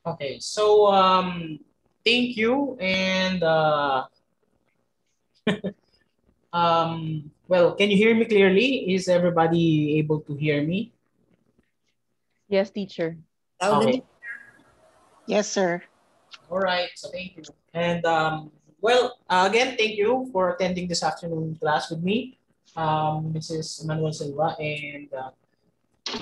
Okay, so thank you and well, can you hear me clearly? Is everybody able to hear me? Yes, teacher. Loud and Okay. clear. Yes, sir. All right. So thank you. And well, again, thank you for attending this afternoon class with me, Mrs. Manuel Silva. And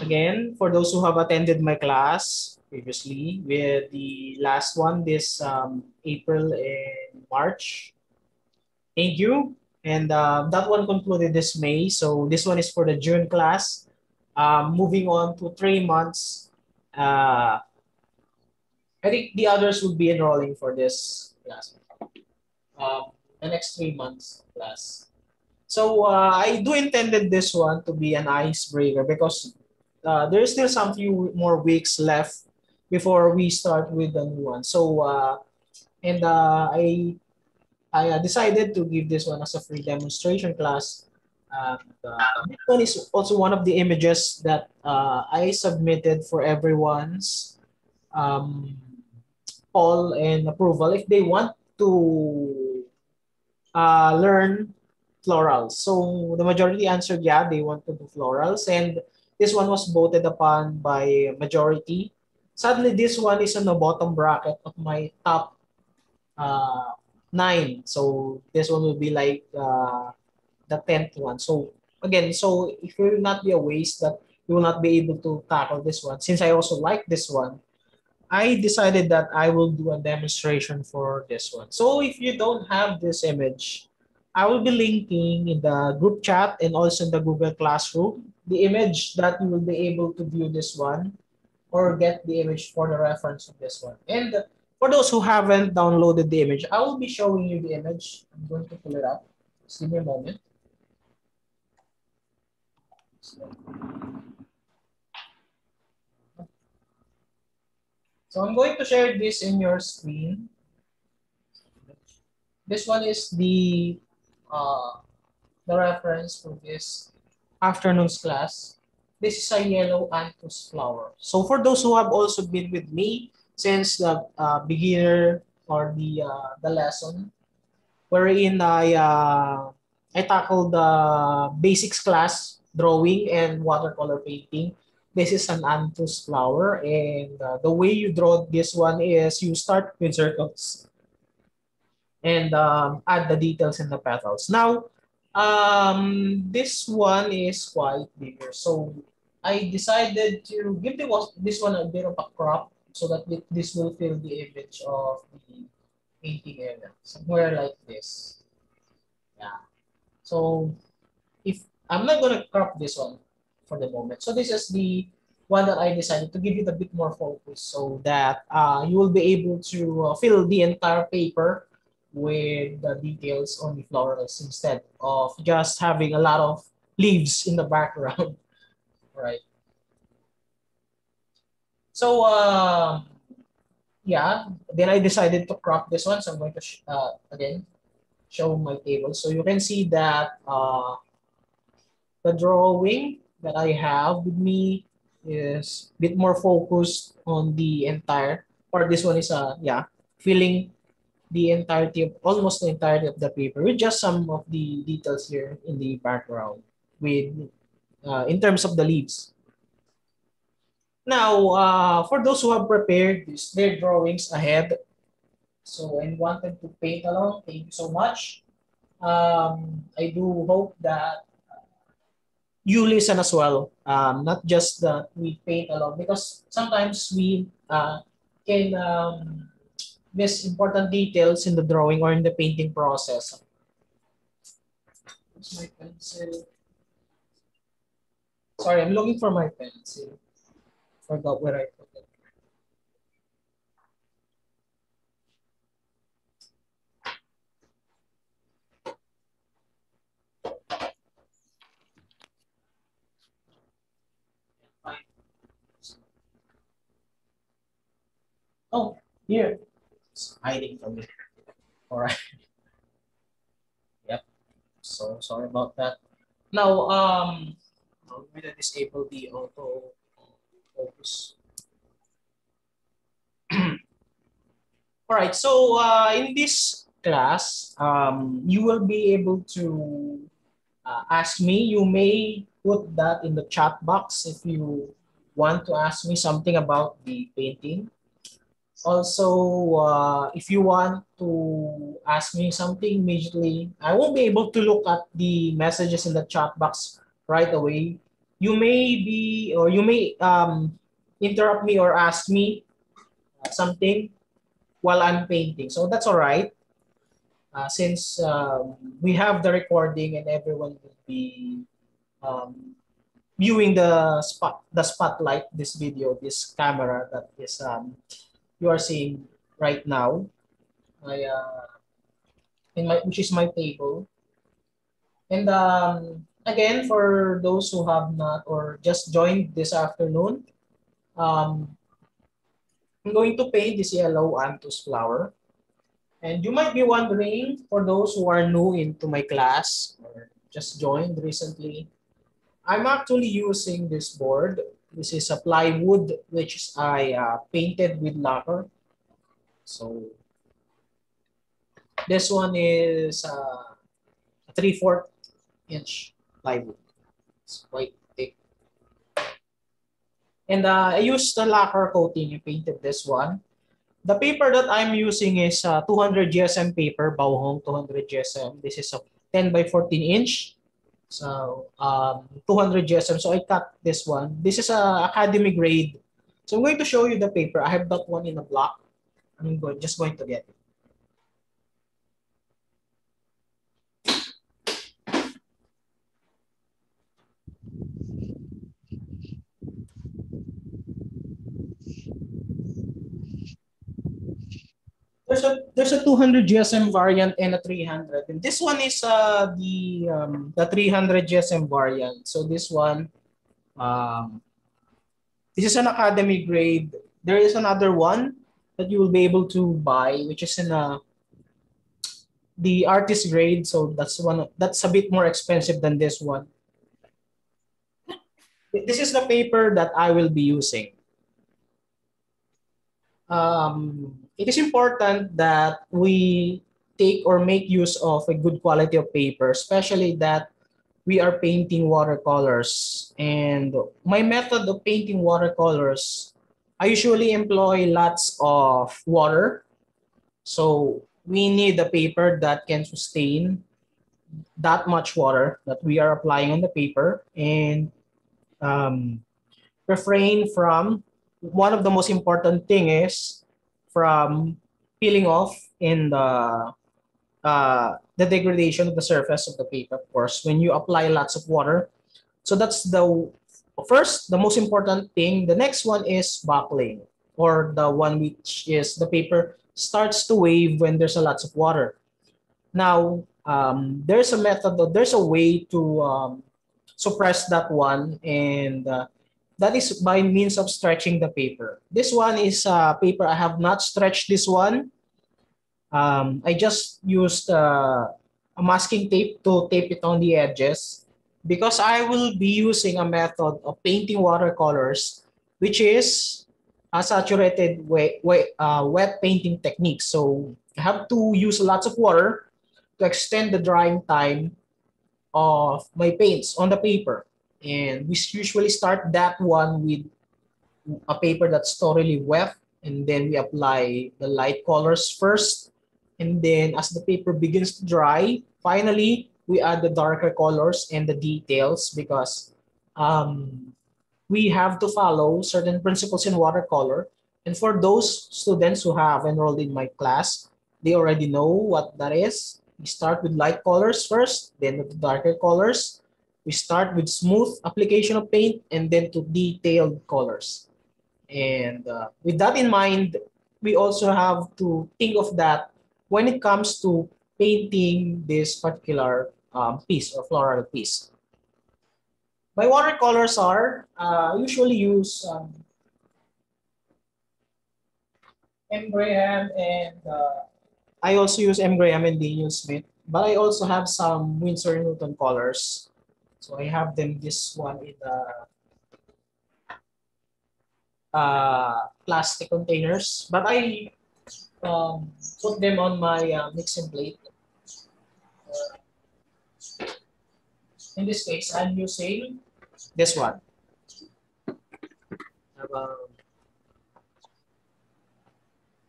again, for those who have attended my class previously, with the last one this April and March, thank you. And that one concluded this May. So this one is for the June class. Moving on to 3 months. Uh, I think the others will be enrolling for this class. The next 3 months class. So I do intended this one to be an icebreaker because there's still some few more weeks left before we start with the new one. So and I decided to give this one as a free demonstration class. This one is also one of the images that I submitted for everyone's um, poll and approval if they want to learn florals. So the majority answered yeah, they want to do florals, and this one was voted upon by majority. Sadly, this one is on the bottom bracket of my top uh, nine. So this one will be like the 10th one. So again, so it will not be a waste that you will not be able to tackle this one. Since I also like this one, I decided that I will do a demonstration for this one. So if you don't have this image, I will be linking in the group chat and also in the Google Classroom the image that you will be able to view this one or get the image for the reference of this one. And for those who haven't downloaded the image, I will be showing you the image. I'm going to pull it up. Just give me a moment. So I'm going to share this in your screen. This one is the reference for this afternoon's class. This is a yellow anthus flower. So for those who have also been with me since the beginner or the lesson, wherein I tackled the basics class, drawing and watercolor painting. This is an anthus flower, and the way you draw this one is you start with circles and add the details in the petals. Now, this one is quite bigger, so I decided to give this one a bit of a crop so that this will fill the image of the painting area, somewhere like this. Yeah. So if I'm not gonna crop this one for the moment, so this is the one that I decided to give it a bit more focus so that you will be able to fill the entire paper with the details on the florals instead of just having a lot of leaves in the background, right? So yeah, then I decided to crop this one. So I'm going to again show my table. So you can see that the drawing that I have with me is a bit more focused on the entire, or this one is yeah, filling the entirety of almost the entirety of the paper with just some of the details here in the background with in terms of the leaves. Now, for those who have prepared their drawings ahead, so and wanted to paint along, thank you so much. I do hope that you listen as well, not just that we paint along, because sometimes we can miss important details in the drawing or in the painting process. Where's my pencil? Sorry, I'm looking for my pencil. Forgot where I put it. Fine. Oh, here. It's hiding from me. All right. Yep. So sorry about that. Now, I'm going to disable the auto focus. All right, so in this class, you will be able to ask me. You may put that in the chat box if you want to ask me something about the painting. Also, if you want to ask me something immediately, I won't be able to look at the messages in the chat box right away. You may be, or you may interrupt me or ask me something while I'm painting. So that's all right. Since we have the recording and everyone will be um, viewing the spotlight, this video, this camera that is you are seeing right now. I in my which is my table. And again, for those who have not or just joined this afternoon, um, I'm going to paint this yellow anthus flower. And you might be wondering, for those who are new into my class or just joined recently, I'm actually using this board. This is a plywood which I painted with lacquer. So this one is a 3/4 inch plywood. It's quite thick. And I used the lacquer coating. I painted this one. The paper that I'm using is 200 GSM paper, Bauhong 200 GSM. This is a 10 by 14 inch. So 200 GSM. So I cut this one. This is a academy grade. So I'm going to show you the paper. I have that one in a block. Just going to get it. There's a 200 GSM variant and a 300. And this one is the 300 GSM variant. So um, this is an academy grade. There is another one that you will be able to buy, which is in the artist grade. So that's a bit more expensive than this one. This is the paper that I will be using. It is important that we take or make use of a good quality of paper, especially that we are painting watercolors. And my method of painting watercolors, I usually employ lots of water. So we need a paper that can sustain that much water that we are applying on the paper, and um, refrain from one of the most important thing is from peeling off in the degradation of the surface of the paper, of course, when you apply lots of water. So that's the first, the most important thing. The next one is buckling, or the one which is the paper starts to wave when there's a lots of water. Now, there's a method, there's a way to suppress that one, and that is by means of stretching the paper. This one is paper. I have not stretched this one. I just used a masking tape to tape it on the edges because I will be using a method of painting watercolors, which is a saturated wet painting technique. So I have to use lots of water to extend the drying time of my paints on the paper. And we usually start that one with a paper that's totally wet, and then we apply the light colors first. And then as the paper begins to dry, finally, we add the darker colors and the details because we have to follow certain principles in watercolor. And for those students who have enrolled in my class, they already know what that is. We start with light colors first, then with the darker colors. We start with smooth application of paint and then to detailed colors. And with that in mind, we also have to think of that when it comes to painting this particular piece or floral piece. My watercolors are usually use M. Graham, and I also use M. Graham and Daniel Smith, but I also have some Winsor & Newton colors. So I have them, this one in the plastic containers, but I put them on my mixing plate. In this case, I'm using this one. I have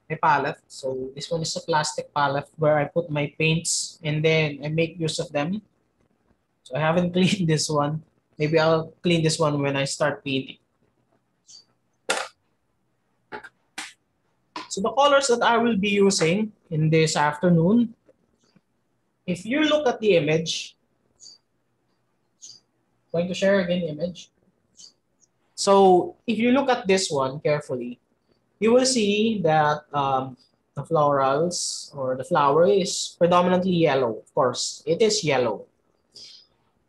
a palette. So this one is a plastic palette where I put my paints and then I make use of them. So I haven't cleaned this one. Maybe I'll clean this one when I start painting. So the colors that I will be using in this afternoon, if you look at the image, I'm going to share again the image. So if you look at this one carefully, you will see that the florals or the flower is predominantly yellow. Of course, it is yellow.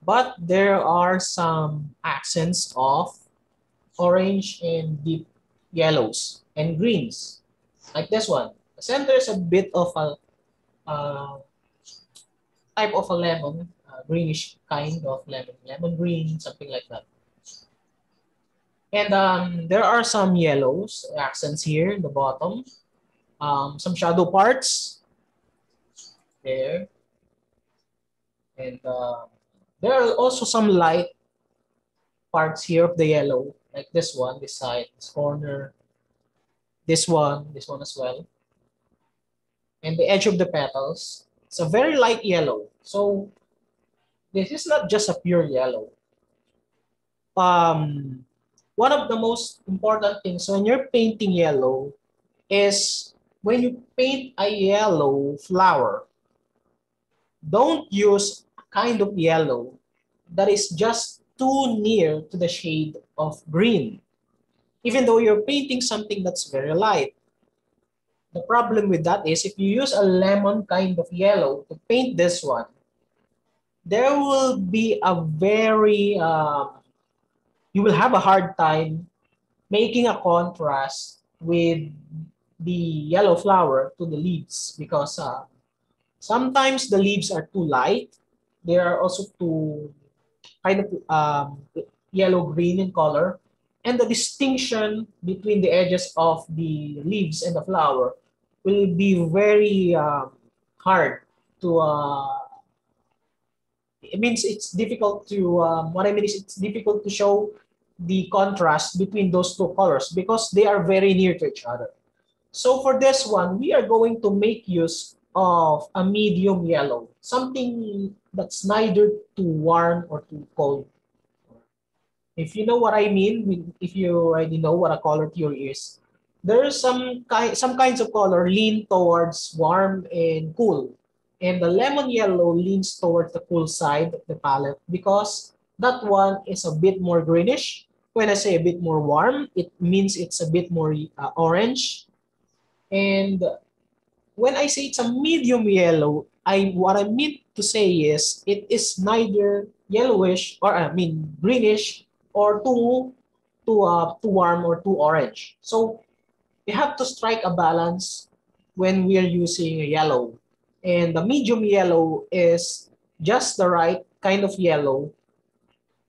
But there are some accents of orange and deep yellows and greens, like this one. The center is a bit of a type of a lemon, greenish kind of lemon green, something like that. And there are some yellows accents here in the bottom, some shadow parts there, and there are also some light parts here of the yellow, like this one, this side, this corner, this one as well, and the edge of the petals. It's a very light yellow. So this is not just a pure yellow. One of the most important things when you're painting yellow is when you paint a yellow flower, don't use a kind of yellow that is just too near to the shade of green, even though you're painting something that's very light. The problem with that is if you use a lemon kind of yellow to paint this one, there will be a very, you will have a hard time making a contrast with the yellow flower to the leaves because sometimes the leaves are too light. They are also too kind of yellow-green in color. And the distinction between the edges of the leaves and the flower will be very hard to, it means it's difficult to, what I mean is it's difficult to show the contrast between those two colors because they are very near to each other. So for this one, we are going to make use of a medium yellow, something that's neither too warm or too cold. If you know what I mean, if you already know what a color theory is, there's some kinds of color lean towards warm and cool. And the lemon yellow leans towards the cool side of the palette because that one is a bit more greenish. When I say a bit more warm, it means it's a bit more orange. And when I say it's a medium yellow, what I mean to say is it is neither yellowish or I mean greenish or too warm or too orange. So we have to strike a balance when we are using a yellow. And the medium yellow is just the right kind of yellow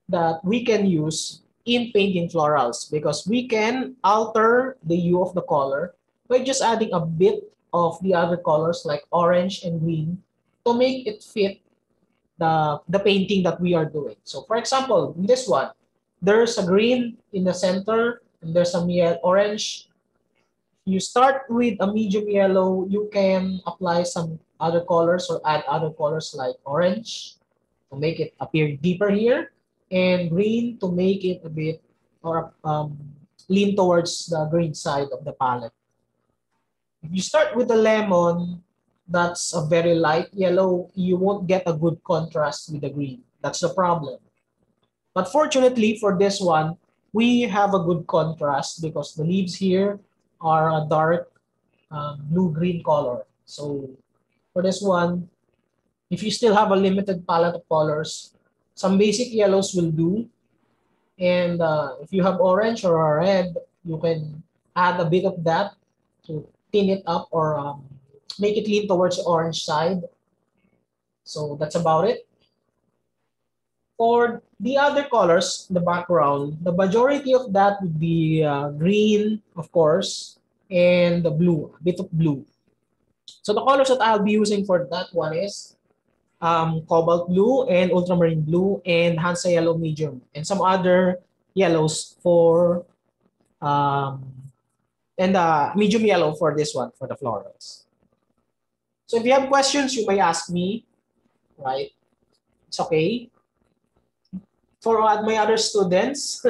that we can use in painting florals because we can alter the hue of the color by just adding a bit of the other colors like orange and green to make it fit the painting that we are doing. So for example, in this one, there's a green in the center and there's some orange. You start with a medium yellow, you can apply some other colors or add other colors like orange to make it appear deeper here and green to make it a bit or lean towards the green side of the palette. If you start with the lemon, that's a very light yellow, you won't get a good contrast with the green. That's the problem. But fortunately for this one, we have a good contrast because the leaves here are a dark blue-green color. So for this one, if you still have a limited palette of colors, some basic yellows will do. And if you have orange or a red, you can add a bit of that to thin it up or make it lean towards the orange side. So that's about it. For the other colors, the background, the majority of that would be green, of course, and the blue, a bit of blue. So the colors that I'll be using for that one is cobalt blue and ultramarine blue and Hansa yellow medium and some other yellows for and medium yellow for this one for the florals. So if you have questions, you may ask me, right? It's okay. For my other students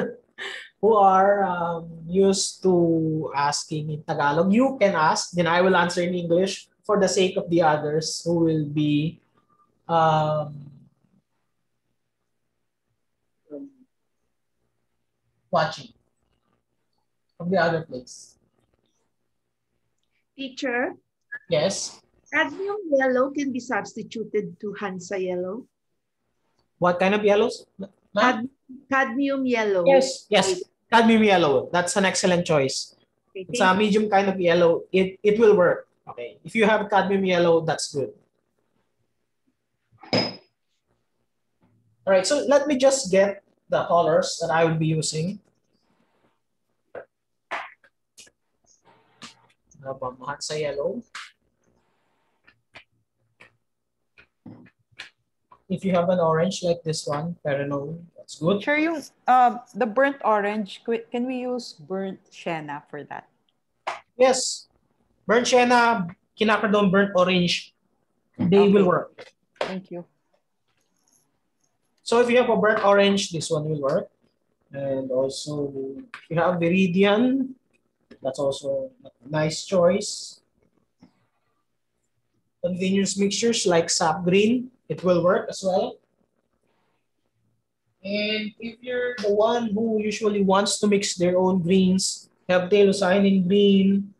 who are used to asking in Tagalog, you can ask, then I will answer in English for the sake of the others who will be watching from the other place. Teacher, Yes. cadmium yellow can be substituted to Hansa yellow. What kind of yellows? Cadmium yellow. Yes, yes. Cadmium yellow. That's an excellent choice. Okay, It's a medium kind of yellow. It will work. Okay. If you have cadmium yellow, that's good. All right. So let me just get the colors that I will be using. Hansa yellow. If you have an orange like this one, Perenol, that's good. Sure, yung the burnt orange, can we use burnt sienna for that? Yes. Burnt sienna, kinakardon, burnt orange, they will work. Thank you. So if you have a burnt orange, this one will work. And also, if you have Viridian, that's also a nice choice. Convenience mixtures like sap green, it will work as well. And if you're the one who usually wants to mix their own greens, have Telucinin green,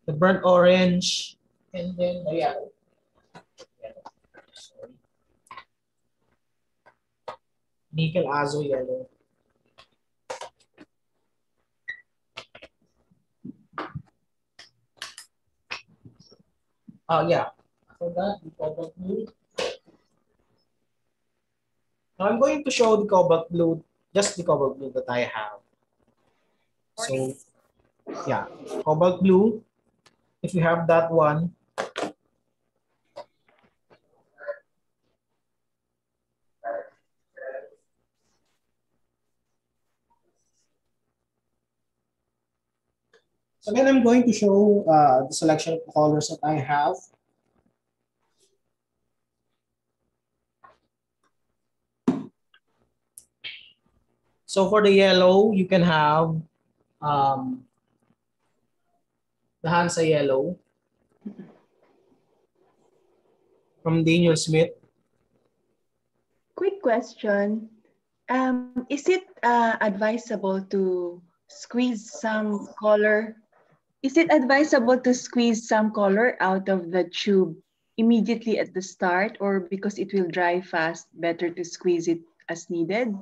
the burnt orange, and then the yellow. Sorry. Nickel azo yellow. Yeah. For that, the cobalt blue. Now I'm going to show the cobalt blue, just the cobalt blue that I have. So, yeah, cobalt blue. If you have that one, so then I'm going to show the selection of colors that I have. So for the yellow, you can have the Hansa yellow from Daniel Smith. Quick question. Is it advisable to squeeze some color? Is it advisable to squeeze some color out of the tube immediately at the start, or because it will dry fast, better to squeeze it as needed?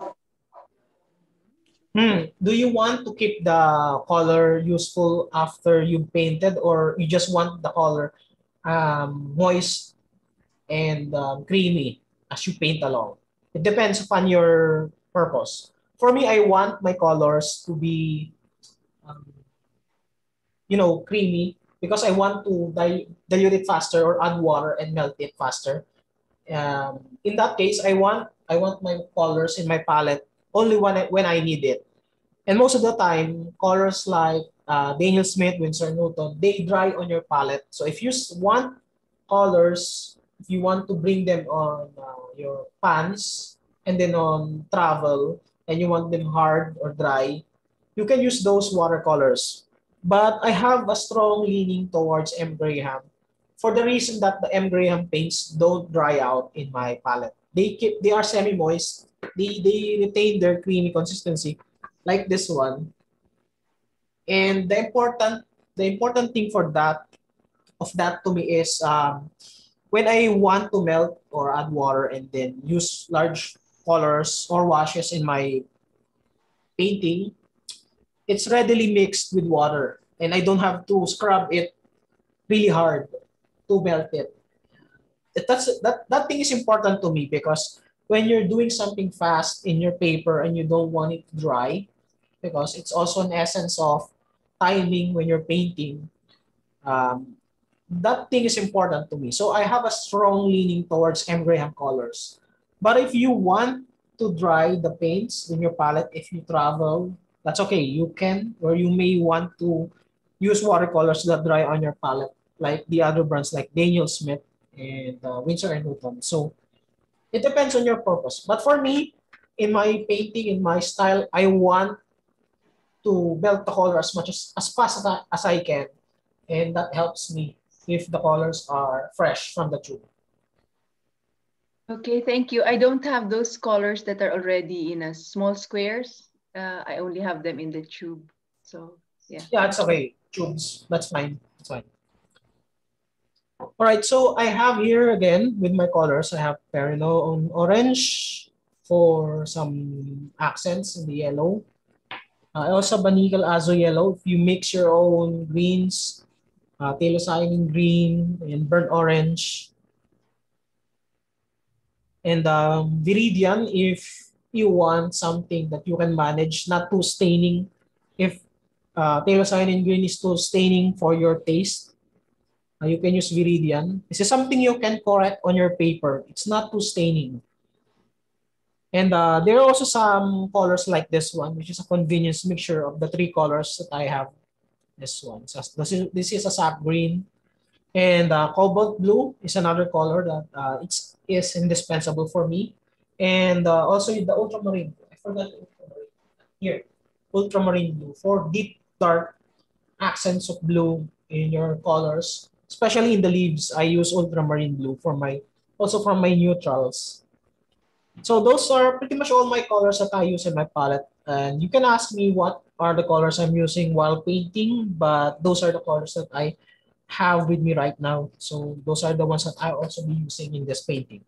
Do you want to keep the color useful after you painted, or you just want the color moist and creamy as you paint along? It depends upon your purpose. For me, I want my colors to be, creamy because I want to dilute it faster or add water and melt it faster. In that case, I want my colors in my palette only when I need it. And most of the time, colors like Daniel Smith, Winsor Newton, they dry on your palette. So if you want colors, if you want to bring them on your pans and then on travel, and you want them hard or dry, you can use those watercolors. But I have a strong leaning towards M. Graham for the reason that the M. Graham paints don't dry out in my palette. They are semi-moist. They retain their creamy consistency like this one. And the important thing for that to me is when I want to melt or add water and then use large colors or washes in my painting, it's readily mixed with water and I don't have to scrub it really hard to melt it. That thing is important to me because when you're doing something fast in your paper and you don't want it to dry, because it's also an essence of timing when you're painting, that thing is important to me. So I have a strong leaning towards M. Graham colors. But if you want to dry the paints in your palette, if you travel, that's okay. You can, or you may want to use watercolors that dry on your palette, like the other brands like Daniel Smith and Winsor and Newton. So it depends on your purpose. But for me, in my painting, in my style, I want to melt the color as much as fast as I can. And that helps me if the colors are fresh from the tube. Okay, thank you. I don't have those colors that are already in a small squares. I only have them in the tube. So yeah. Yeah, it's okay. Tubes, that's fine. That's fine. All right, so I have here again with my colors, I have Perino on orange for some accents in the yellow. I also have Banical Azo yellow. If you mix your own greens, Telocyane green and burnt orange. And Viridian if you want something that you can manage, not too staining. If Telocyane green is too staining for your taste, you can use Viridian. This is something you can correct on your paper. It's not too staining. And there are also some colors like this one, which is a convenience mixture of the three colors that I have. This one. So this is a sap green. And cobalt blue is another color that is indispensable for me. And also the ultramarine. I forgot the ultramarine. Here, ultramarine blue for deep dark accents of blue in your colors. Especially in the leaves, I use ultramarine blue for my also for my neutrals. So those are pretty much all my colors that I use in my palette. And you can ask me what are the colors I'm using while painting, but those are the colors that I have with me right now. So those are the ones that I also be using in this painting.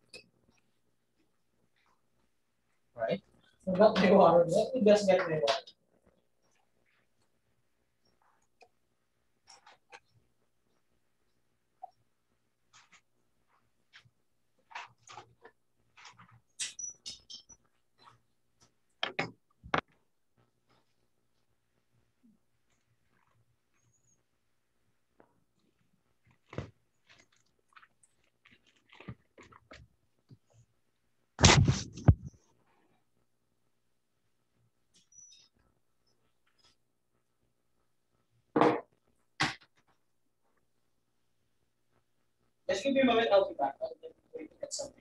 Right? Forgot my water. Let me just get my water. Just give me a moment, I'll be back. I'll wait to get something.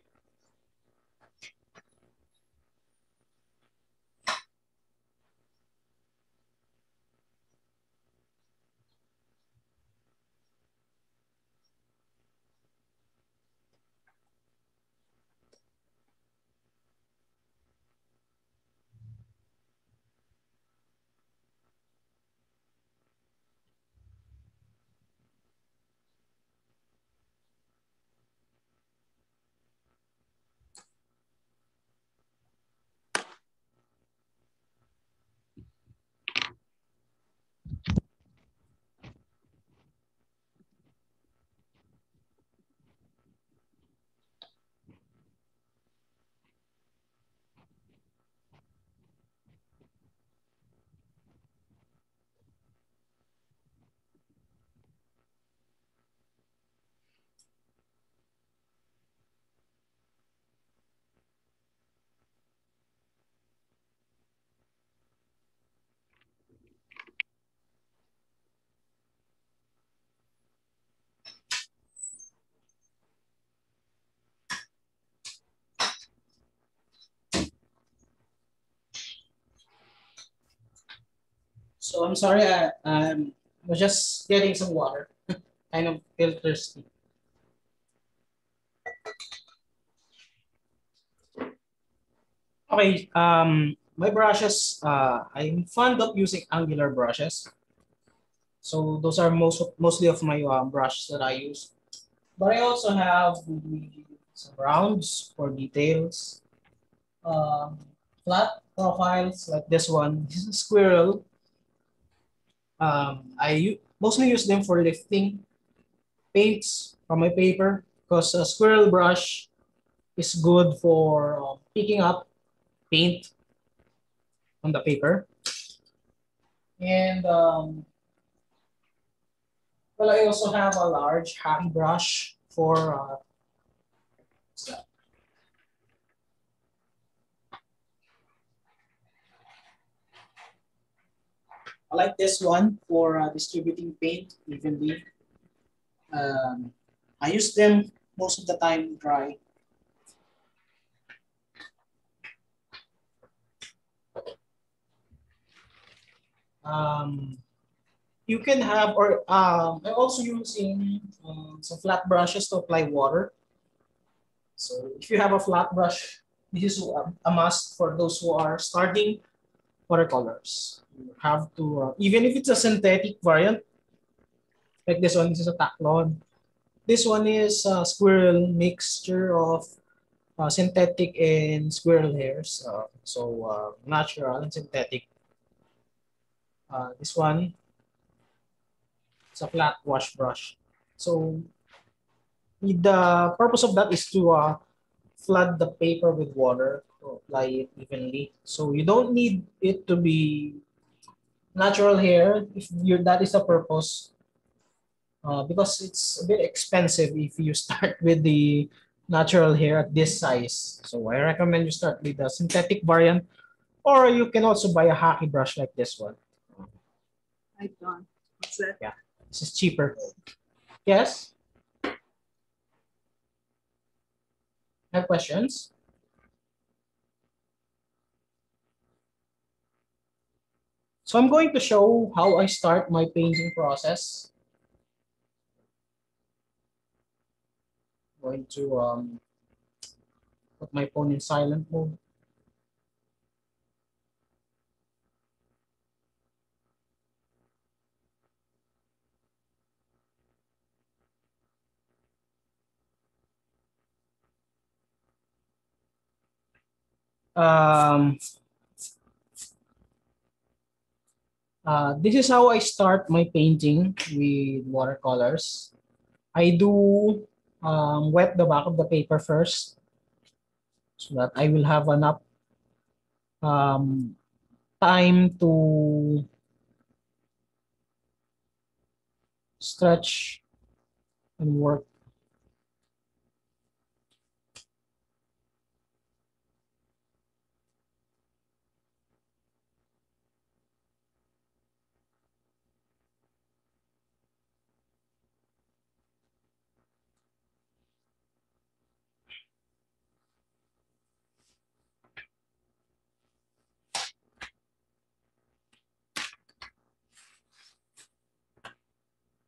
So I'm sorry, I was just getting some water. Kind of feel thirsty. Okay, my brushes, I'm fond of using angular brushes. So those are mostly of my brushes that I use. But I also have some rounds for details, um, flat profiles like this one. This is a squirrel. Mostly use them for lifting paints from my paper because a squirrel brush is good for picking up paint on the paper. And Well, I also have a large happy brush for what's that? I like this one for distributing paint evenly. I use them most of the time dry. Um, you can have, or I'm also using some flat brushes to apply water. So if you have a flat brush, this is a must for those who are starting watercolors. You have to, even if it's a synthetic variant, like this is a Taclon. This one is a squirrel mixture of synthetic and squirrel hairs. Natural and synthetic. This one is a flat wash brush. So the purpose of that is to flood the paper with water to apply it evenly. So you don't need it to be natural hair if that is the purpose. Because it's a bit expensive if you start with the natural hair at this size. So I recommend you start with the synthetic variant, or you can also buy a hockey brush like this one. I don't. What's that? Yeah, this is cheaper. Yes? Have questions? So I'm going to show how I start my painting process. I'm going to put my phone in silent mode. Um, this is how I start my painting with watercolors. I do wet the back of the paper first so that I will have enough um, time to stretch and work.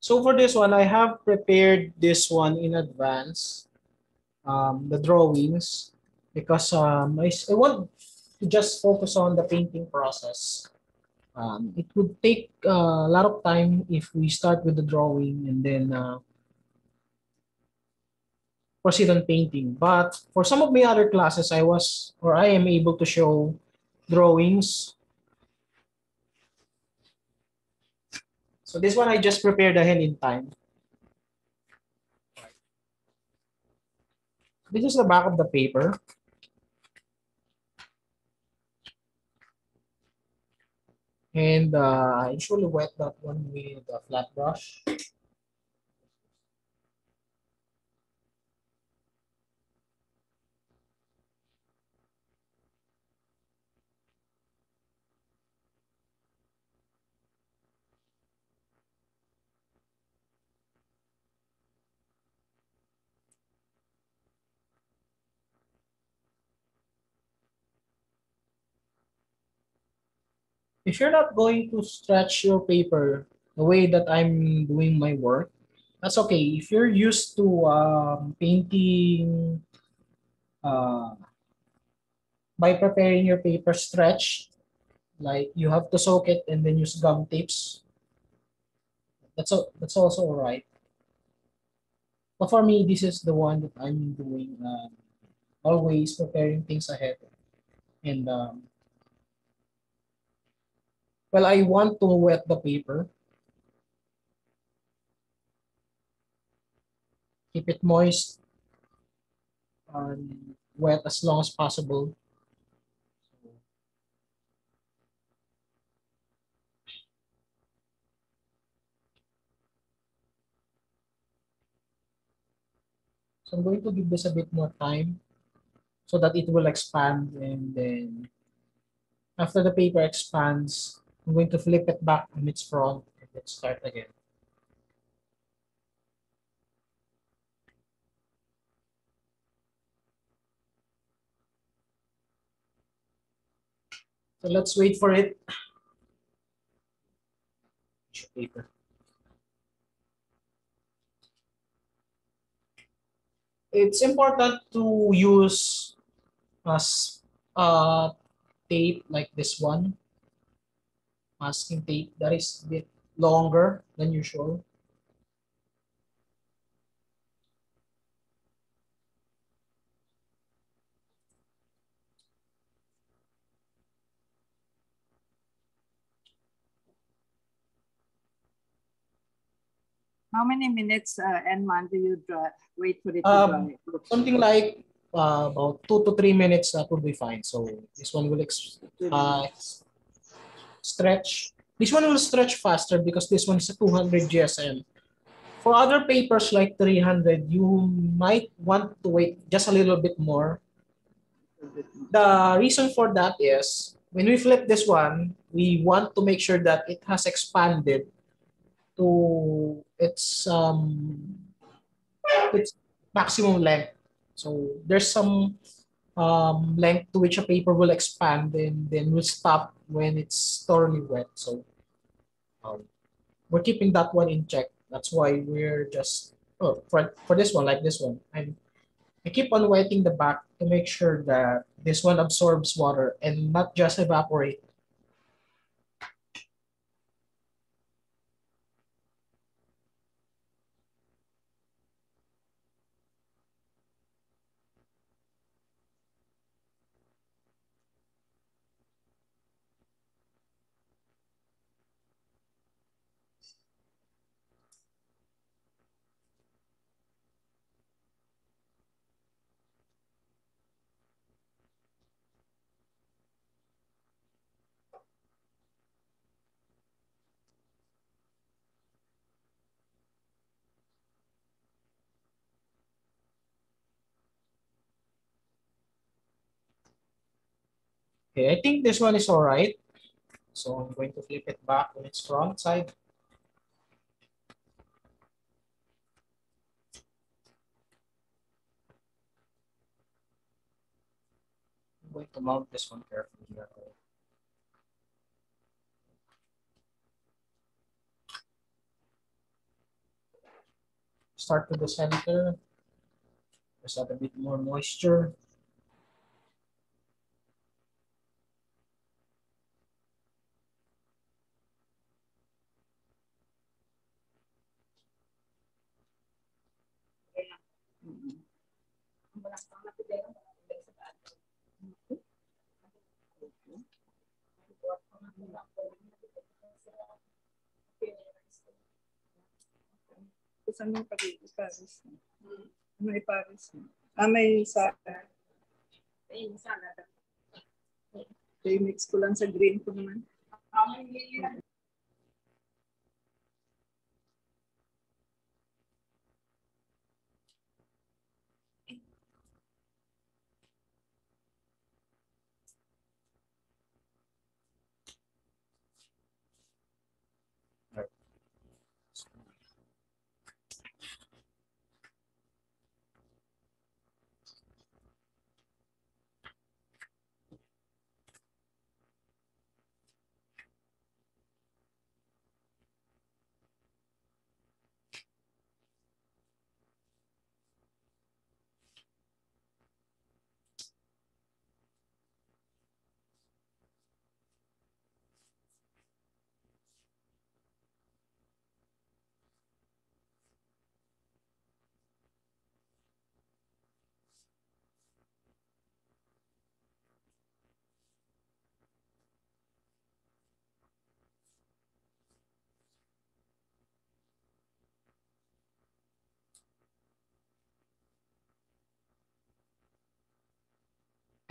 So for this one, I have prepared this one in advance, the drawings, because I want to just focus on the painting process. It would take a lot of time if we start with the drawing and then proceed on painting. But for some of my other classes, I am able to show drawings. So this one I just prepared ahead in time. This is the back of the paper. And I usually wet that one with a flat brush. If you're not going to stretch your paper the way that I'm doing my work, that's okay. If you're used to painting uh, by preparing your paper stretch, like you have to soak it and then use gum tapes, that's also all right. But for me, this is the one that I'm doing, always preparing things ahead. And well, I want to wet the paper, keep it moist and wet as long as possible. So I'm going to give this a bit more time so that it will expand, and then after the paper expands, I'm going to flip it back on its front and then start again. So let's wait for it. Paper. It's important to use as tape like this one, masking tape that is a bit longer than usual. How many minutes, Enman, do you wait for it to dry? Something like about 2 to 3 minutes, that would be fine. So this one will stretch. This one will stretch faster because this one is a 200 GSM. For other papers like 300, you might want to wait just a little bit more. The reason for that is when we flip this one, we want to make sure that it has expanded to its maximum length. So there's some length to which a paper will expand and then will stop when it's thoroughly wet. So um, we're keeping that one in check. That's why we're just for this one, like this one, I keep on wetting the back to make sure that this one absorbs water and not just evaporate. Okay, I think this one is all right. So I'm going to flip it back on its front side. I'm going to mount this one carefully here. Start to the center. Just add a bit more moisture. Saan mo iparis? Ano iparis? May sa... Okay, mix ko lang sa green ko naman.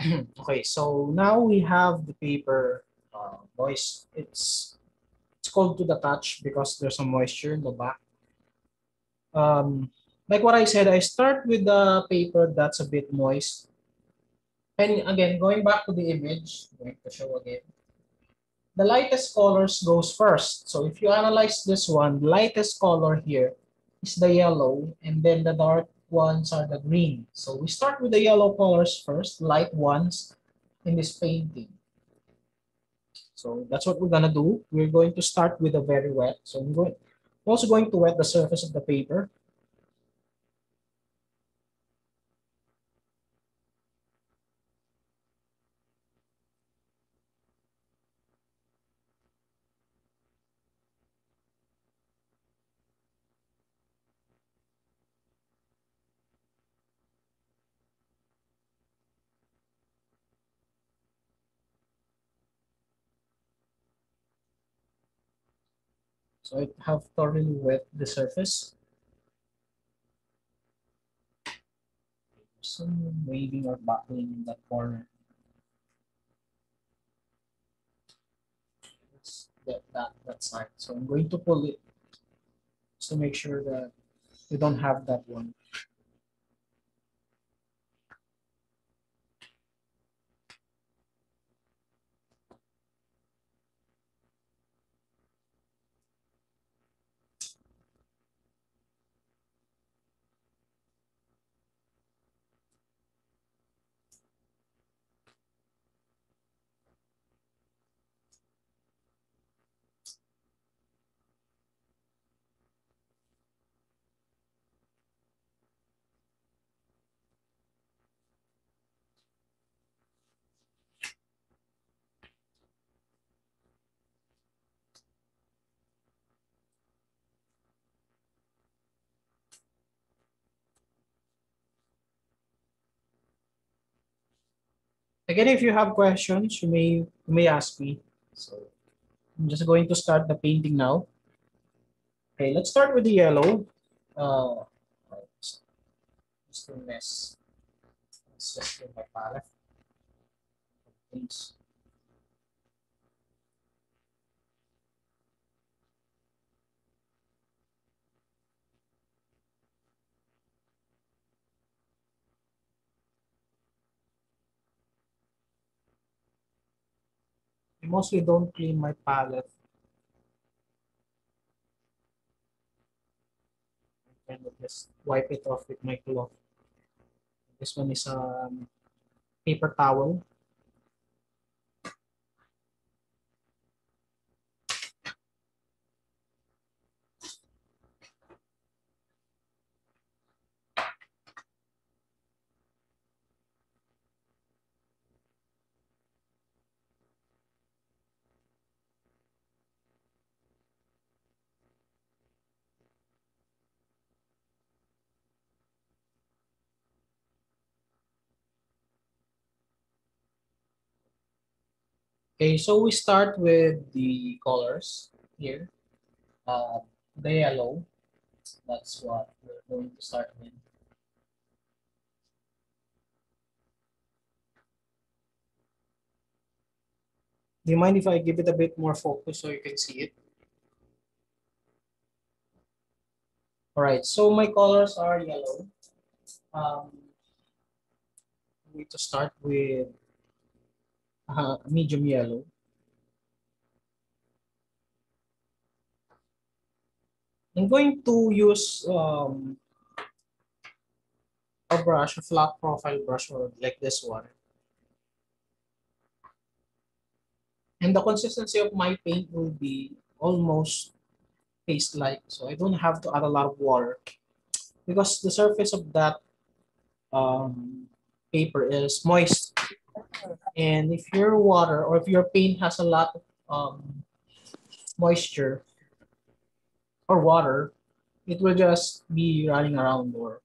Okay, so now we have the paper moist. It's cold to the touch because there's some moisture in the back. like what I said, I start with the paper that's a bit moist. And again, going back to the image, I'm going to show again. The lightest colors goes first. So if you analyze this one, the lightest color here is the yellow, and then the dark ones are the green. So we start with the yellow colors first, light ones in this painting. So that's what we're gonna do. We're going to start with a very wet. So I'm also going to wet the surface of the paper. So I have thoroughly wet the surface. Some waving or buckling in that corner. Let's get that side. So I'm going to pull it just to make sure that we don't have that one. Again, if you have questions, you may ask me. So I'm just going to start the painting now. Okay, let's start with the yellow. Uh, just a mess. Let's just get my palette. Please. I mostly don't clean my palette. I kind of just wipe it off with my cloth. This one is a paper towel. Okay, so we start with the colors here. The yellow, that's what we're going to start with. Do you mind if I give it a bit more focus so you can see it? All right, so my colors are yellow. I'm going to start with medium yellow. I'm going to use a brush, a flat profile brush, or like this one. And the consistency of my paint will be almost paste-like, so I don't have to add a lot of water because the surface of that paper is moist. And if your water or if your paint has a lot of moisture or water, it will just be running around or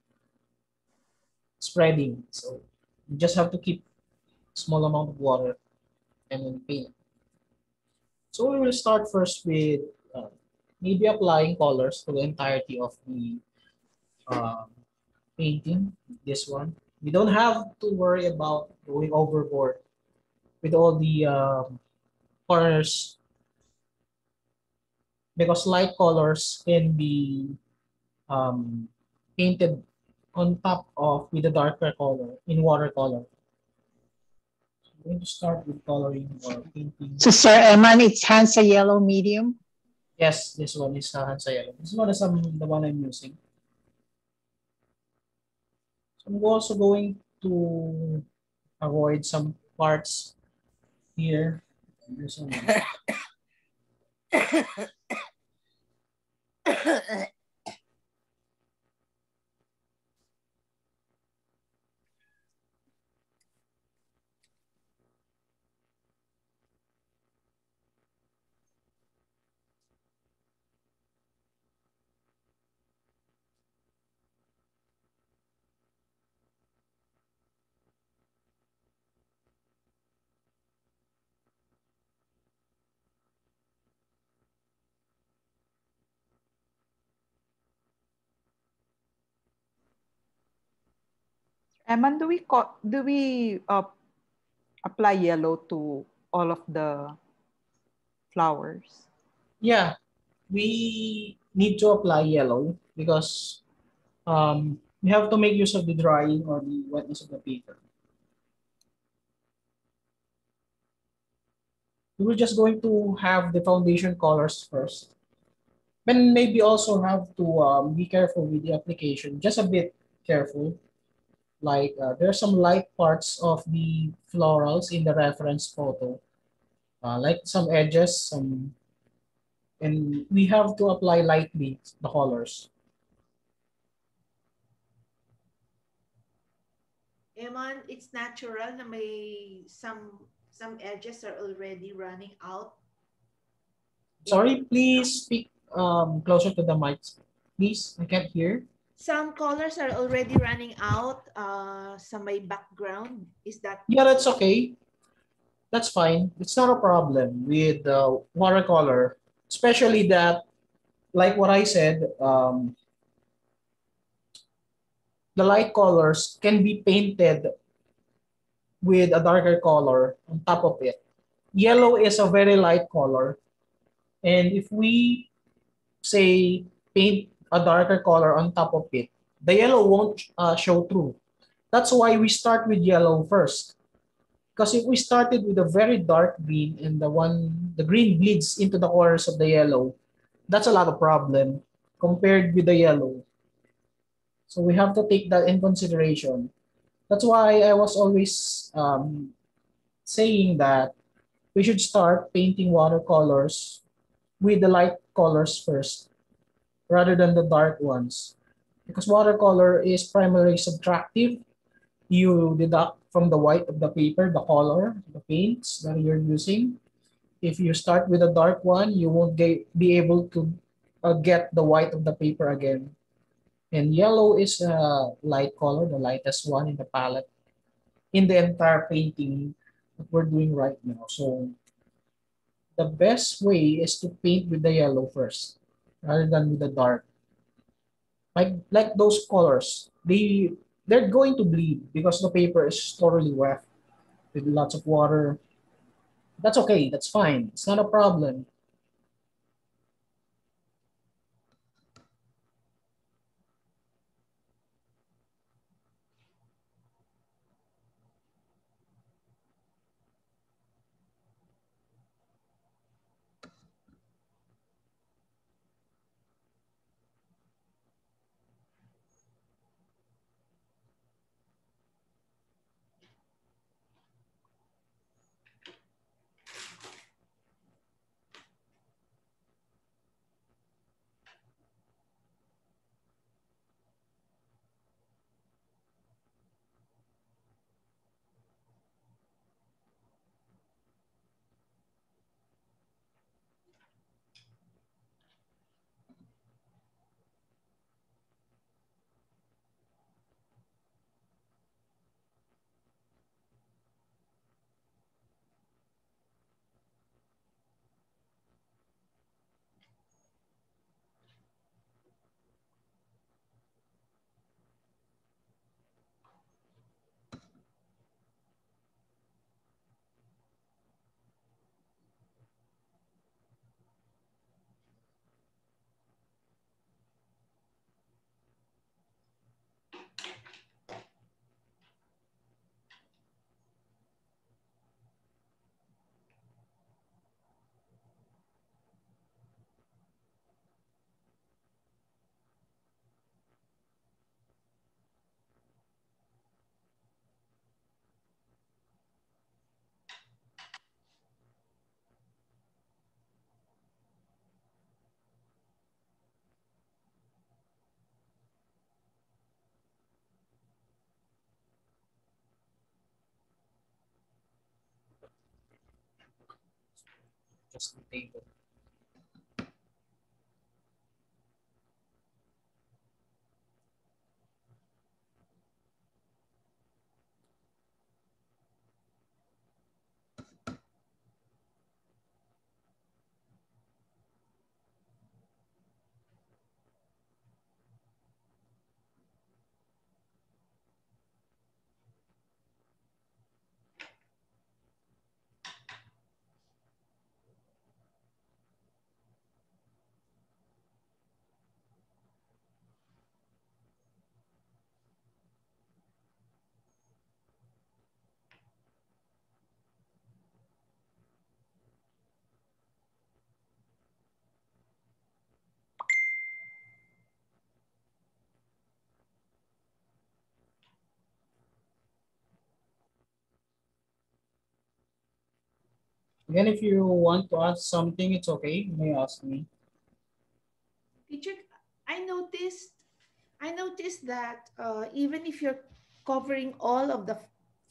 spreading. So you just have to keep small amount of water and then paint. So we will start first with maybe applying colors to the entirety of the um, painting. This one. We don't have to worry about going overboard with all the corners because light colors can be um, painted on top of with a darker color in watercolor. So I'm going to start with coloring or painting. So, Sir Eman, it's Hansa Yellow Medium. Yes, this one is Hansa Yellow. This one is the one I'm using. So I'm also going to avoid some parts here. There's some Eman, do we apply yellow to all of the flowers? yeah, we need to apply yellow because we have to make use of the drying or the wetness of the paper. We're just going to have the foundation colors first. Then maybe also have to be careful with the application, just a bit careful. Like there are some light parts of the florals in the reference photo, like some edges, and we have to apply lightly the colors. Eman, it's natural na may some edges are already running out. Sorry, please speak closer to the mic. Please, I can't hear. Some colors are already running out sa may background. Is that? Yeah, that's okay. That's fine. It's not a problem with watercolor, especially that, like what I said, the light colors can be painted with a darker color on top of it. Yellow is a very light color, and if we say paint a darker color on top of it, the yellow won't show through. That's why we start with yellow first. Because if we started with a very dark green and the green bleeds into the corners of the yellow, that's a lot of problem compared with the yellow. So we have to take that in consideration. That's why I was always saying that we should start painting watercolors with the light colors first rather than the dark ones. Because watercolor is primarily subtractive. You deduct from the white of the paper the color, the paints that you're using. If you start with a dark one, you won't be able to get the white of the paper again. And yellow is a light color, the lightest one in the palette, in the entire painting that we're doing right now. So the best way is to paint with the yellow first, rather than with the dark. Like those colors, they're going to bleed because the paper is totally wet with lots of water. That's okay. That's fine. It's not a problem. just the table. Again, if you want to ask something, it's okay. You may ask me. Teacher, I noticed I noticed that even if you're covering all of the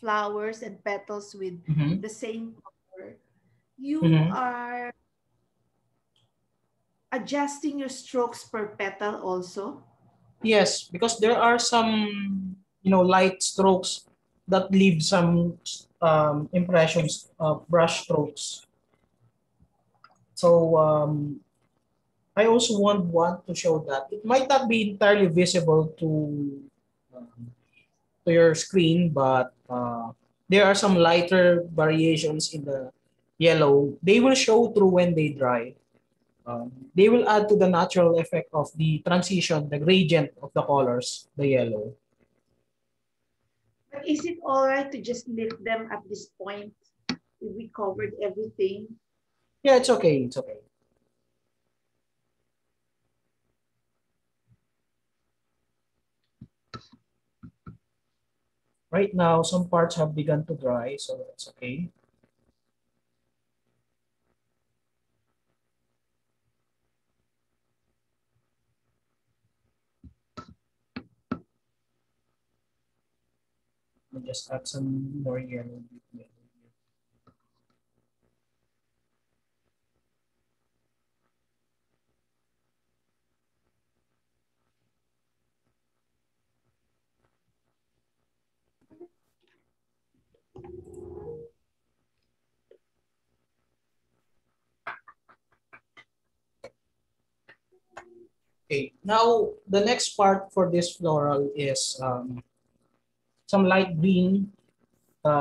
flowers and petals with Mm-hmm. the same color, you Mm-hmm. are adjusting your strokes per petal also. Yes, because there are some, light strokes that leave some impressions of brush strokes. So I also want to show that it might not be entirely visible um, to your screen, but there are some lighter variations in the yellow. They will show through when they dry. They will add to the natural effect of the transition, the gradient of the colors, the yellow. But is it all right to just lift them at this point if we covered everything? Yeah, it's okay. It's okay. Right now, some parts have begun to dry, so it's okay. Let me just add some more yellow. Okay, now the next part for this floral is some light green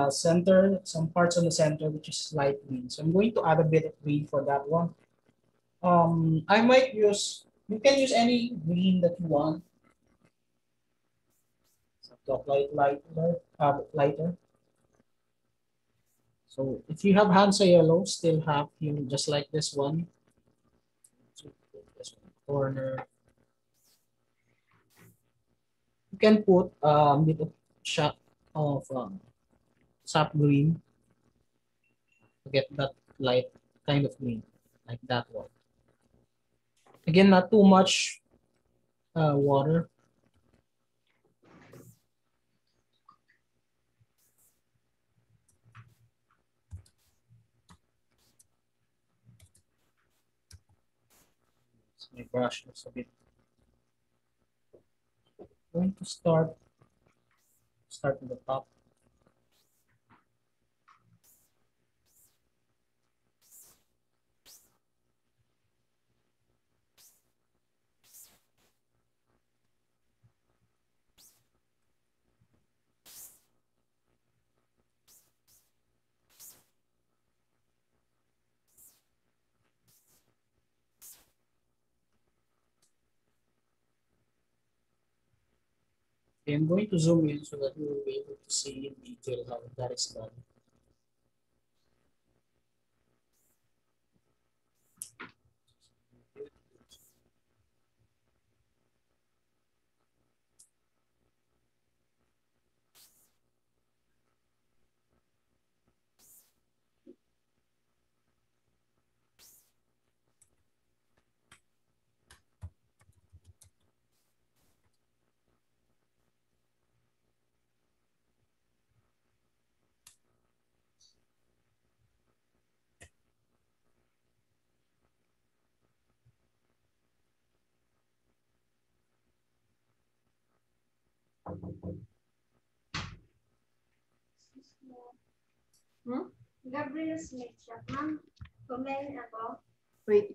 center, some parts on the center which is light green. So I'm going to add a bit of green for that one. I might use, you can use any green that you want. So lighter. So if you have Hansa yellow, still have him just like this one. So this one corner. You can put a bit of shot of sap green to get that light kind of green, like that one. Again, not too much water. So my brush is a bit. Going to start with the top. Okay, I'm going to zoom in so that you will be able to see in detail how that is done. Gabriel Smith siya. Ma'am, kumain ako. Wait.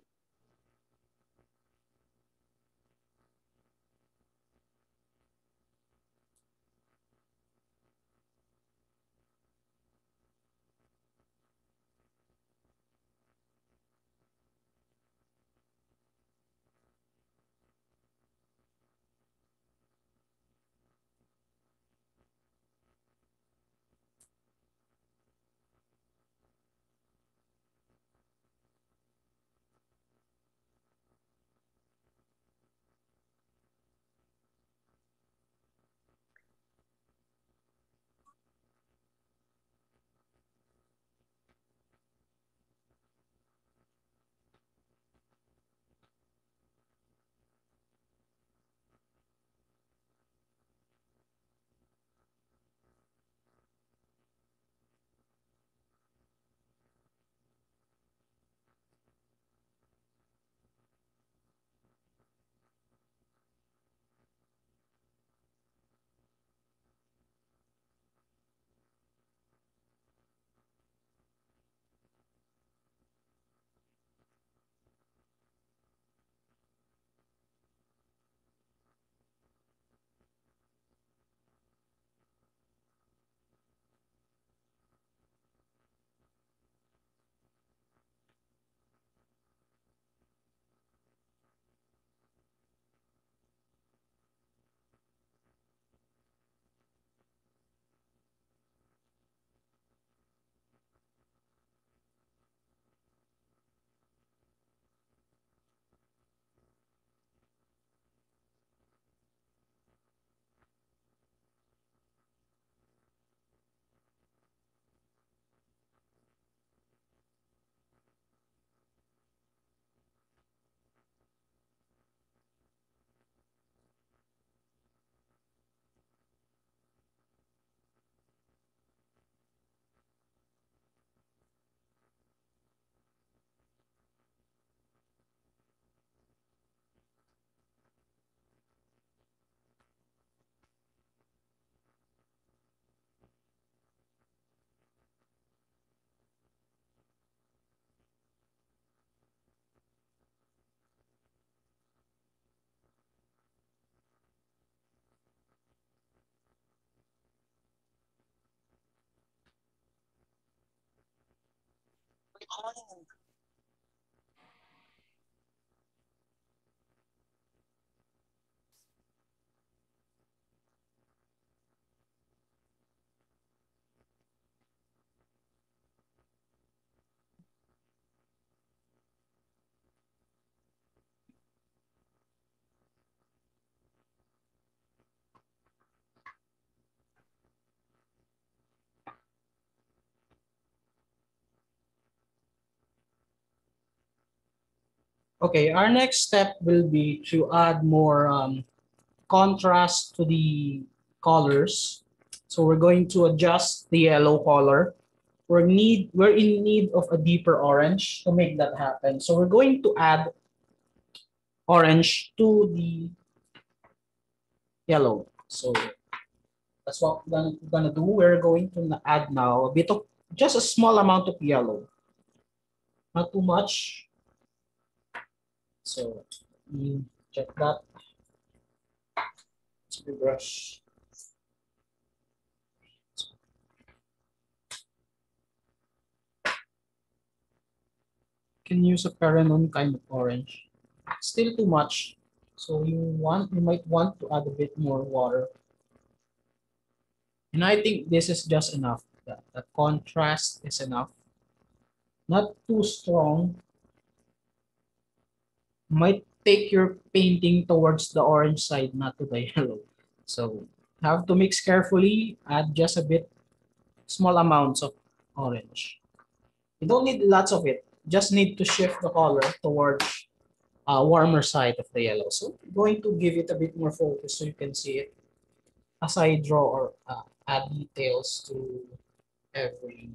Okay, our next step will be to add more contrast to the colors. So we're going to adjust the yellow color. We're in need of a deeper orange to make that happen. So we're going to add orange to the yellow. So that's what we're gonna do. We're going to add now a bit of just a small amount of yellow, not too much. So check that. Let's brush. Can use a Paranon kind of orange. Still too much. So you might want to add a bit more water. And I think this is just enough. The contrast is enough. Not too strong. Might take your painting towards the orange side, not to the yellow. So have to mix carefully. Add just a bit, small amounts of orange. You don't need lots of it. Just need to shift the color towards warmer side of the yellow. So I'm going to give it a bit more focus so you can see it as I draw or add details to every.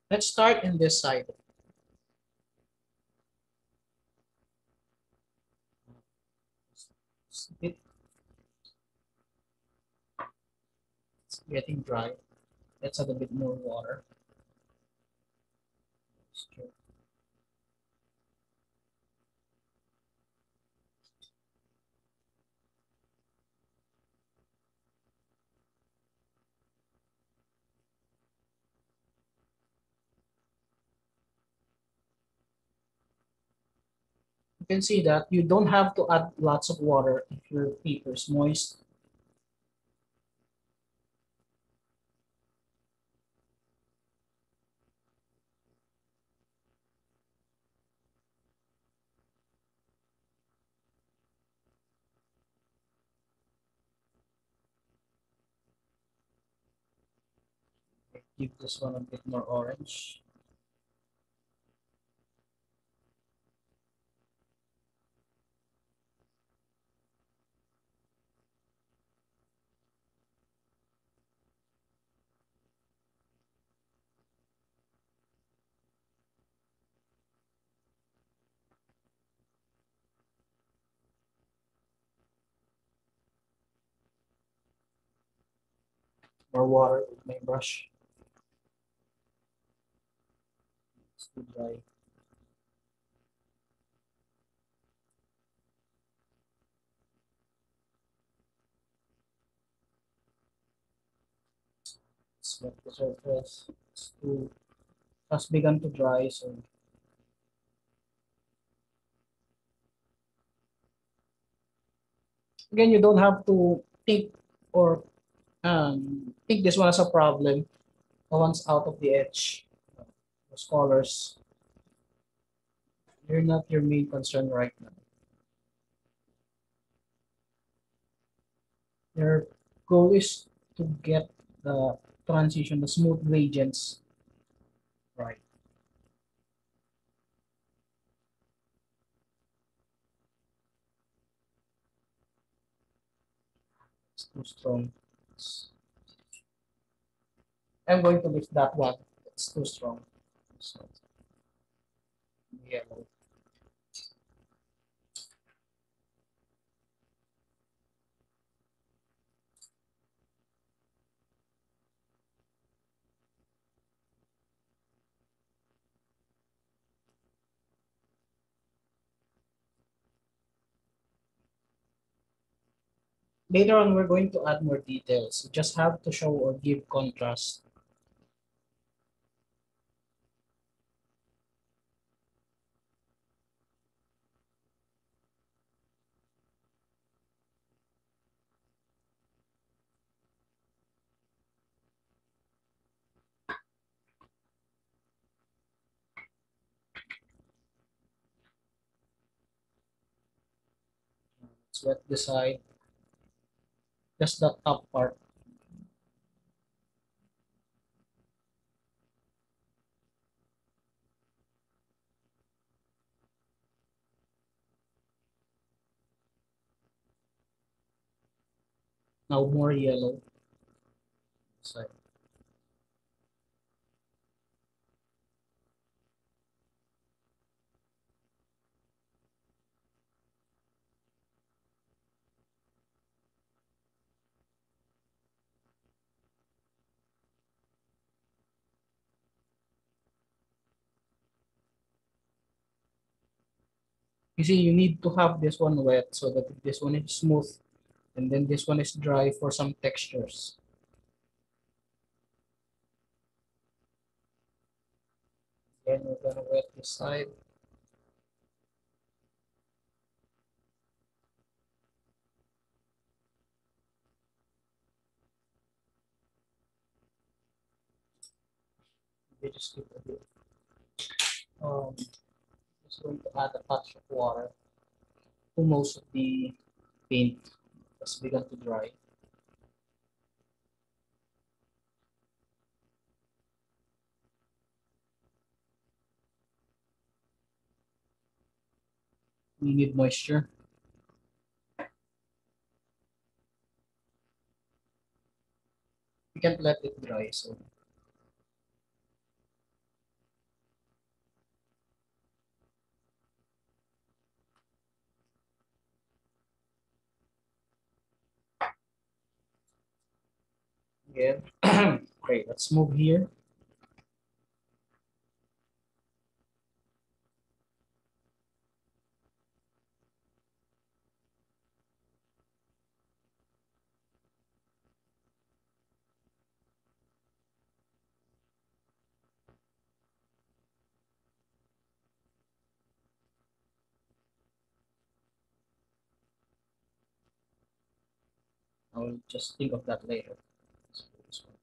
Let's start in this side. It's getting dry. Let's add a bit more water. You can see that you don't have to add lots of water if your paper is moist. Give this one a bit more orange. More water with my brush. It's too dry. Wet the surface. Has begun to dry, so again, you don't have to think or think this one as a problem once out of the edge. Those colors, they're not your main concern right now. Your goal is to get the transition, the smooth gradients right. It's too strong. I'm going to lift that one. It's too strong. So, yellow. Later on, we're going to add more details. You just have to show or give contrast. Let's wet the side, just the top part. Now more yellow. Side. You see, you need to have this one wet so that this one is smooth, and then this one is dry for some textures. Then we're gonna wet this side. We just keep a bit. Just going to add a touch of water to most of the paint has begun to dry. We need moisture. We can't let it dry, so again. Okay, let's move here. I'll just think of that later. Let's do this one.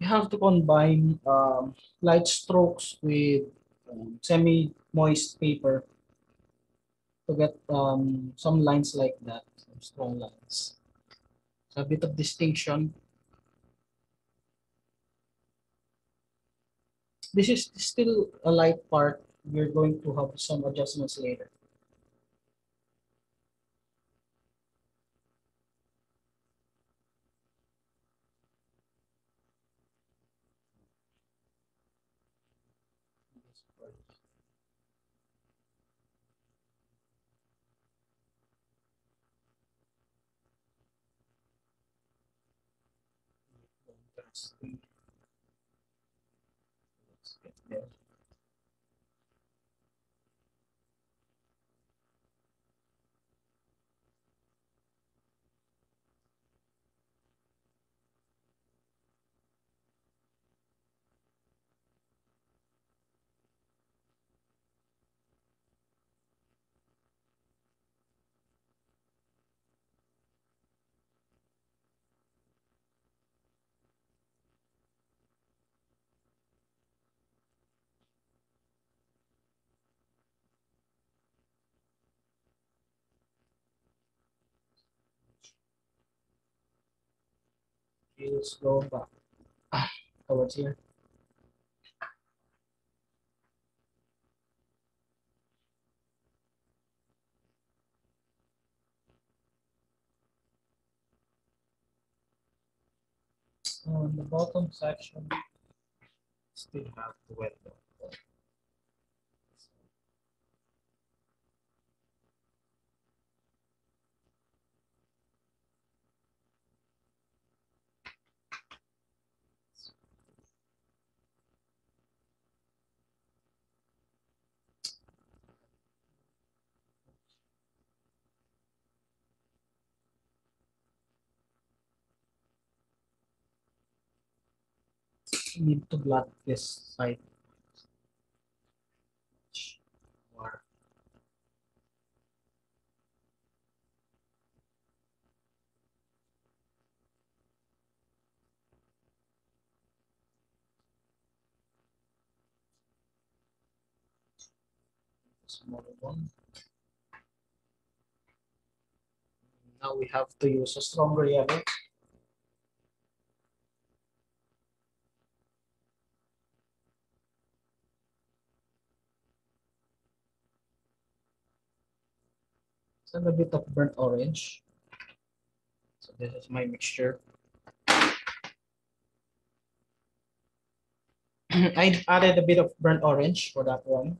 you have to combine light strokes with semi-moist paper to get some lines like that, some strong lines. So a bit of distinction. This is still a light part. We're going to have some adjustments later. Let's get there. Okay, let's go back towards here. On the bottom section, still have the window. Need to blot this side more. Smaller one. Now we have to use a stronger yellow. And a bit of burnt orange. So this is my mixture. I added a bit of burnt orange for that one.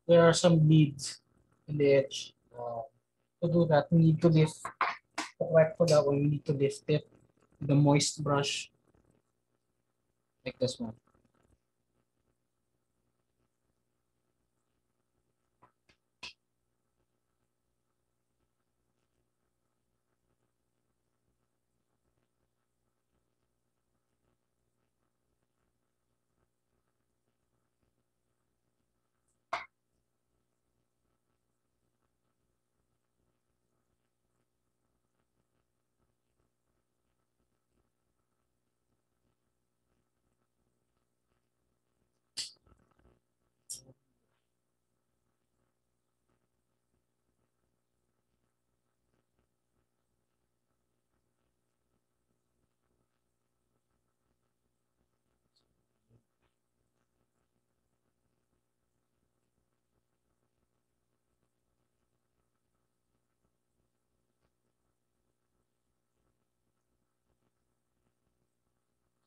there are some bleeds in the edge. To do that, we need to lift. To correct for that one, we need to lift it with a moist brush like this one.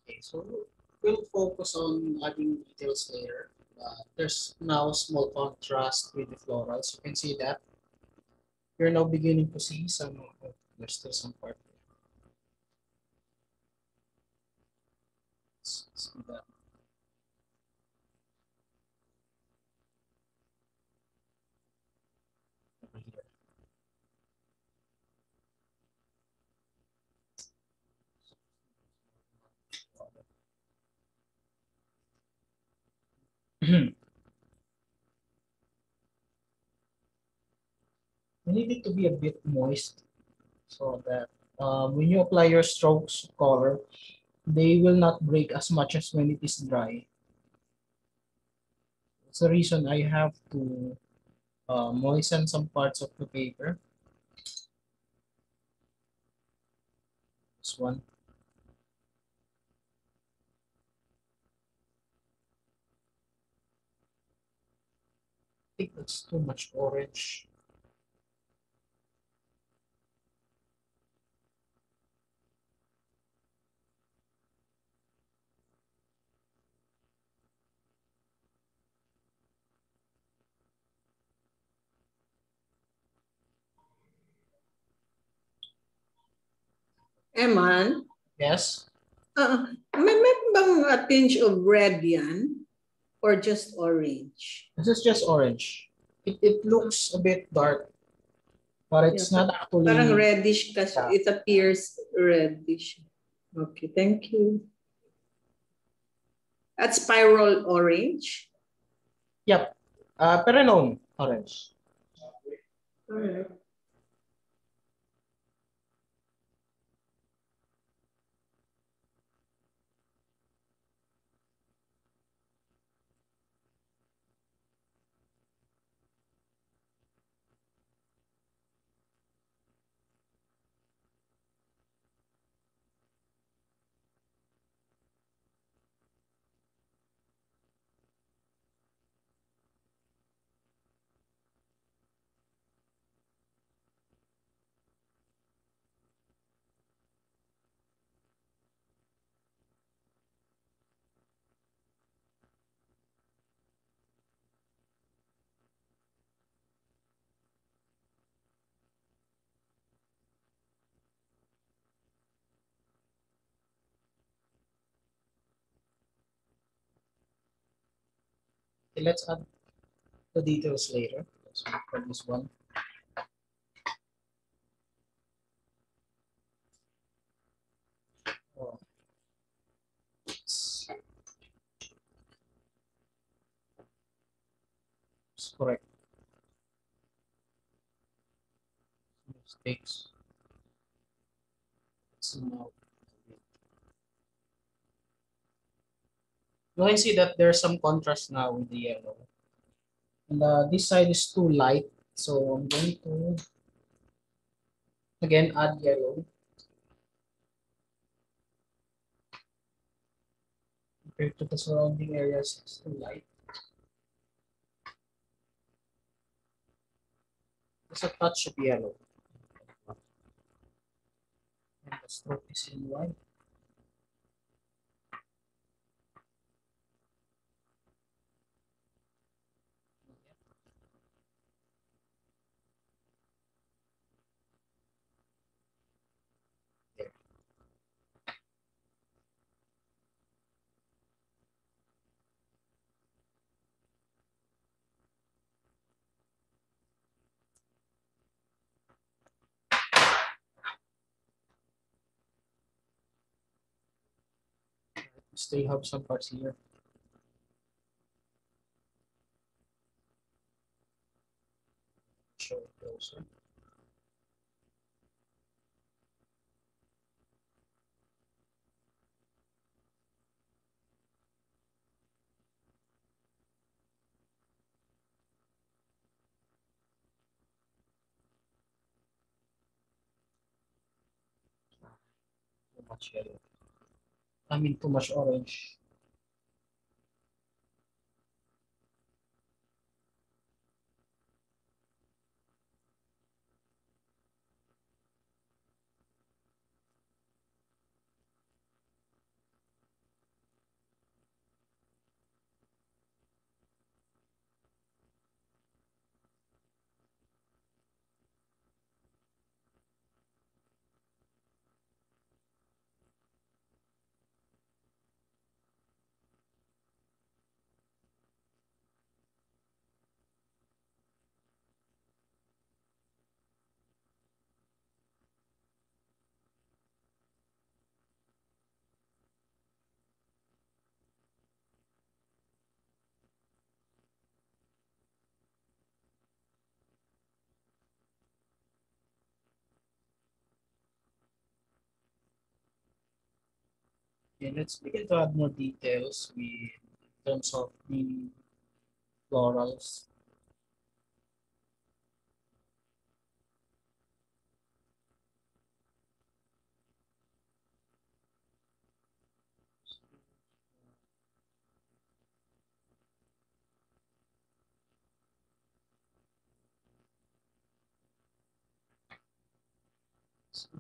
Okay, so we'll focus on adding details later. There's now small contrast with the florals. You can see that. You're now beginning to see some, there's still some part. Let's see that. Over here. You need it to be a bit moist so that when you apply your strokes color, they will not break as much as when it is dry. That's the reason I have to moisten some parts of the paper. This one. I think that's too much orange. Eman, Yes, may bang tinge of red yan? Or just orange? this is just orange. It looks a bit dark, but it's Yeah, not actually. Parang reddish kasi. Yeah. It appears reddish. Okay, thank you. At spiral orange? Yep. Perenone orange. All right. Okay, let's add the details later. Let's look for this one. Oh. It's correct. Mistakes. So now you can see that there's some contrast now with the yellow. And this side is too light, so I'm going to again add yellow compared to the surrounding areas. It's too light. Just a touch of yellow. And the stroke is in white. Still have some parts here. Show it closer. Too much yellow. I mean, too much orange. Okay, let's begin to add more details in terms of the florals.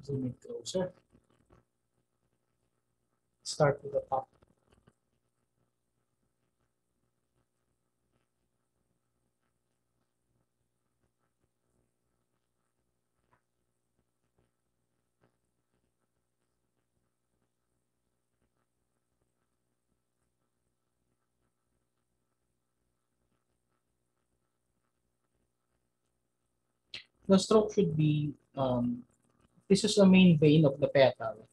Zoom in closer. Start with the top. The stroke should be, this is the main vein of the petal.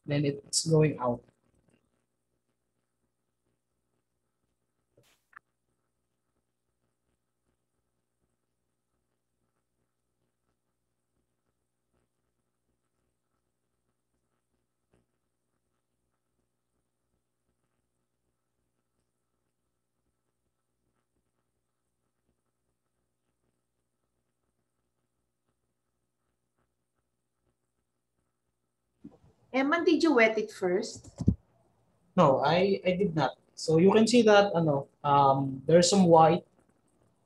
Then it's going out. Emma, did you wet it first? No, I did not. So you can see that there's some white,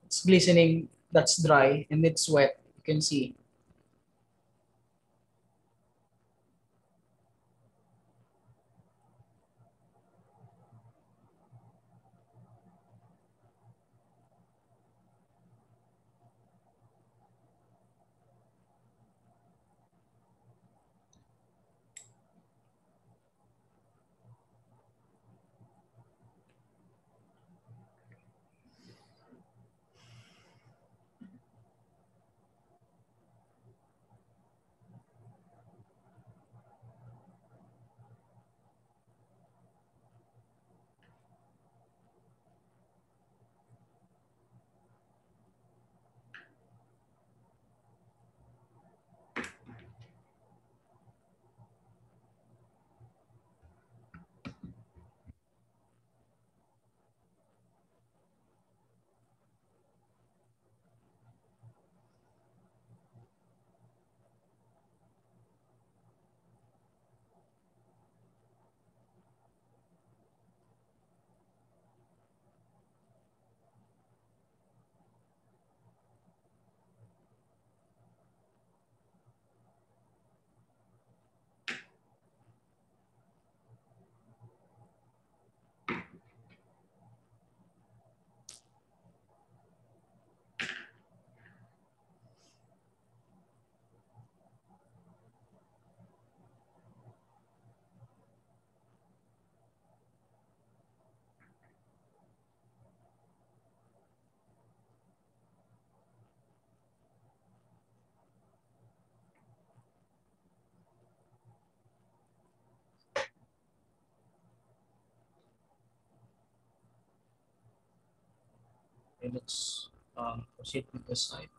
it's glistening, that's dry, and it's wet. You can see. Okay, let's proceed with the slide.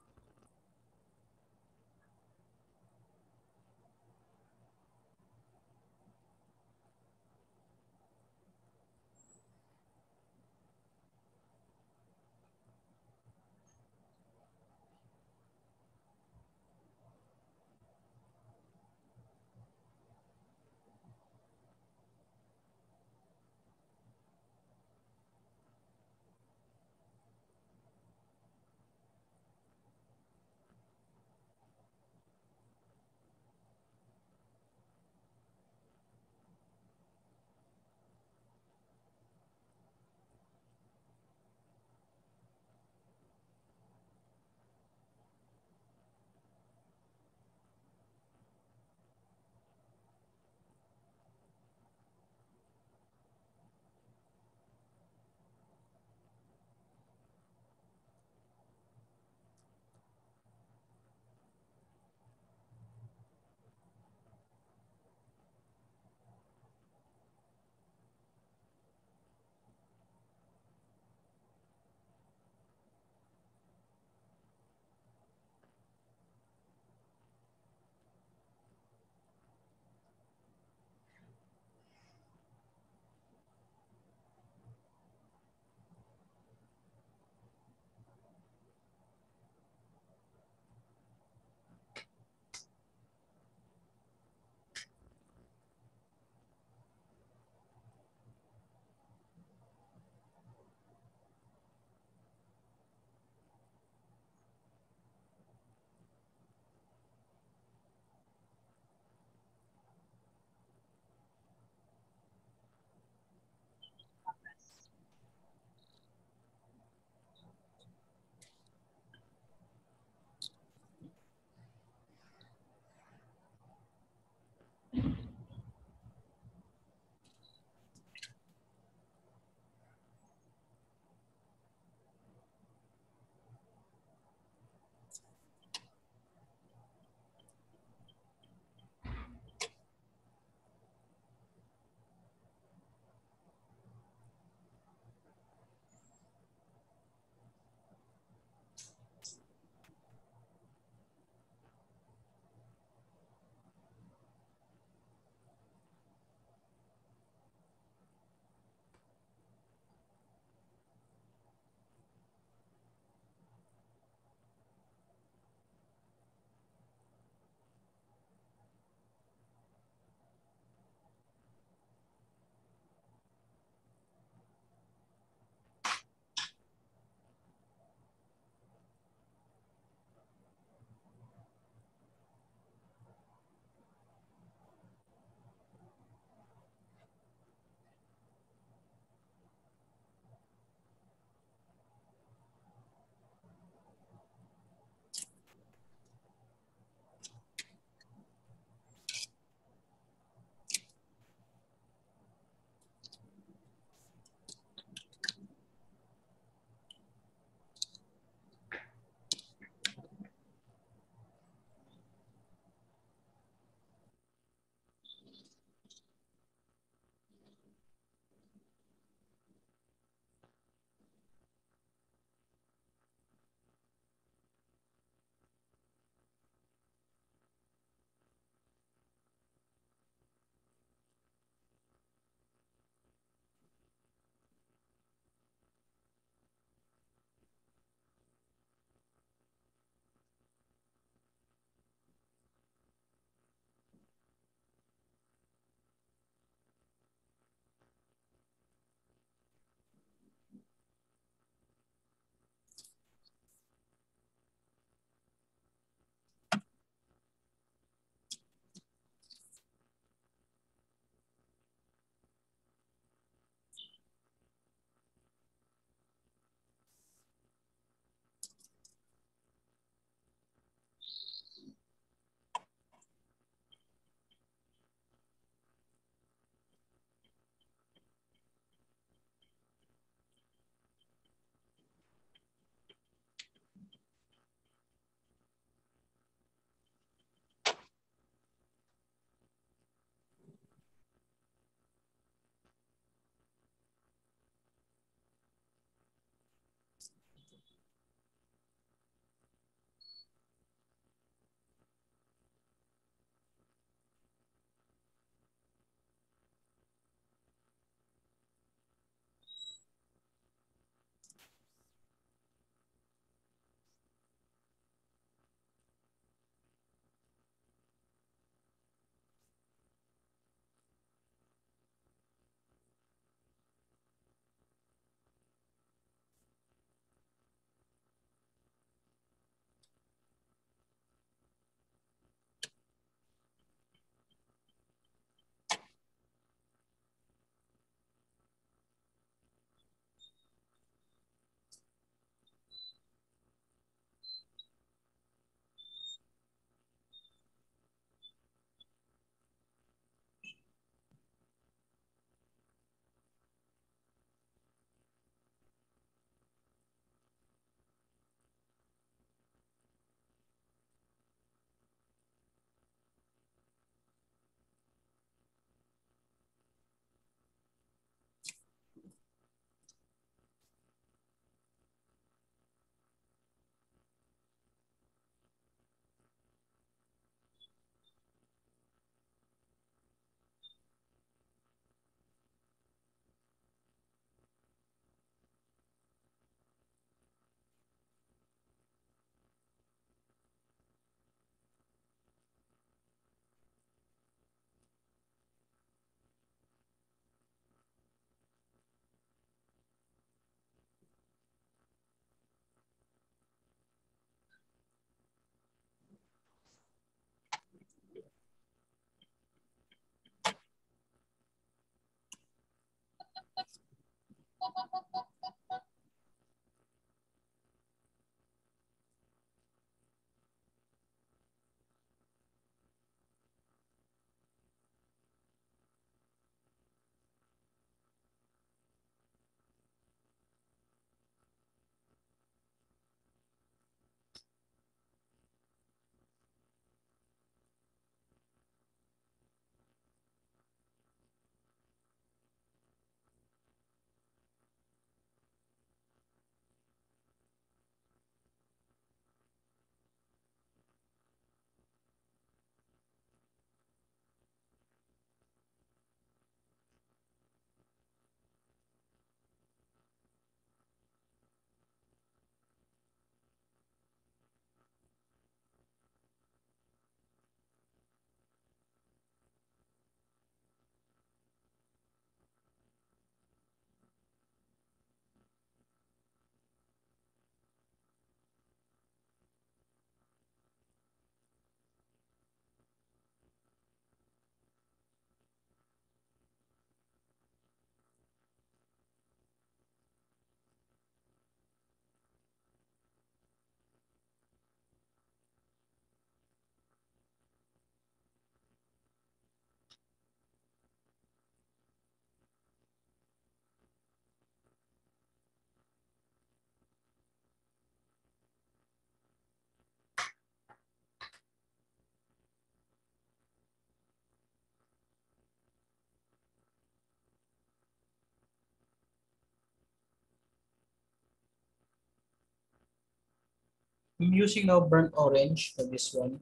I'm using now burnt orange for this one.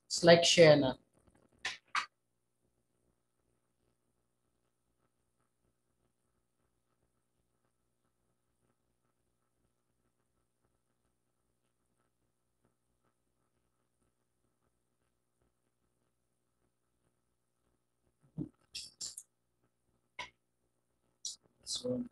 It's like sienna. So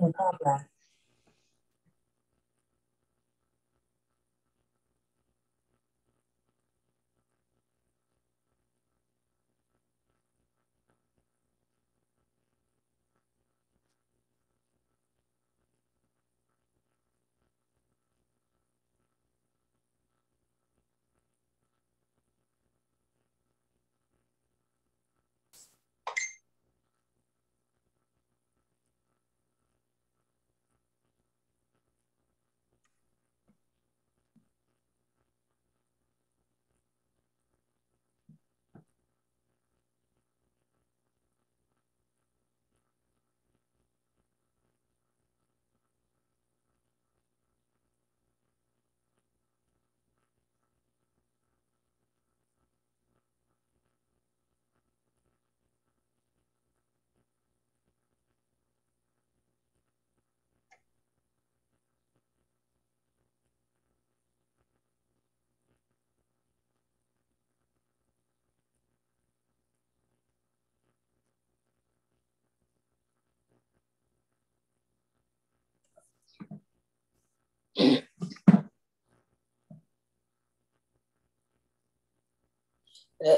No problem. Now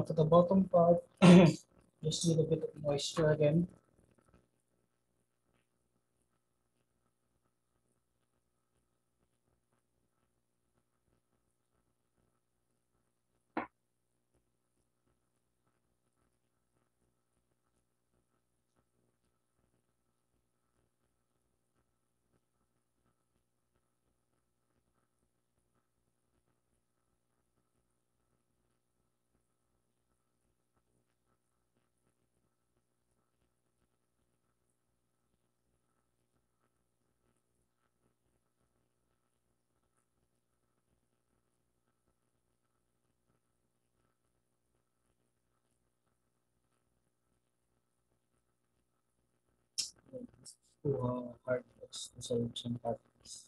to the bottom part, just need a bit of moisture again. To hard solution particles.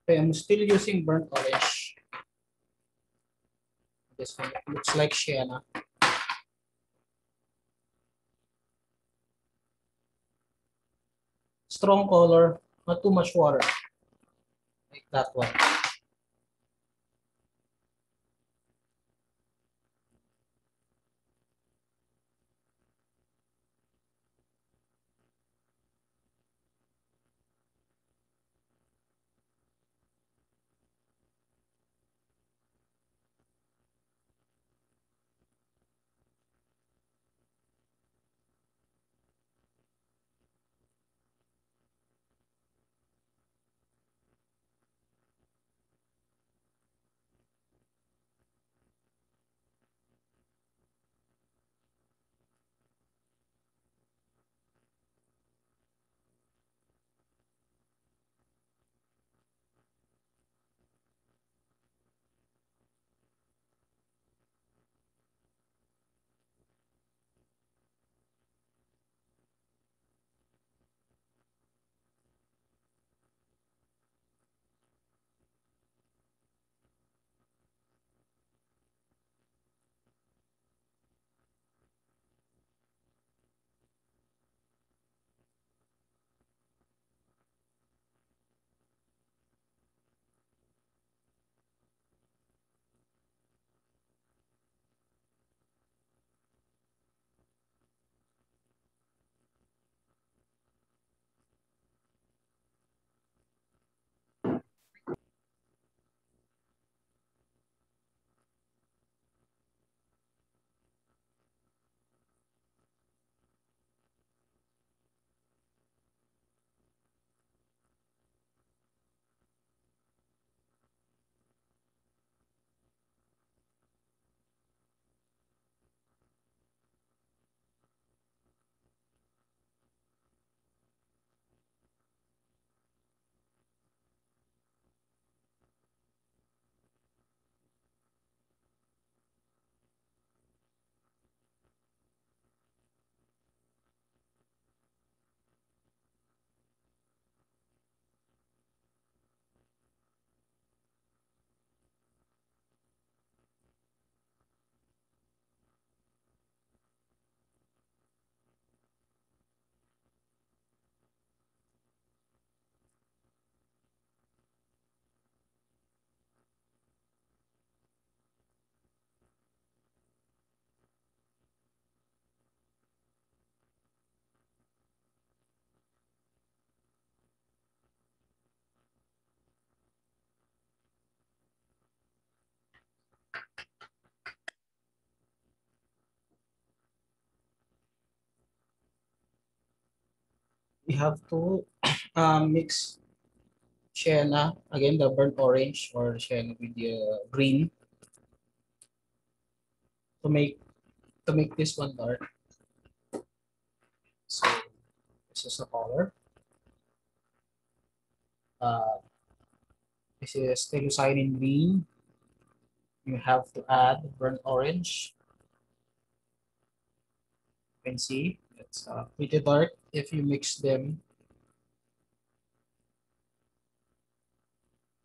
Okay, I'm still using burnt orange. this one. It looks like sienna. Strong color, not too much water. Like that one. We have to mix sienna, again the burnt orange or sienna with the green to make this one dark. So this is the color. This is telucinin green. You have to add burnt orange. You can see it's pretty dark if you mix them.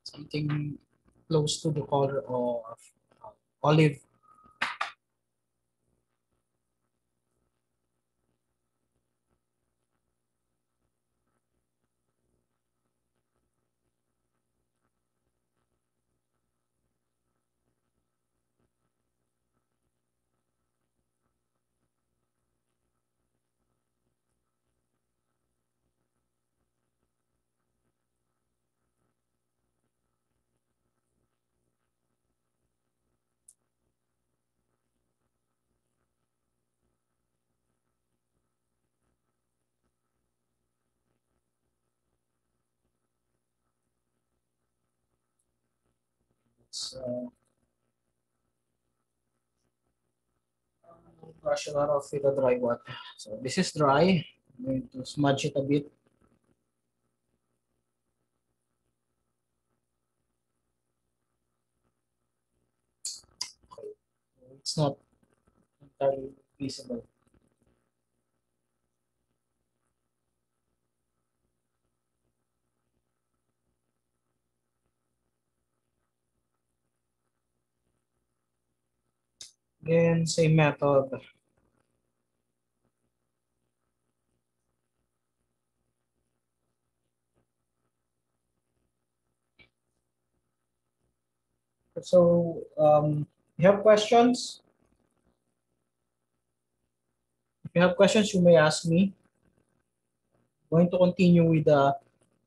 Something close to the color of olive. So brush a lot of with the dry water. So this is dry. I'm going to smudge it a bit. Okay. It's not entirely visible. Again, same method. So, you have questions? If you have questions, you may ask me. I'm going to continue with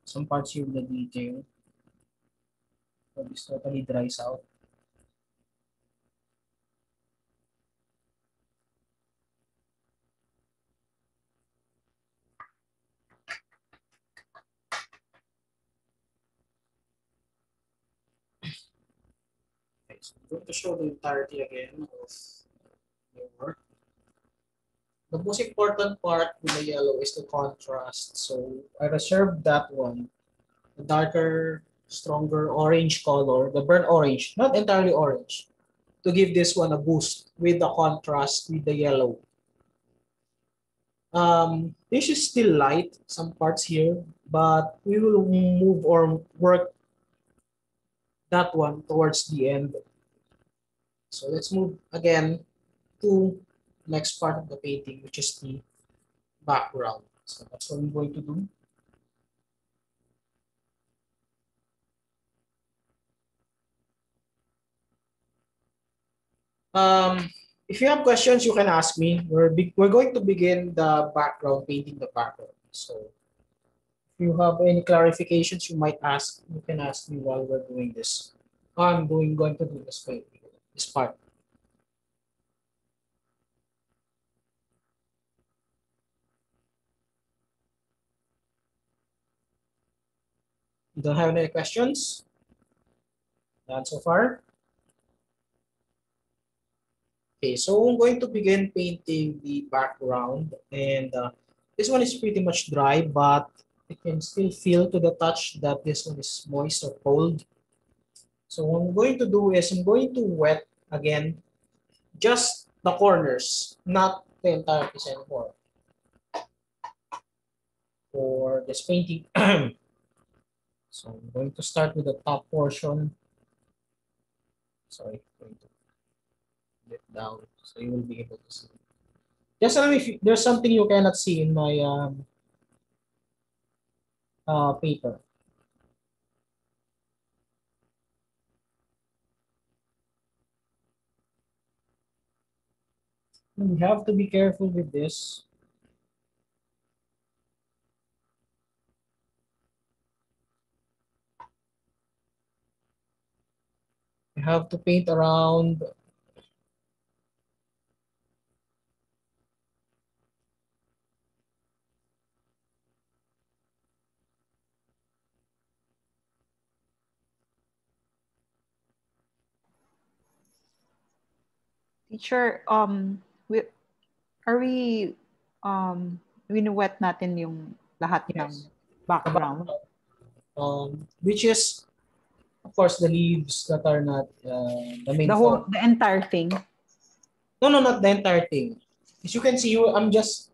some parts here with the detail. So this totally dries out. Okay, so I'm going to show the entirety again of the work. The most important part with the yellow is the contrast. So I reserved that one, the darker, stronger orange color, the burnt orange, not entirely orange, to give this one a boost with the contrast with the yellow. This is still light, some parts here, but we will move or work that one towards the end. So let's move again to next part of the painting, which is the background. So that's what I'm going to do. If you have questions, you can ask me. We're going to begin the background, painting the background. So if you have any clarifications you might ask, you can ask me while we're doing this. Going to do this part. You don't have any questions? None so far? Okay, so I'm going to begin painting the background, and this one is pretty much dry, but I can still feel to the touch that this one is moist or cold. So what I'm going to do is I'm going to wet again just the corners, not the entire piece anymore for this painting. So I'm going to start with the top portion. Sorry, I'm going to dip down so you will be able to see. Just tell me if there's something you cannot see in my paper. You have to be careful with this. You have to paint around. Teacher, we, are we, winu-wet natin yung lahat ng Yes. background? Which is, of course, the leaves that are not the main The entire thing? No, not the entire thing. As you can see, I'm just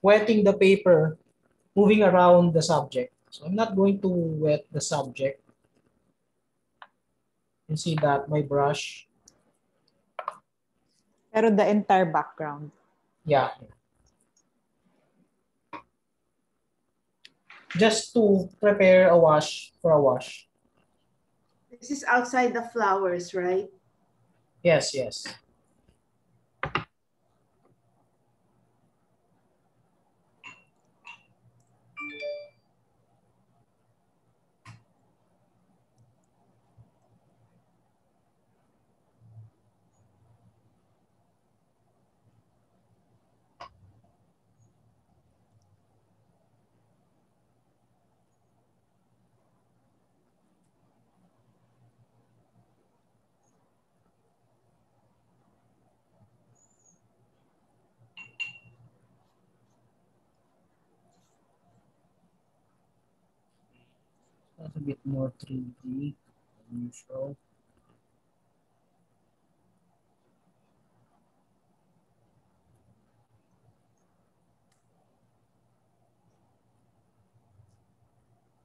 wetting the paper, moving around the subject. So I'm not going to wet the subject. You see that, my brush. Pero the entire background. Yeah. Just to prepare a wash for a wash. This is outside the flowers, right? Yes, yes. That's a bit more 3D than usual.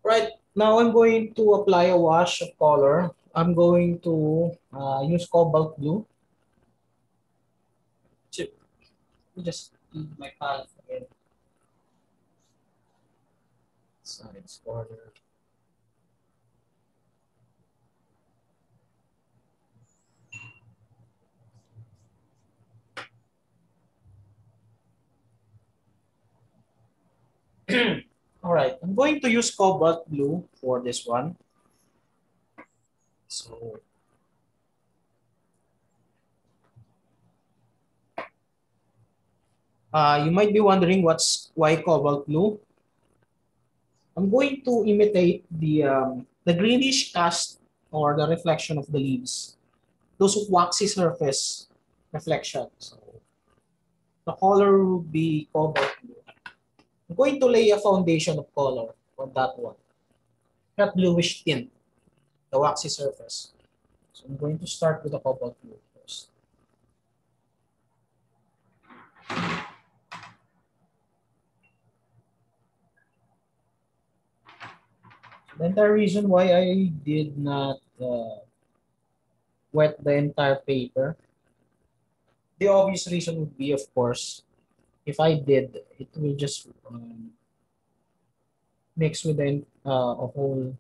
Right, now I'm going to apply a wash of color. I'm going to use cobalt blue. me just do my palette again. Size border. All right, I'm going to use cobalt blue for this one. So you might be wondering why cobalt blue. I'm going to imitate the greenish cast or the reflection of the leaves. Those waxy surface reflection. So the color will be cobalt blue. I'm going to lay a foundation of color on that one. That bluish tint, the waxy surface. So I'm going to start with the cobalt blue first. The entire reason why I did not wet the entire paper, the obvious reason would be, of course, if I did, it will just mix with a whole.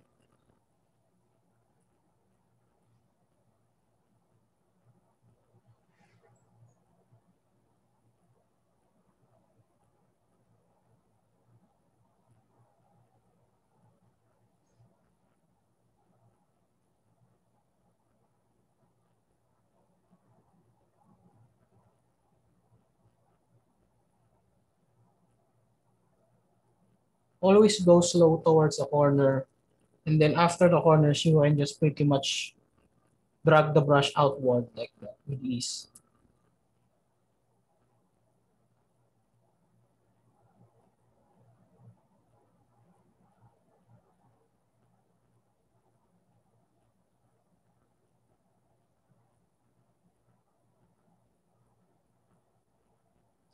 Always go slow towards the corner, and then after the corners, you can just pretty much drag the brush outward like that with ease.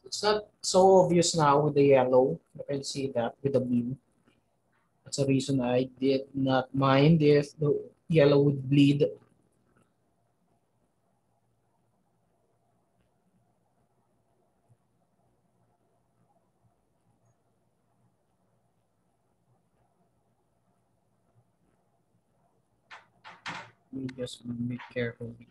It's not so obvious now with the yellow. You can see that with the blue. That's the reason I did not mind if the yellow would bleed. We just be careful here.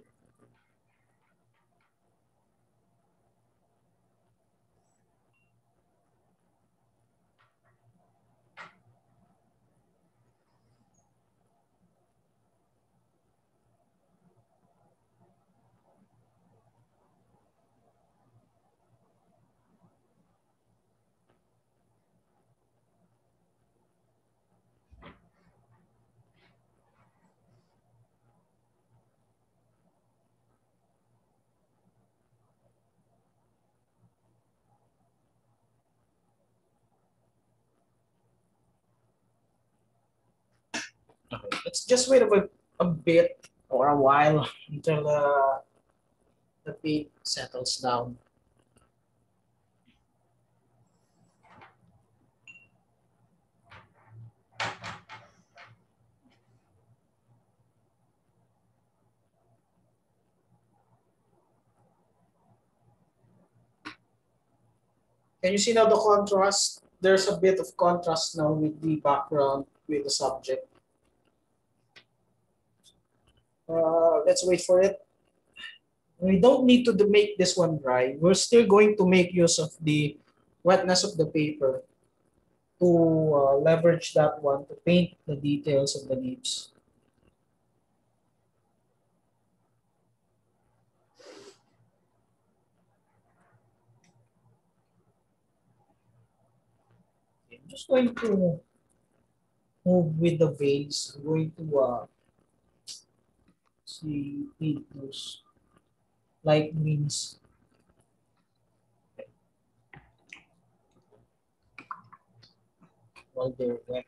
Okay, let's just wait a bit or a while until the paint settles down. Can you see now the contrast? There's a bit of contrast now with the background with the subject. Let's wait for it. We don't need to make this one dry. We're still going to make use of the wetness of the paper to leverage that one to paint the details of the leaves. Okay, I'm just going to move with the veins. I'm going to paint those light greens. While they're wet.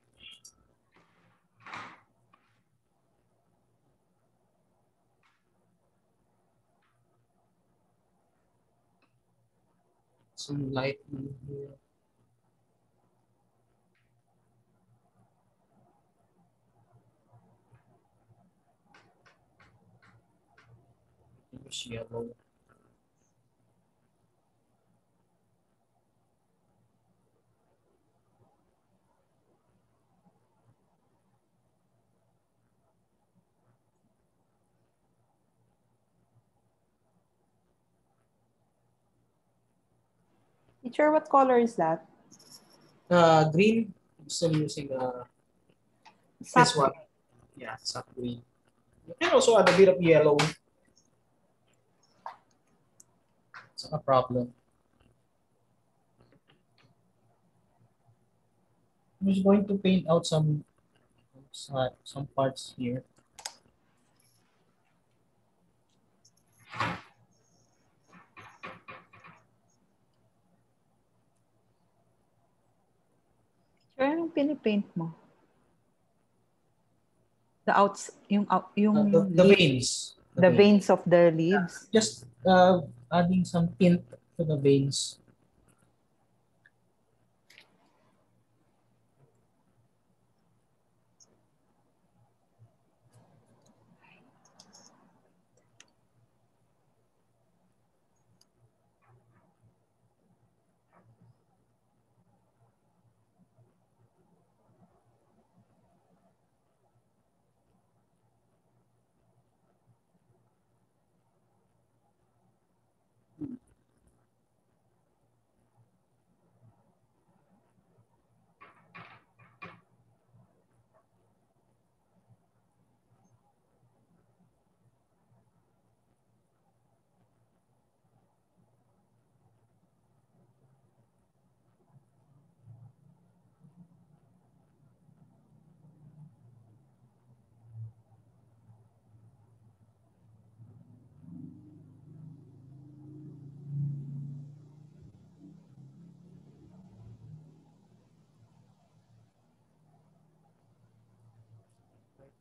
Some light blue here. Use yellow. Teacher, what color is that? Green. I'm still using Sap this one. Yeah, sap green. You can also add a bit of yellow. It's not a problem. I'm just going to paint out some parts here. Teacher, anong pinipaint mo? The outs, yung The veins. the veins of the leaves. Just adding some tint to the veins.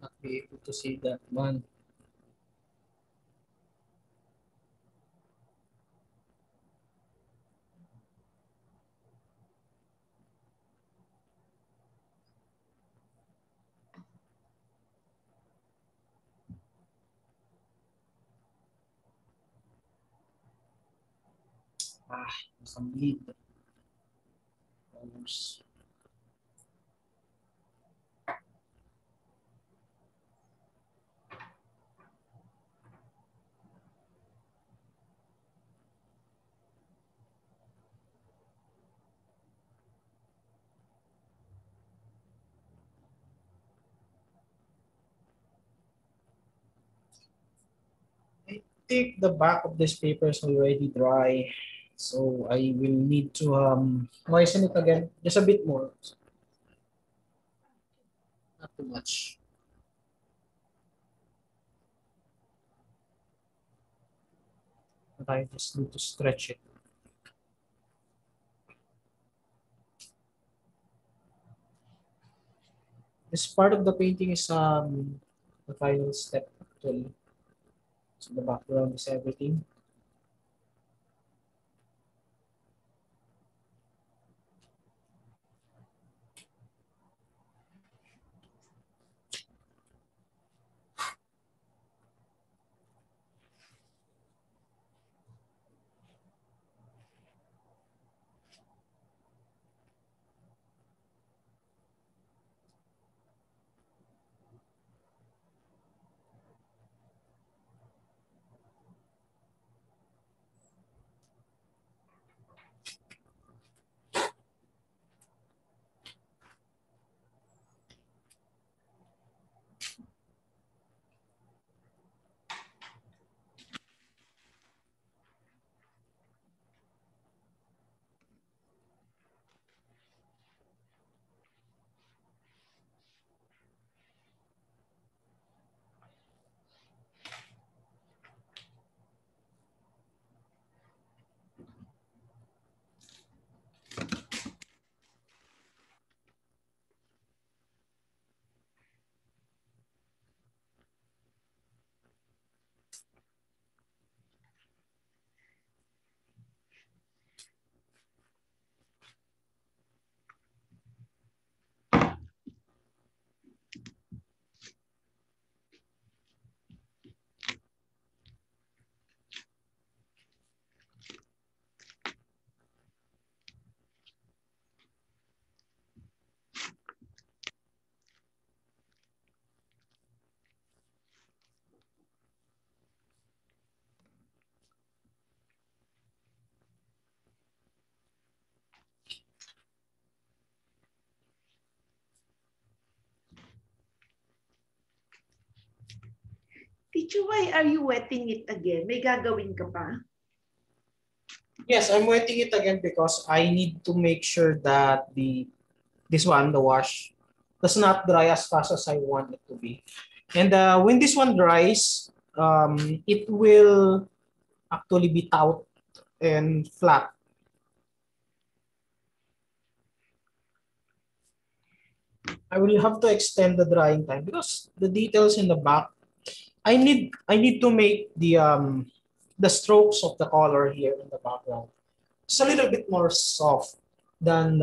Not be able to see that one. Some lead colors. I think the back of this paper is already dry, so I will need to moisten it again just a bit more. Not too much. But I just need to stretch it. This part of the painting is the final step actually. So the background is everything. Teacher, why are you wetting it again? May gagawin ka pa? Yes, I'm wetting it again because I need to make sure that this one, the wash, does not dry as fast as I want it to be. And when this one dries, it will actually be taut and flat. I will have to extend the drying time because the details in the back, I need to make the strokes of the color here in the background. It's a little bit more soft than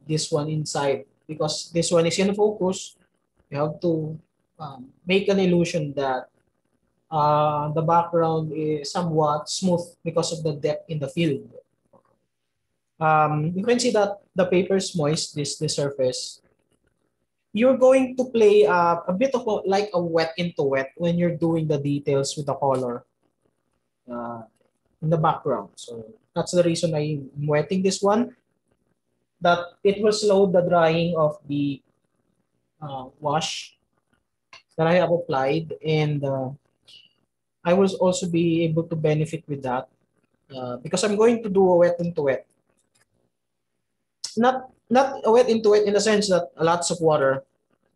this one inside because this one is in focus. You have to make an illusion that the background is somewhat smooth because of the depth in the field. You can see that the paper is moist, this surface. You're going to play a bit of like a wet into wet when you're doing the details with the color in the background. So that's the reason I'm wetting this one, that it will slow the drying of the wash that I have applied, and I will also be able to benefit with that because I'm going to do a wet into wet. Not a wet into wet in the sense that lots of water,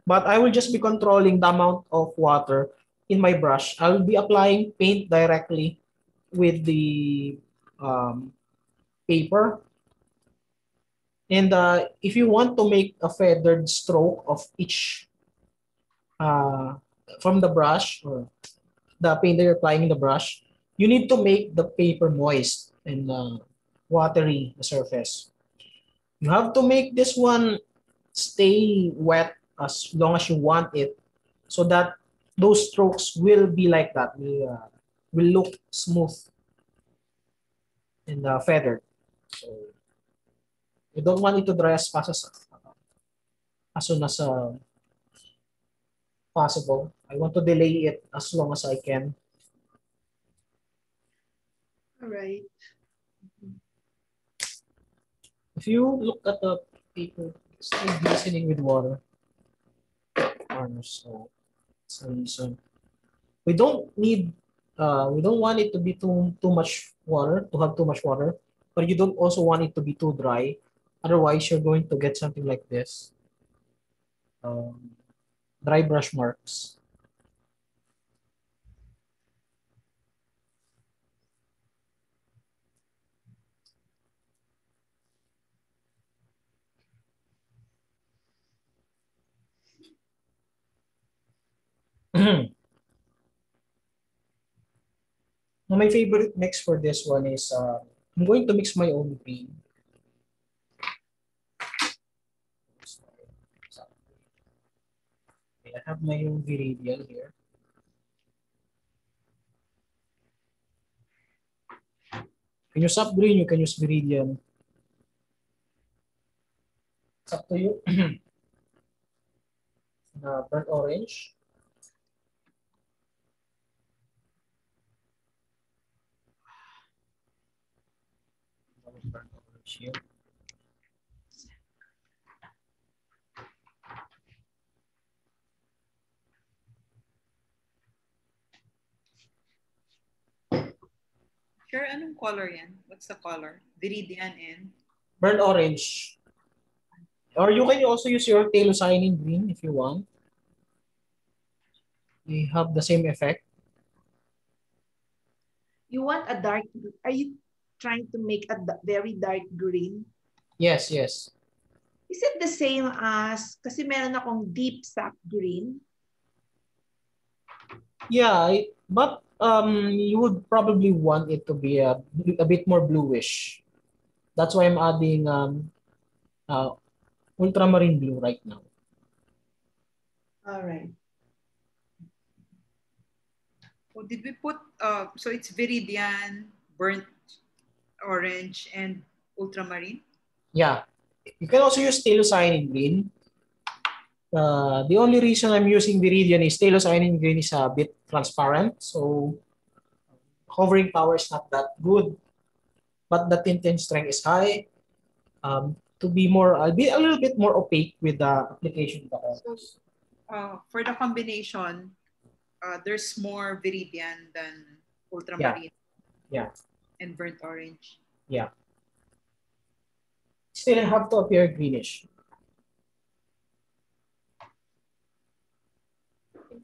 but I will just be controlling the amount of water in my brush. I'll be applying paint directly with the paper. And if you want to make a feathered stroke of each from the brush or the paint that you're applying in the brush, you need to make the paper moist and watery the surface. You have to make this one stay wet as long as you want it so that those strokes will be like that, will look smooth and feathered. So you don't want it to dry as fast as soon as possible. I want to delay it as long as I can. All right. If you look at the paper, it's still glistening with water. So it's a reason. We don't want it to be too much water, to have too much water, but you don't also want it to be too dry. Otherwise, you're going to get something like this. Dry brush marks. Now, my favorite mix for this one is I'm going to mix my own green. I have my own Viridian here. You can use up green, you can use Viridian. It's up to you. Burnt orange. Burnt orange here. Sure, anong color yan? What's the color? Viridian and? Burnt orange. Or you can also use your Telucyanin green if you want. They have the same effect. You want a dark, are you trying to make a very dark green? Yes, yes. Is it the same as, kasi meron akong deep sap green? Yeah, but you would probably want it to be a bit more bluish. That's why I'm adding ultramarine blue right now. All right. Oh, did we put, so it's Viridian, burnt orange, and ultramarine? Yeah. You can also use Telucyanin green. The only reason I'm using Viridian is Telucyanin green is a bit transparent, so covering power is not that good, but the tinting strength is high. To be more, I'll be a little bit more opaque with the application of the colors. For the combination, there's more viridian than Yeah, ultramarine yeah, and burnt orange. yeah. Still have to appear greenish.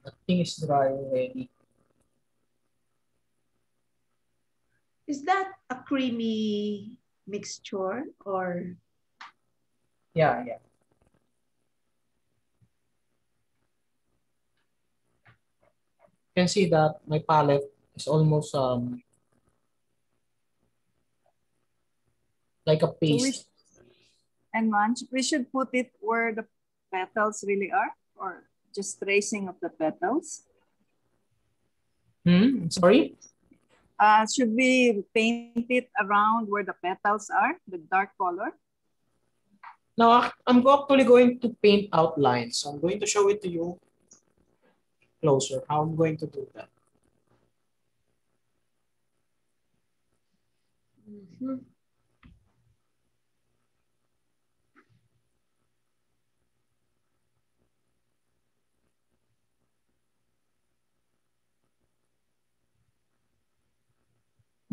The thing is dry already. Is that a creamy mixture or? Yeah, yeah. You can see that my palette is almost like a So paste. and Manj, we should put it where the petals really are, or just tracing of the petals. Sorry? Should we paint it around where the petals are, the dark color? Now, I'm actually going to paint outlines. So I'm going to show it to you closer how I'm going to do that. Mhm.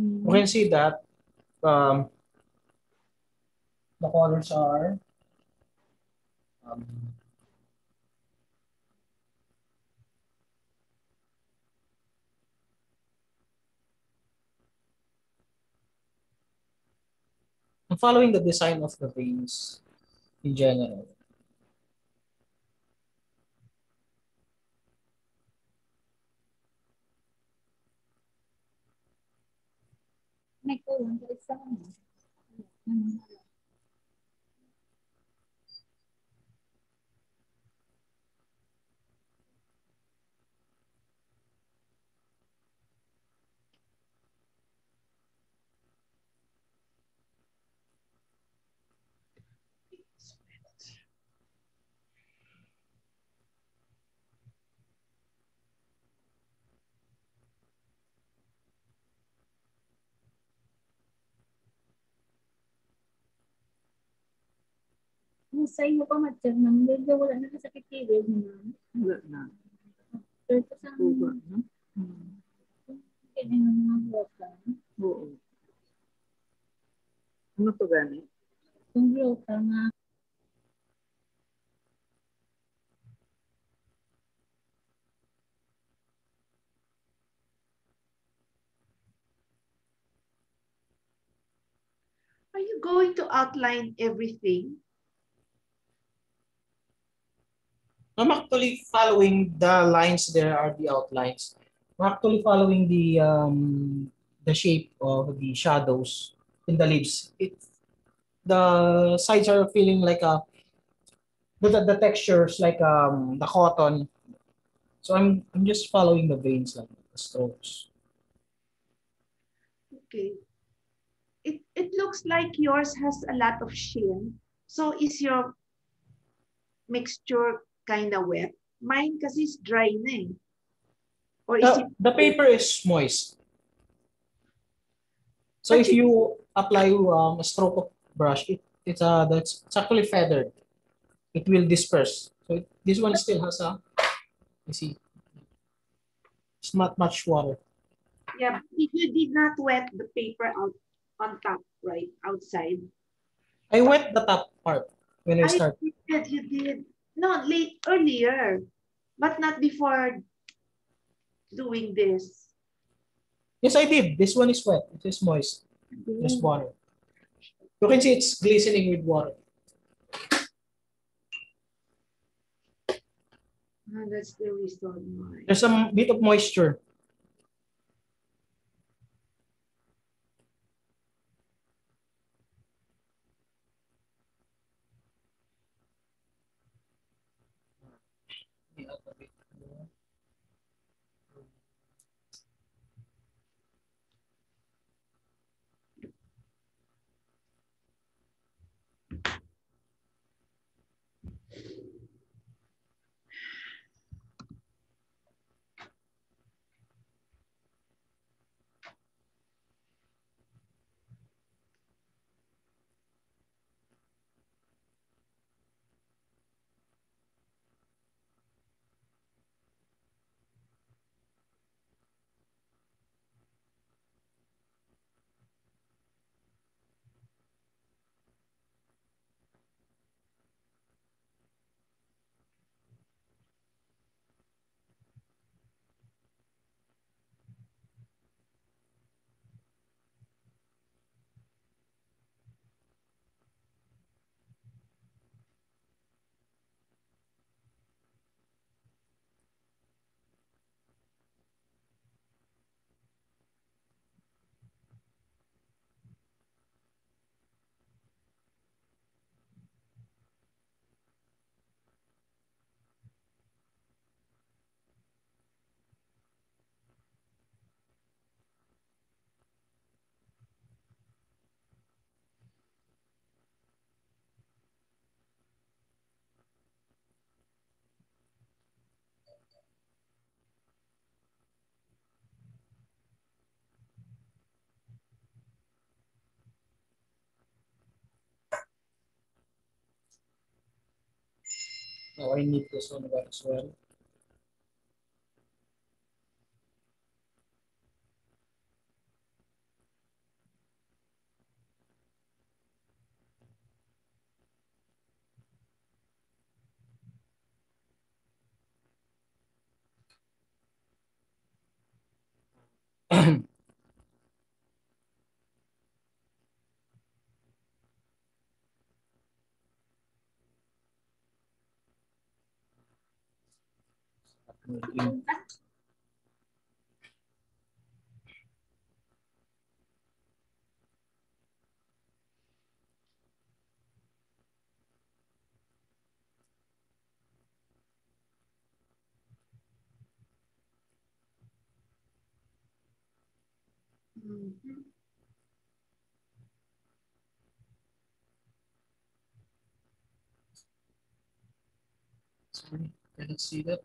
You can see that um, the colors are um, I'm following the design of the veins in general. Sa inyo pa matyan nang medyo wala na sa kikilig naman. Wala na. Pero sa Uga, no? kanya ng mga grota. Oo. Ano to gani? Kung grota nga, Are you going to outline everything? I'm actually following the lines there are the outlines. I'm actually following the shape of the shadows in the leaves. The sides are feeling like the textures like the cotton. So I'm just following the veins like the strokes. Okay. It looks like yours has a lot of sheen. So is your mixture kind of wet? Mine kasi is dry na eh. Or is it? The paper is moist. So But if you apply a stroke of brush, it's actually feathered. It will disperse. So this one still has you see, it's not much water. Yeah, you did not wet the paper out on top, right? Outside. I wet the top part when I start. You did. No, earlier, but not before doing this. Yes, I did. This one is wet. It is moist. There's water. You can see it's glistening with water. That's the reason why. There's some bit of moisture. Oh, I need this one back as well. Mhm. Sorry, cannot see that.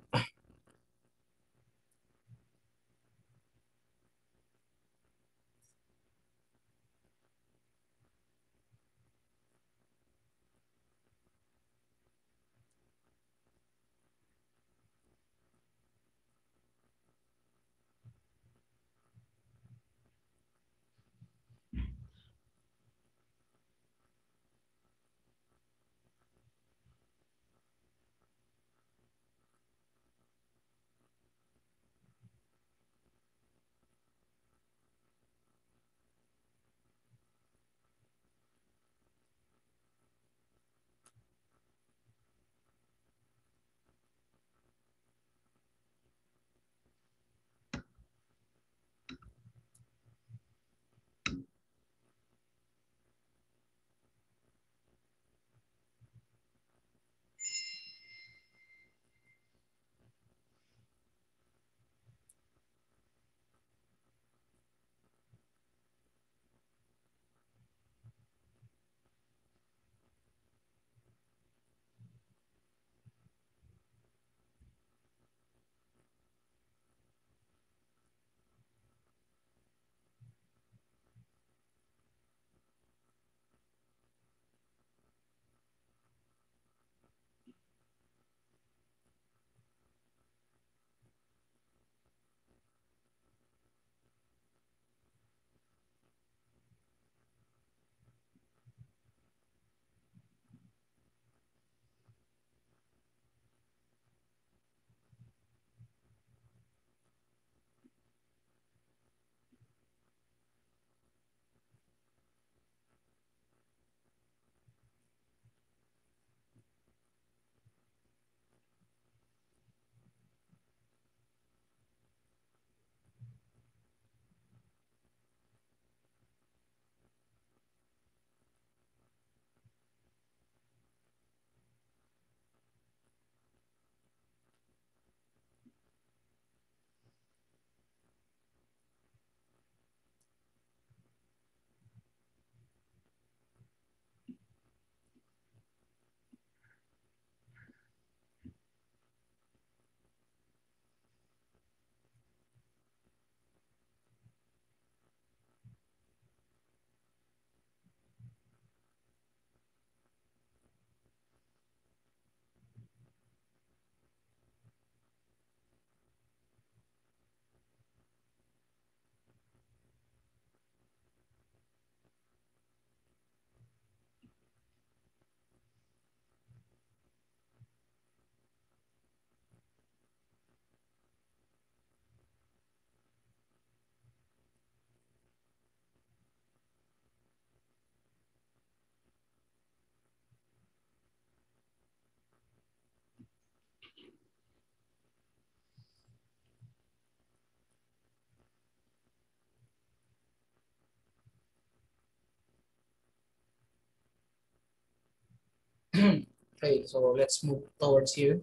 Okay, so let's move towards here,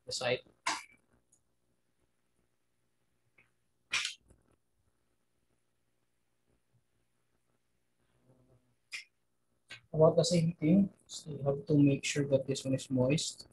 the side. About the same thing, so you have to make sure that this one is moist.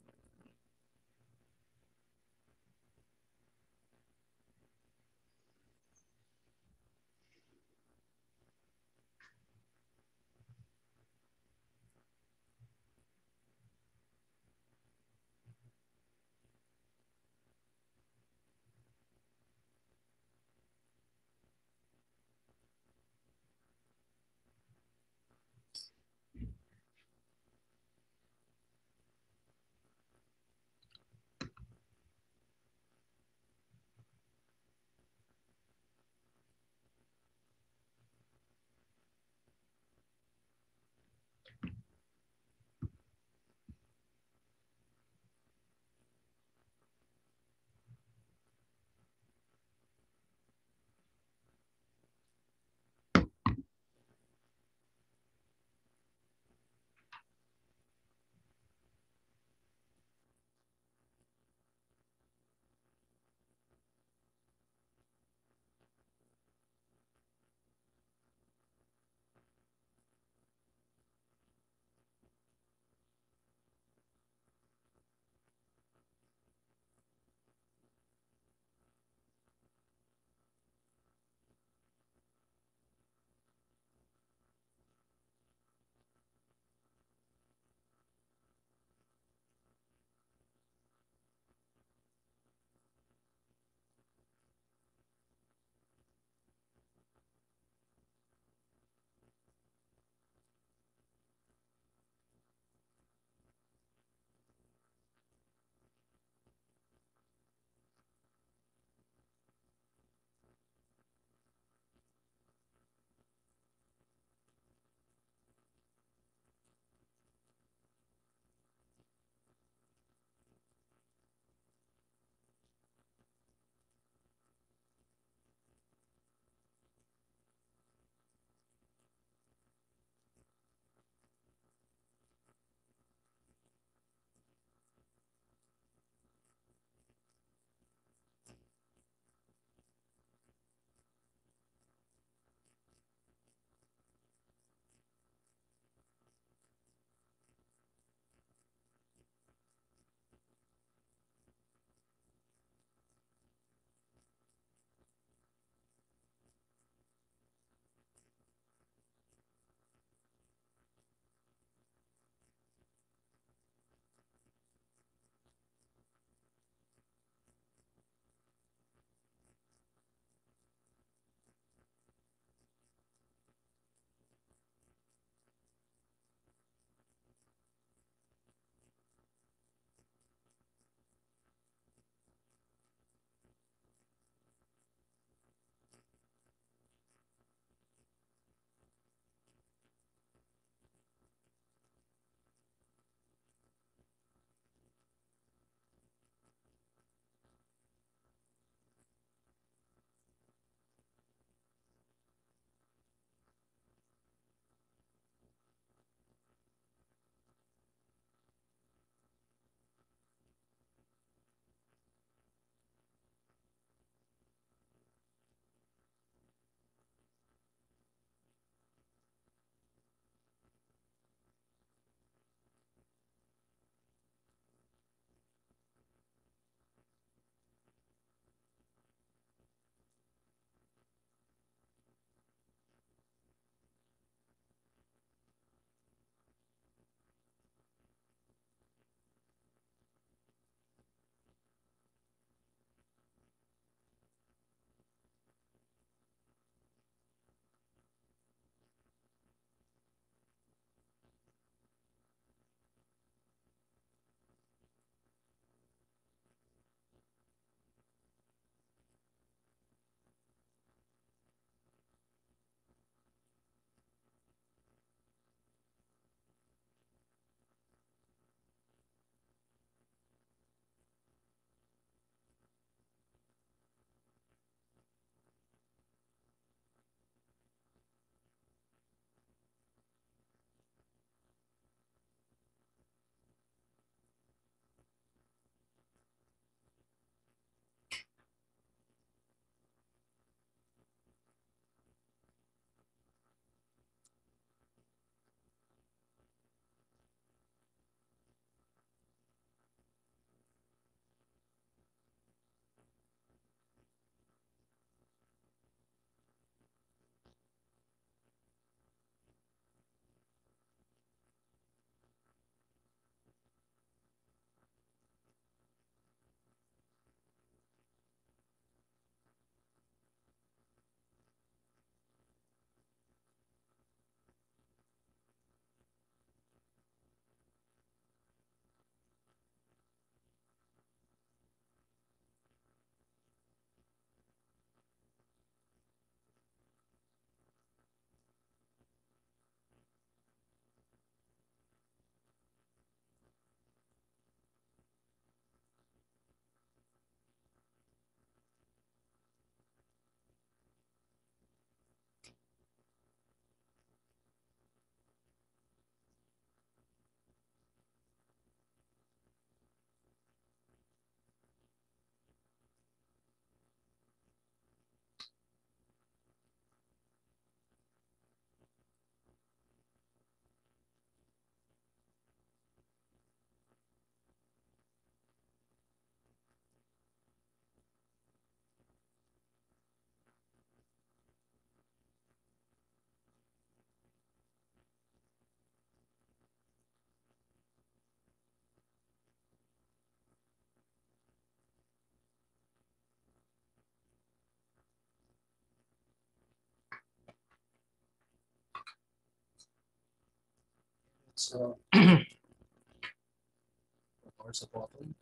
So, towards the bottom.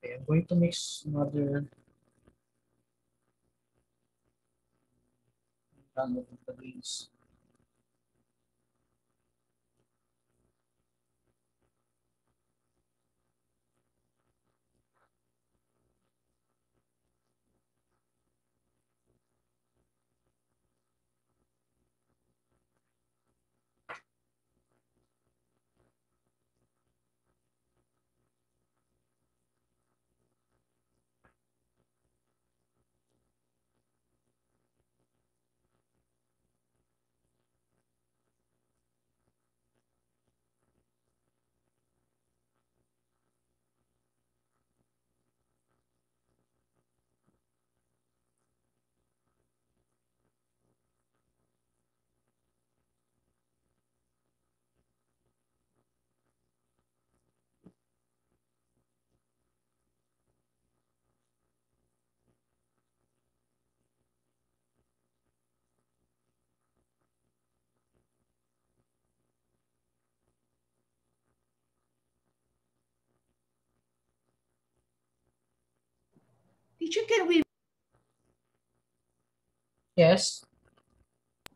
Okay, I'm going to mix another round of the beans. Teacher, Yes.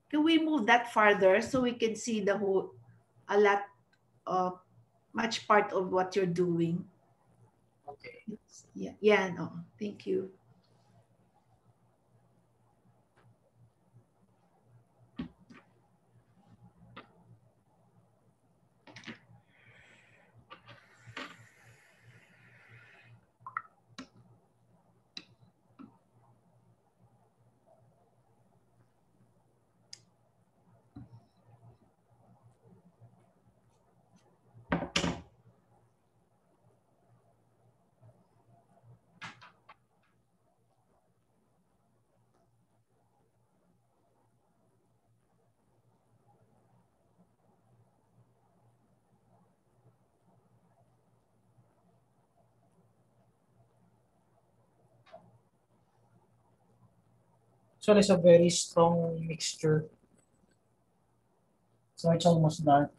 can we move that farther so we can see the whole, a lot, much part of what you're doing? Okay. Yeah, yeah, no, thank you. So it's a very strong mixture. So it's almost dark.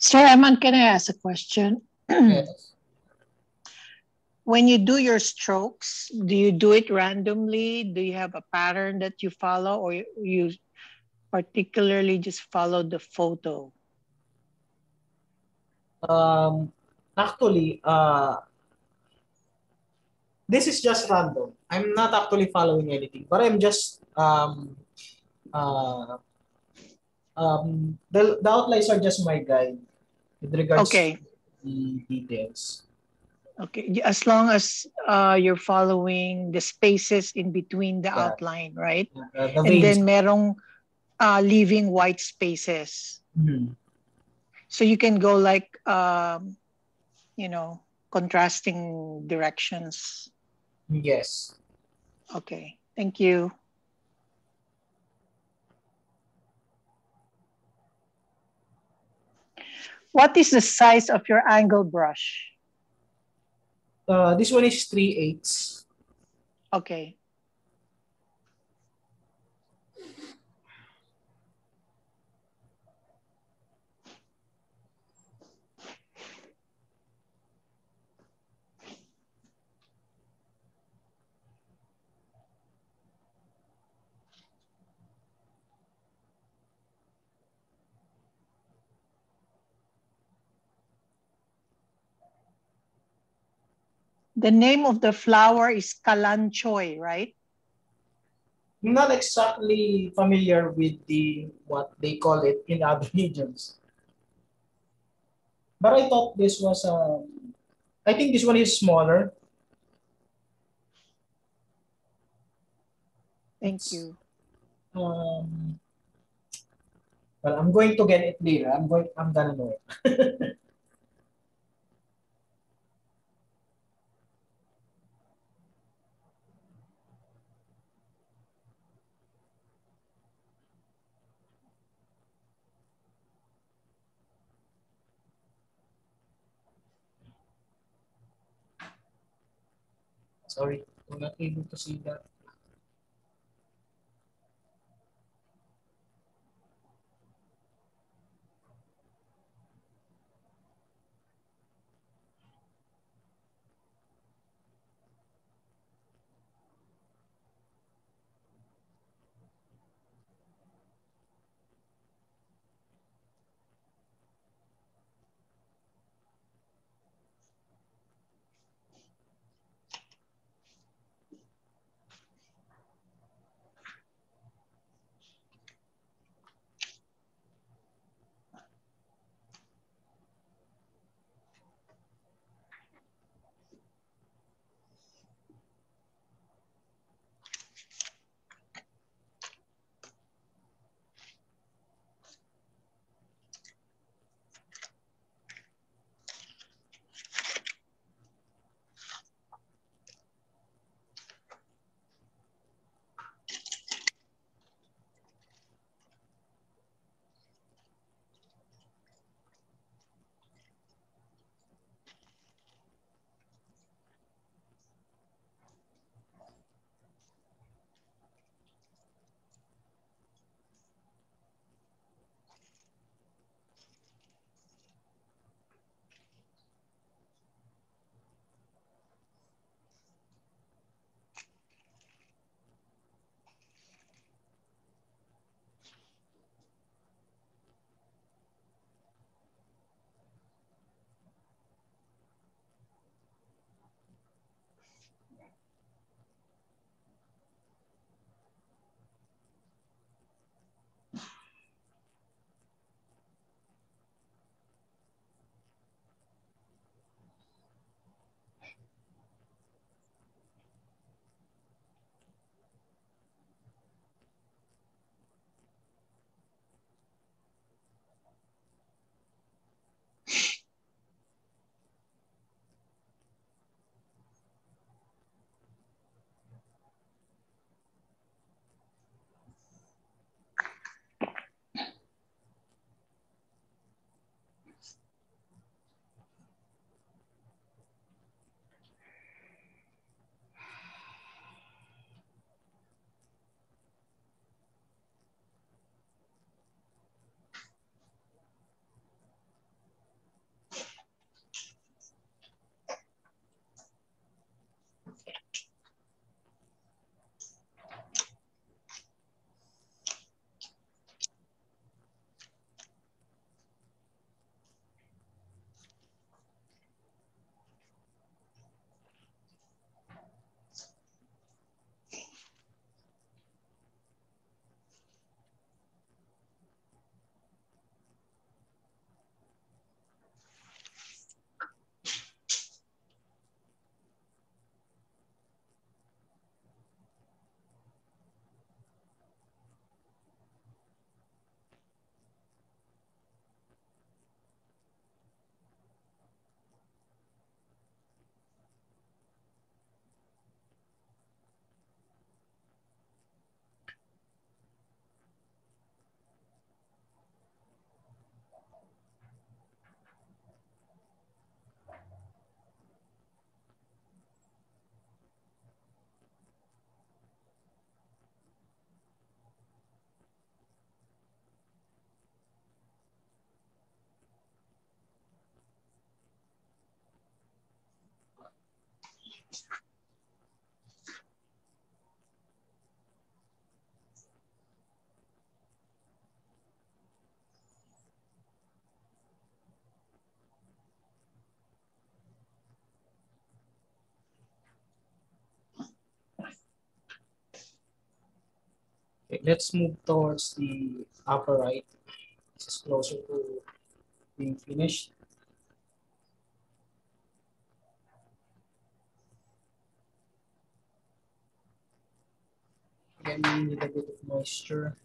Sir Eman, can I ask a question? Yes. When you do your strokes, do you do it randomly? Do you have a pattern that you follow, or you particularly just follow the photo? Actually, this is just random. I'm not actually following anything, but I'm just uh, the outlines are just my guide with regards Okay. to the details. Okay. As long as you're following the spaces in between the Yeah, outline, right? the And veins. then merong leaving white spaces. Mhm. So you can go like, contrasting directions. Yes. Okay. Thank you. What is the size of your angle brush? This one is 3/8. Okay. The name of the flower is kalanchoy, right? I'm not exactly familiar with the what they call it in other regions, but I thought this was I think this one is smaller. Thank It's you. um. Well, I'm going to get it later. I'm gonna know it. Sorry, I'm not able to see that. Okay, let's move towards the upper right. This is closer to being finished. Again, we need a bit of moisture.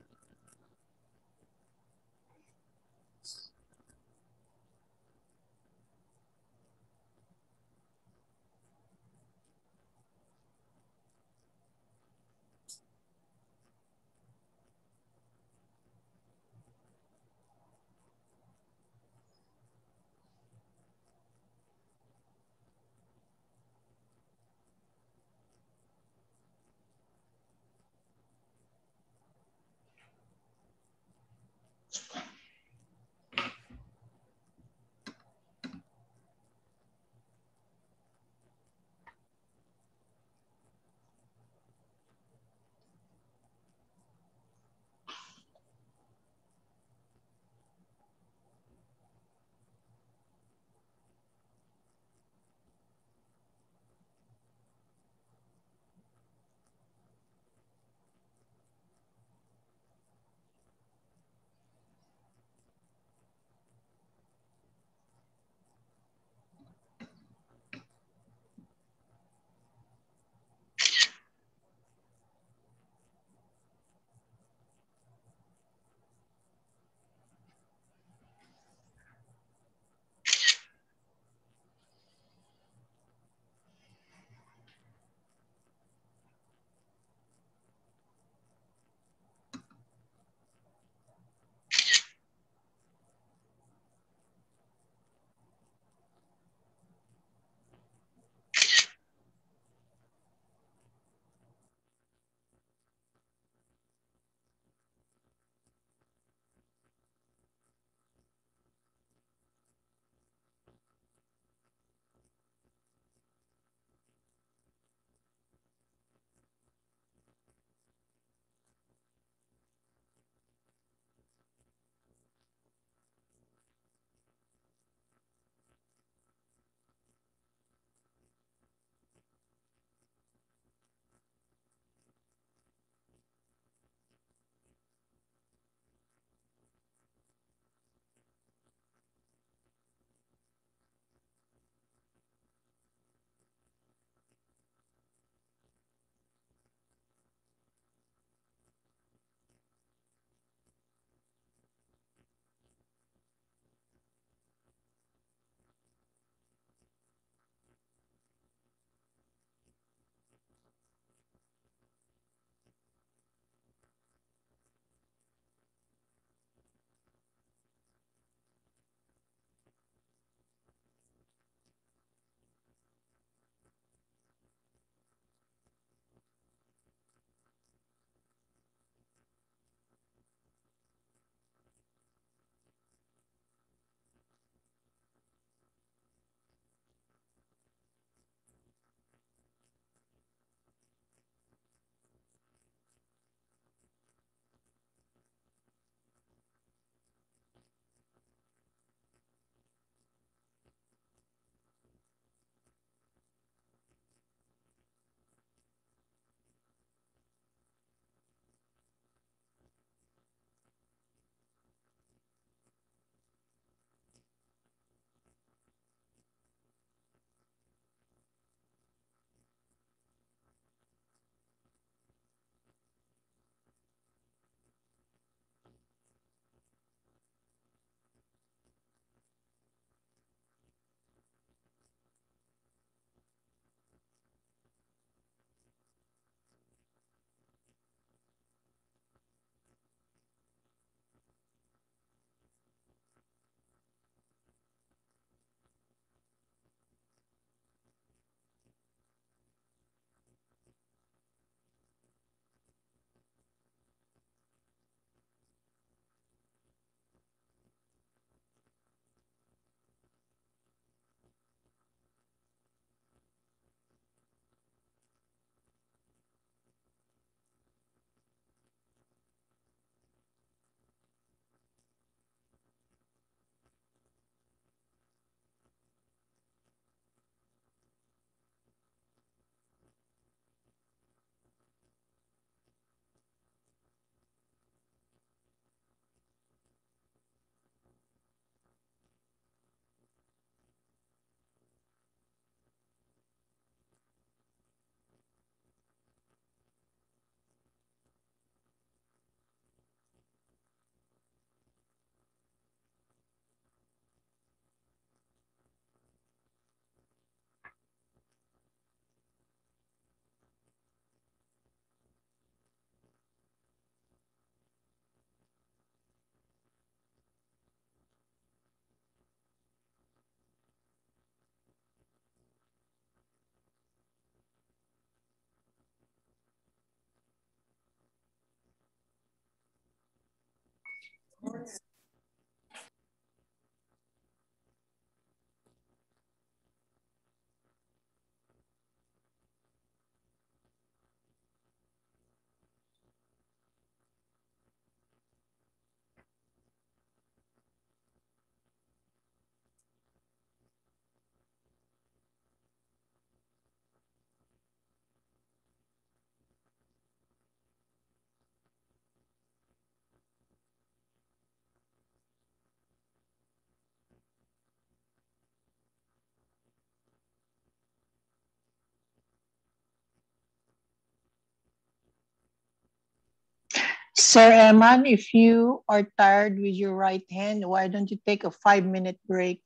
Sir Eman, if you are tired with your right hand, why don't you take a 5-minute break?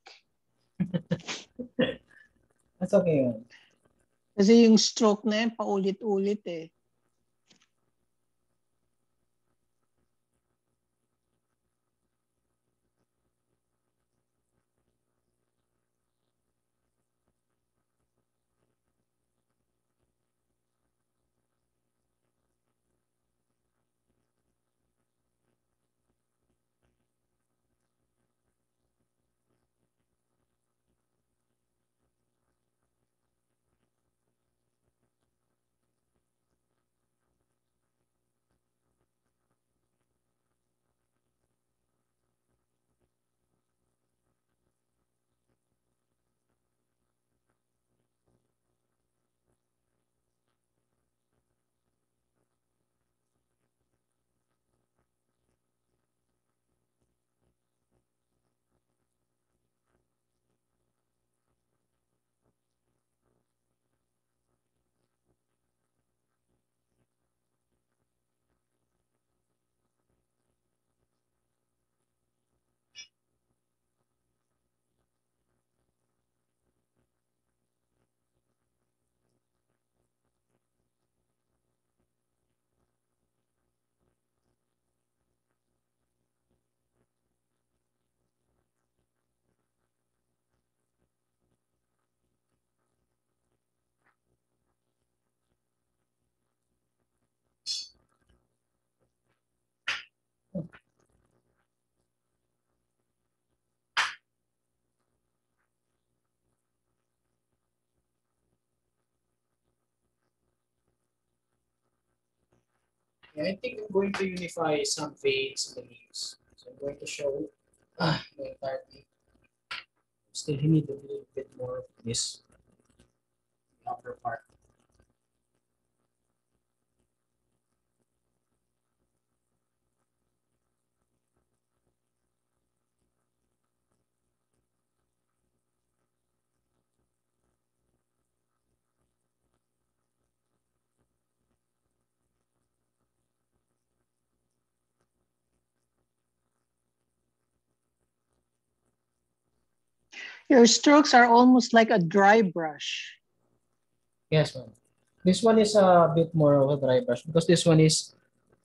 That's okay yun. Kasi yung stroke na yan, paulit-ulit eh. Yeah, I think I'm going to unify some veins in the leaves. So I'm going to show the entire thing. Still need a little bit more of this upper part. Your strokes are almost like a dry brush. Yes, ma'am. This one is a bit more of a dry brush because this one is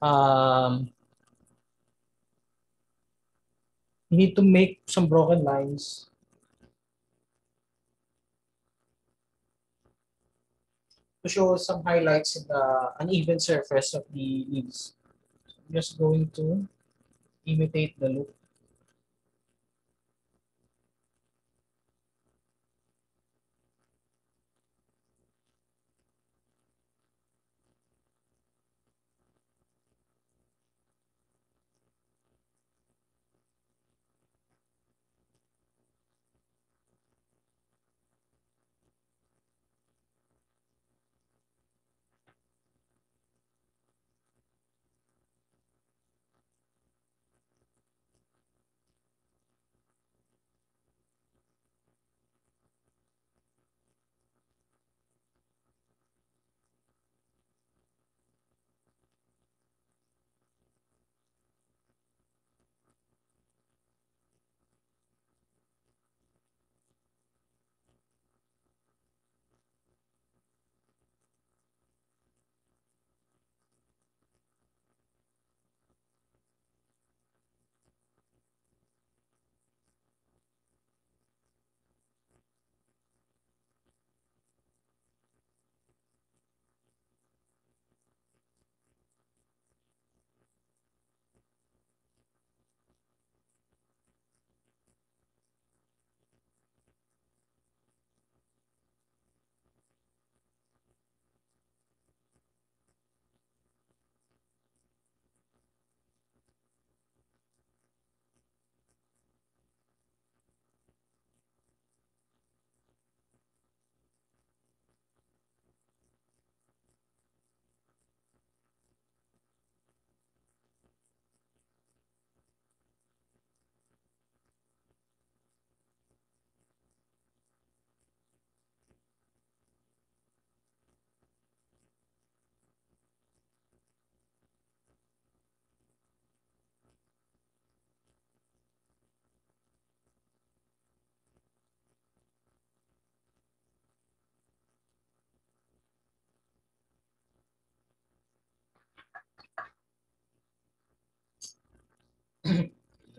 um you need to make some broken lines to show some highlights in the uneven surface of the leaves. So I'm just going to imitate the look.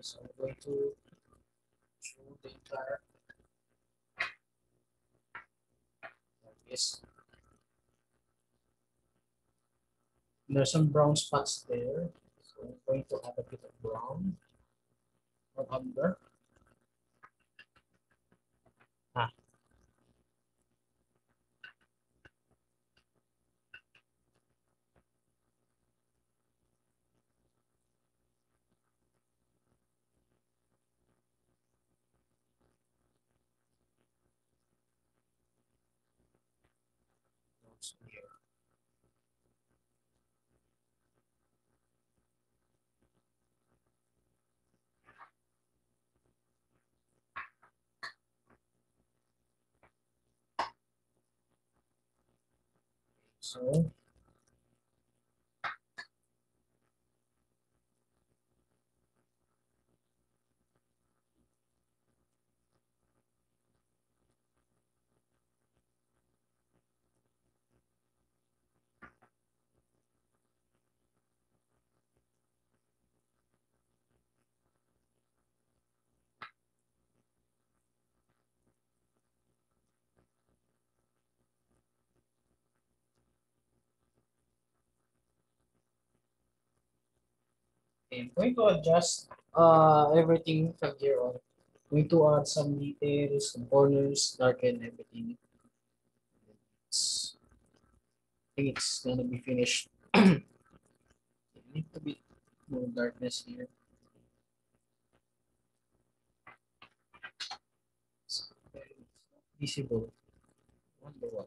So I'm going to show the entire like this. There's some brown spots there. So I'm going to add a bit of brown or umber. Ah. Here. So I'm going to adjust everything from here on. Going to add some details, some corners, darken everything. I think it's gonna be finished. It need to be more darkness here. It's very visible. Wonder why.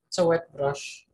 It's a wet brush.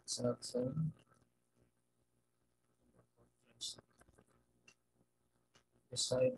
So, this side.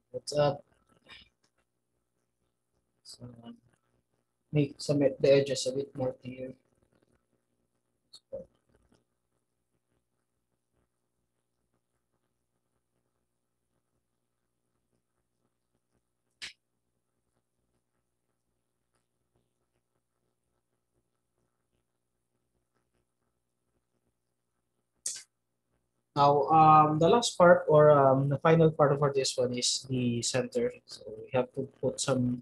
What's up? So, make some the edges a bit more clear. Now, the last part or the final part for this one is the center. So we have to put some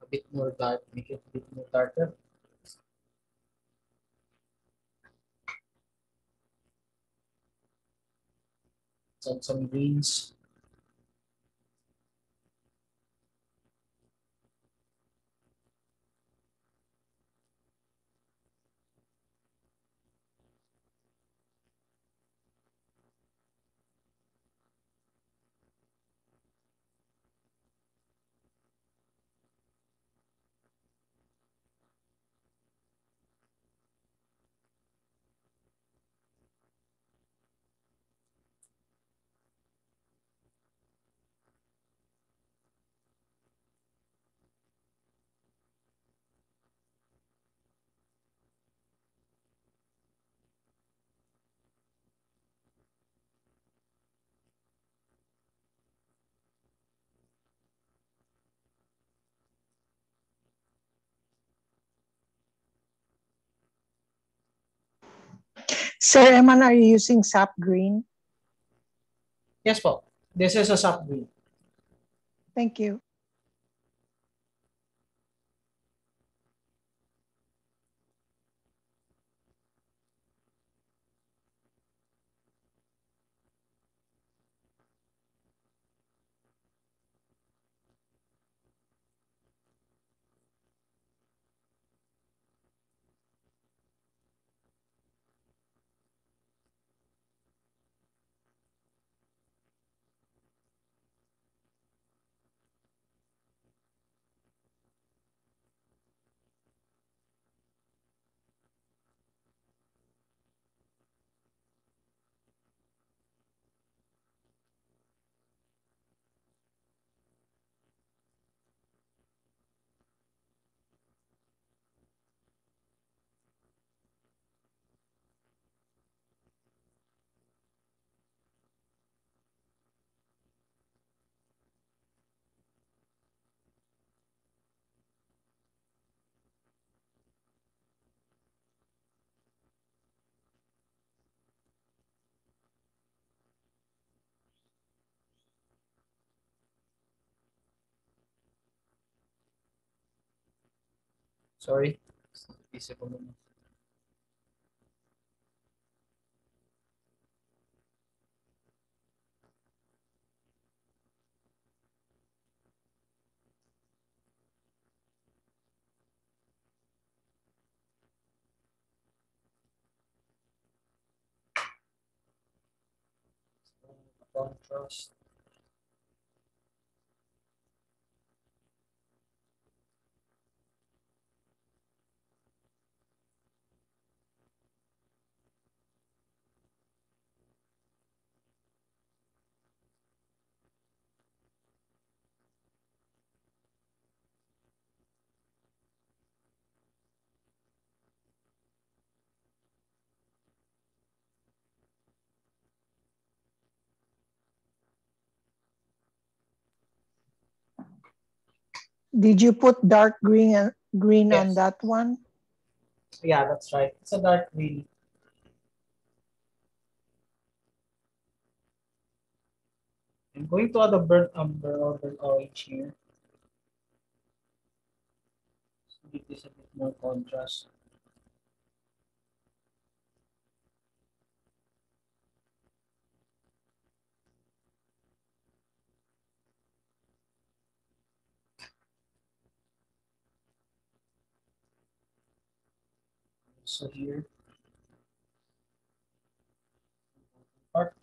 a bit more dark, make it a bit more darker. Some greens. Sir Eman, are you using sap green? Yes, po. This is a sap green. Thank you. Sorry. Isip ko muna. Contrast. Did you put dark green on Yes. that one? Yeah, that's right. It's a dark green. I'm going to add a burnt umber or burnt orange here. So give this a bit more contrast. So here, part.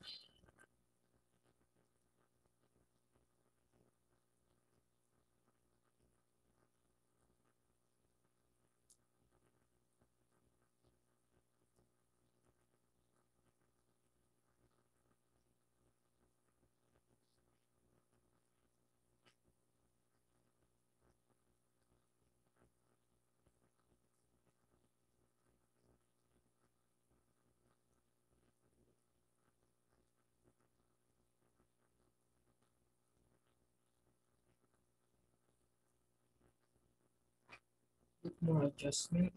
Bit more adjustment.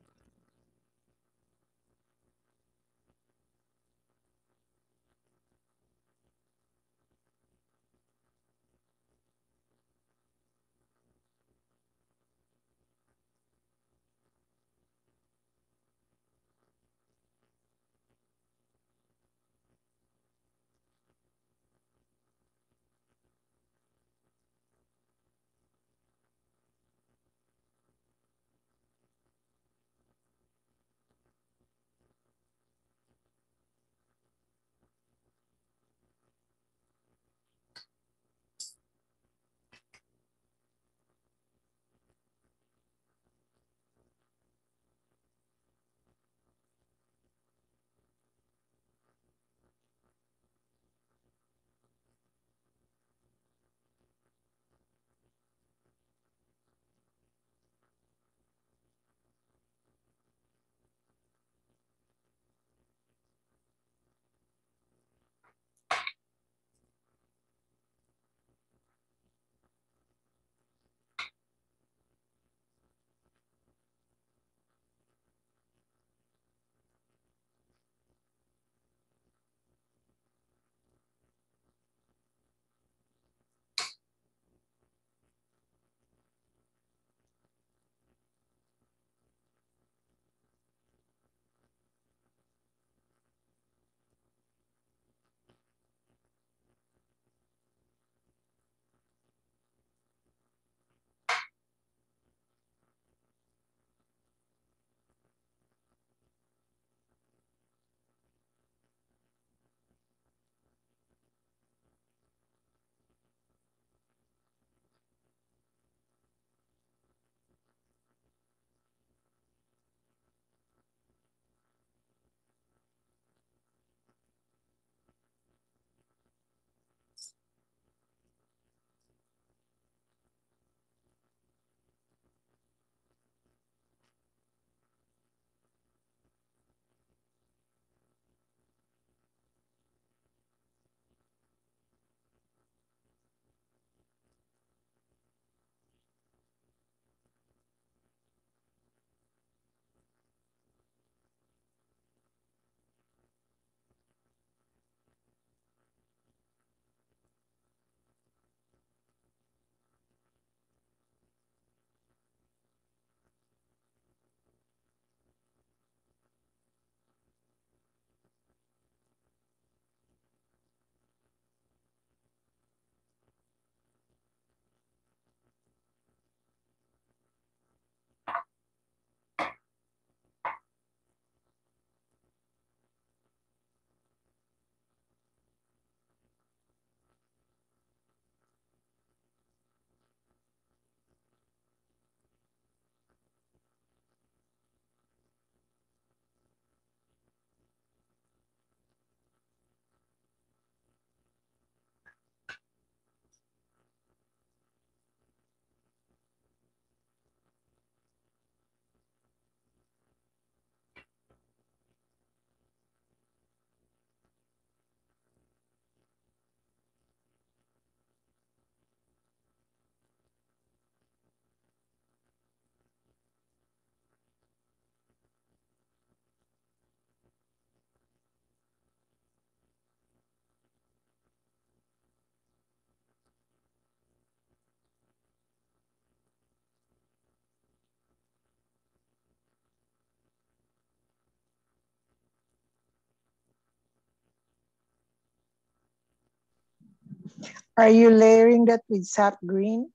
Are you layering that with sap green?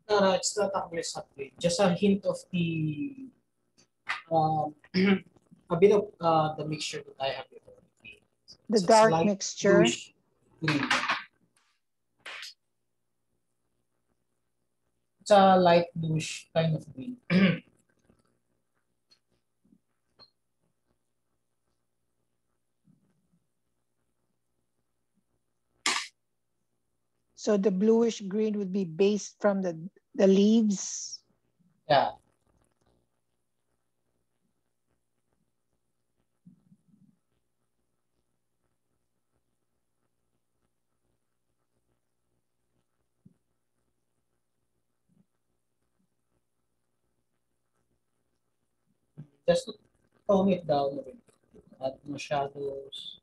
No, no, it's not actually subgrade. Just a hint of the um, a bit of the mixture that I have before. The So it's dark light mixture? bluish green. It's a light bluish kind of green. So the bluish green would be based from the leaves? Yeah. Just to tone it down a bit. Add more shadows.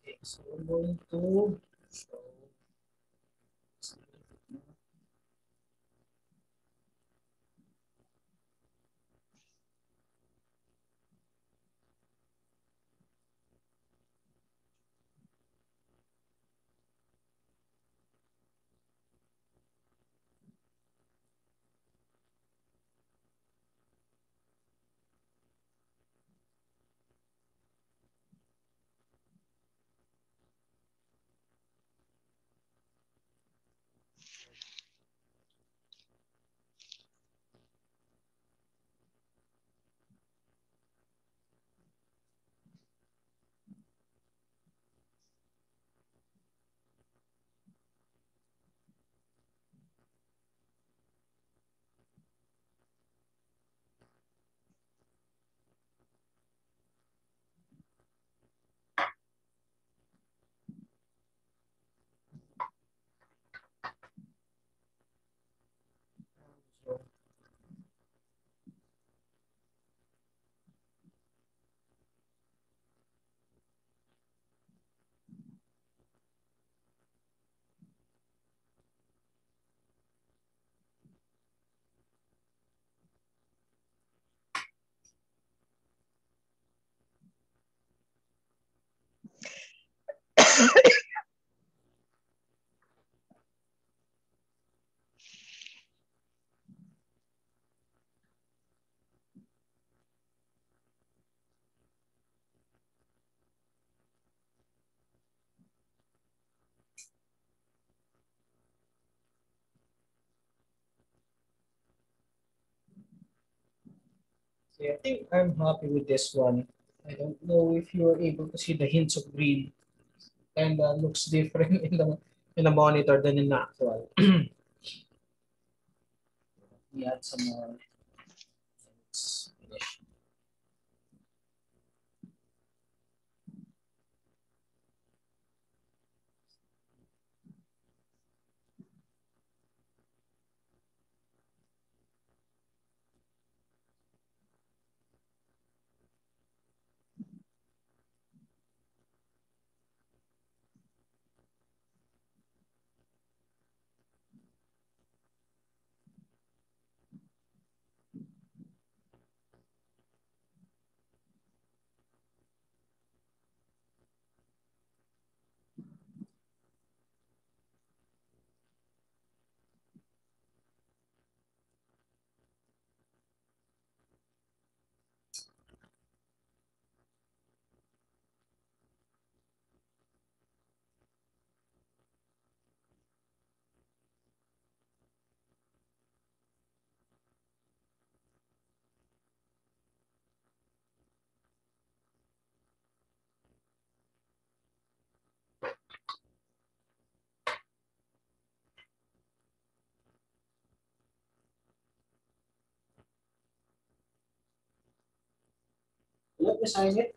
Okay, so we're going to show. So I think I'm happy with this one. I don't know if you are able to see the hints of green and looks different in the monitor than in the actual. We add some more. Let's finish. Let me sign it.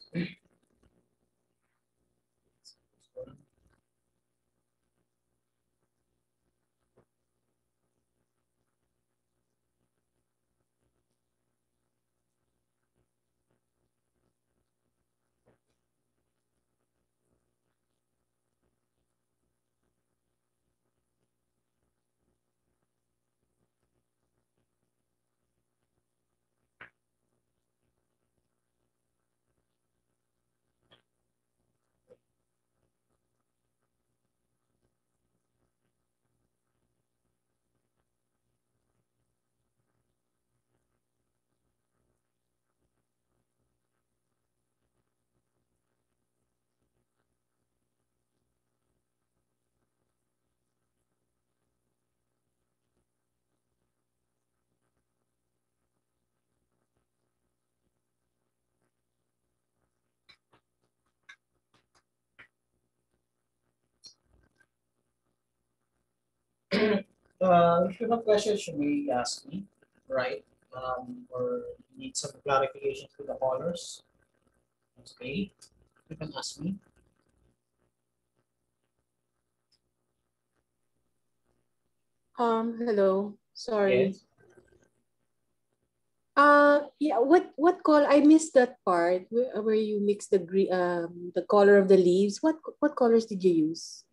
If you have questions, you may ask me, right? Or need some clarification to the colors. Okay, you can ask me. Hello. Sorry. Yes. Yeah, what color? I missed that part where you mix the color of the leaves. What colors did you use?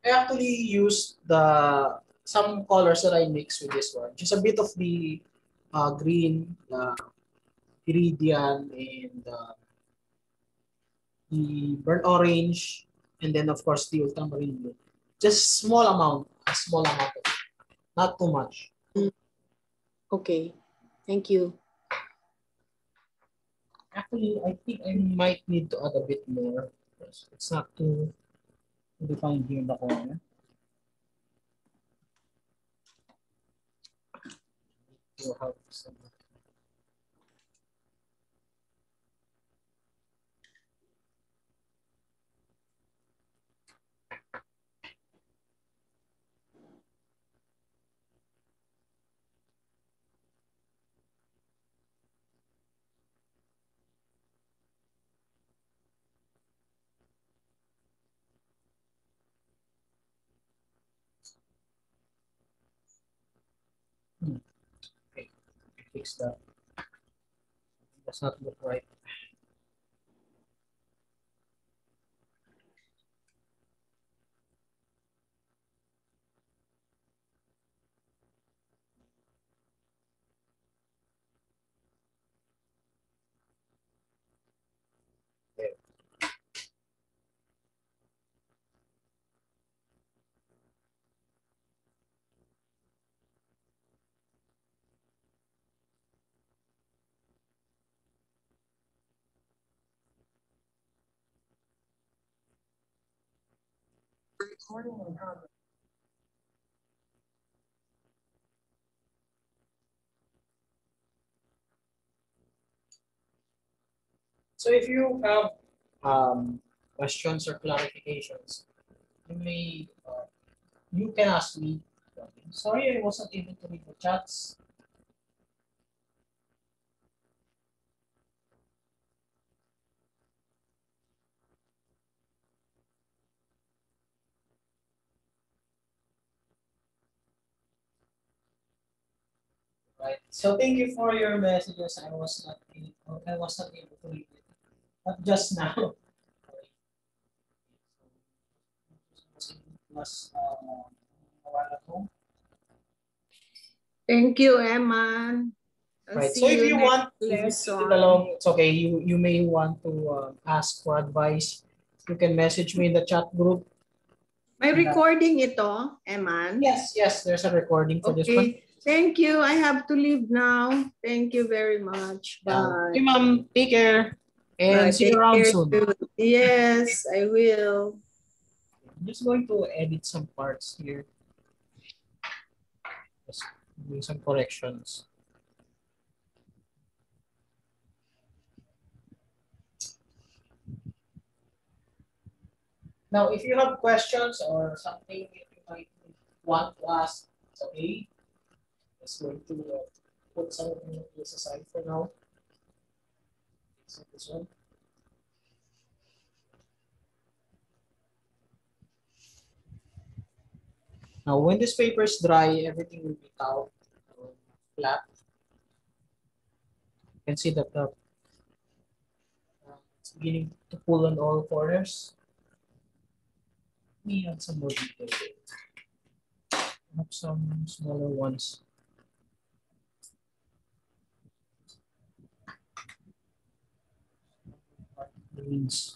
I actually used the some colors that I mix with this one. Just a bit of the green, iridian, and the burnt orange, and then of course the ultramarine blue. Just a small amount of it, not too much. Mm, okay. Thank you. Actually, I think I might need to add a bit more. It's not too defined here in the corner. You have some. Okay, fix that. Does not look right. There. Recording in progress. So if you have questions or clarifications, you can ask me. Sorry, I wasn't able to read the chats. Right. So thank you for your messages. I was not able to read it. But just now. Was a while ago. Thank you, Emma. I'll Right. see So if you you next want, if you lesson. feel along, it's okay. You may want to ask for advice. You can message me in the chat group. May recording ito, Eman? Yes, yes. There's a recording for this one. Okay. Thank you. I have to leave now. Thank you very much. Bye. Okay, ma'am. Take care. And Bye. see you Take around care soon. too. Yes, I will. I'm just going to edit some parts here. Just doing some corrections. Now, if you have questions or something you might want to ask, it's okay. Just going to put some of this aside for now. So this one. Now, when this paper is dry, everything will be out flat. You can see that it's beginning to pull on all corners. Let me add some more detail. I have some smaller ones. Greens.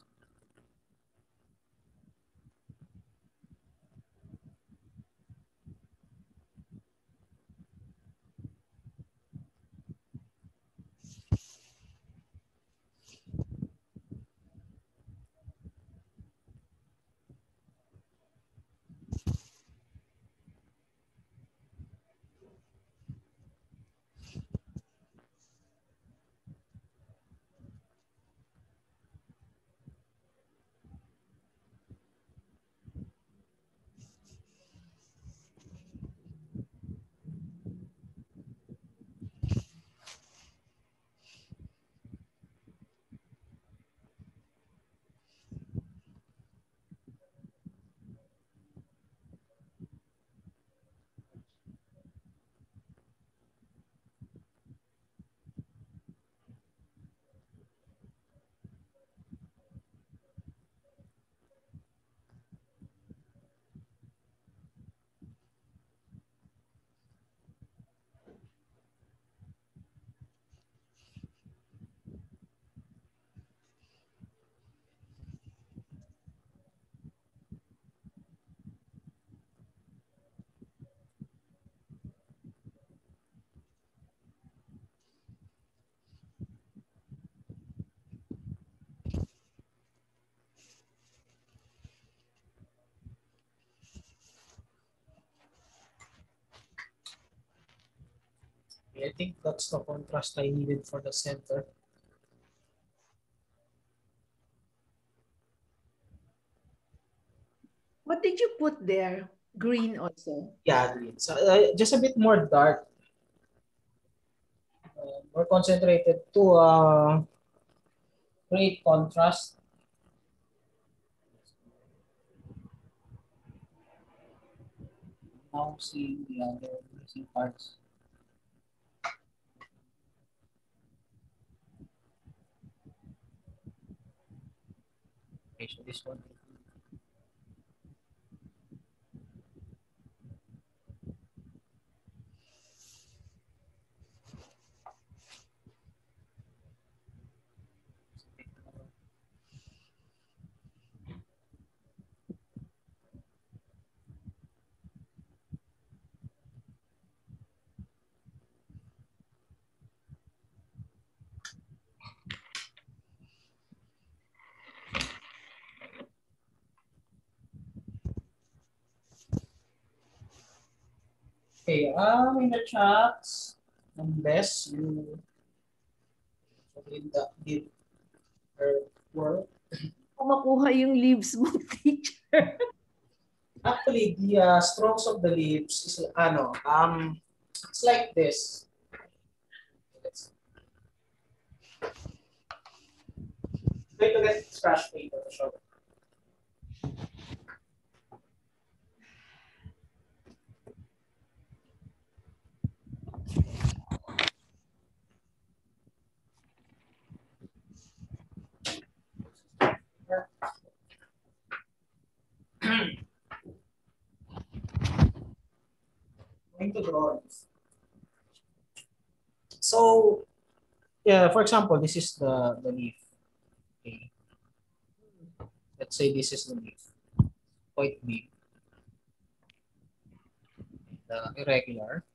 I think that's the contrast I needed for the center. What did you put there? Green also. Yeah, green. So just a bit more dark. More concentrated to create contrast. Now seeing the other missing parts. Okay, so this one. Okay, in the chats, unless you did her work. Kung makuha yung leaves mo, teacher. Actually, the strokes of the leaves is it's like this. Going to get scratch paper to show. Going to draw this. So, yeah, for example, this is the leaf. Okay. Let's say this is the leaf. Quite big. Irregular.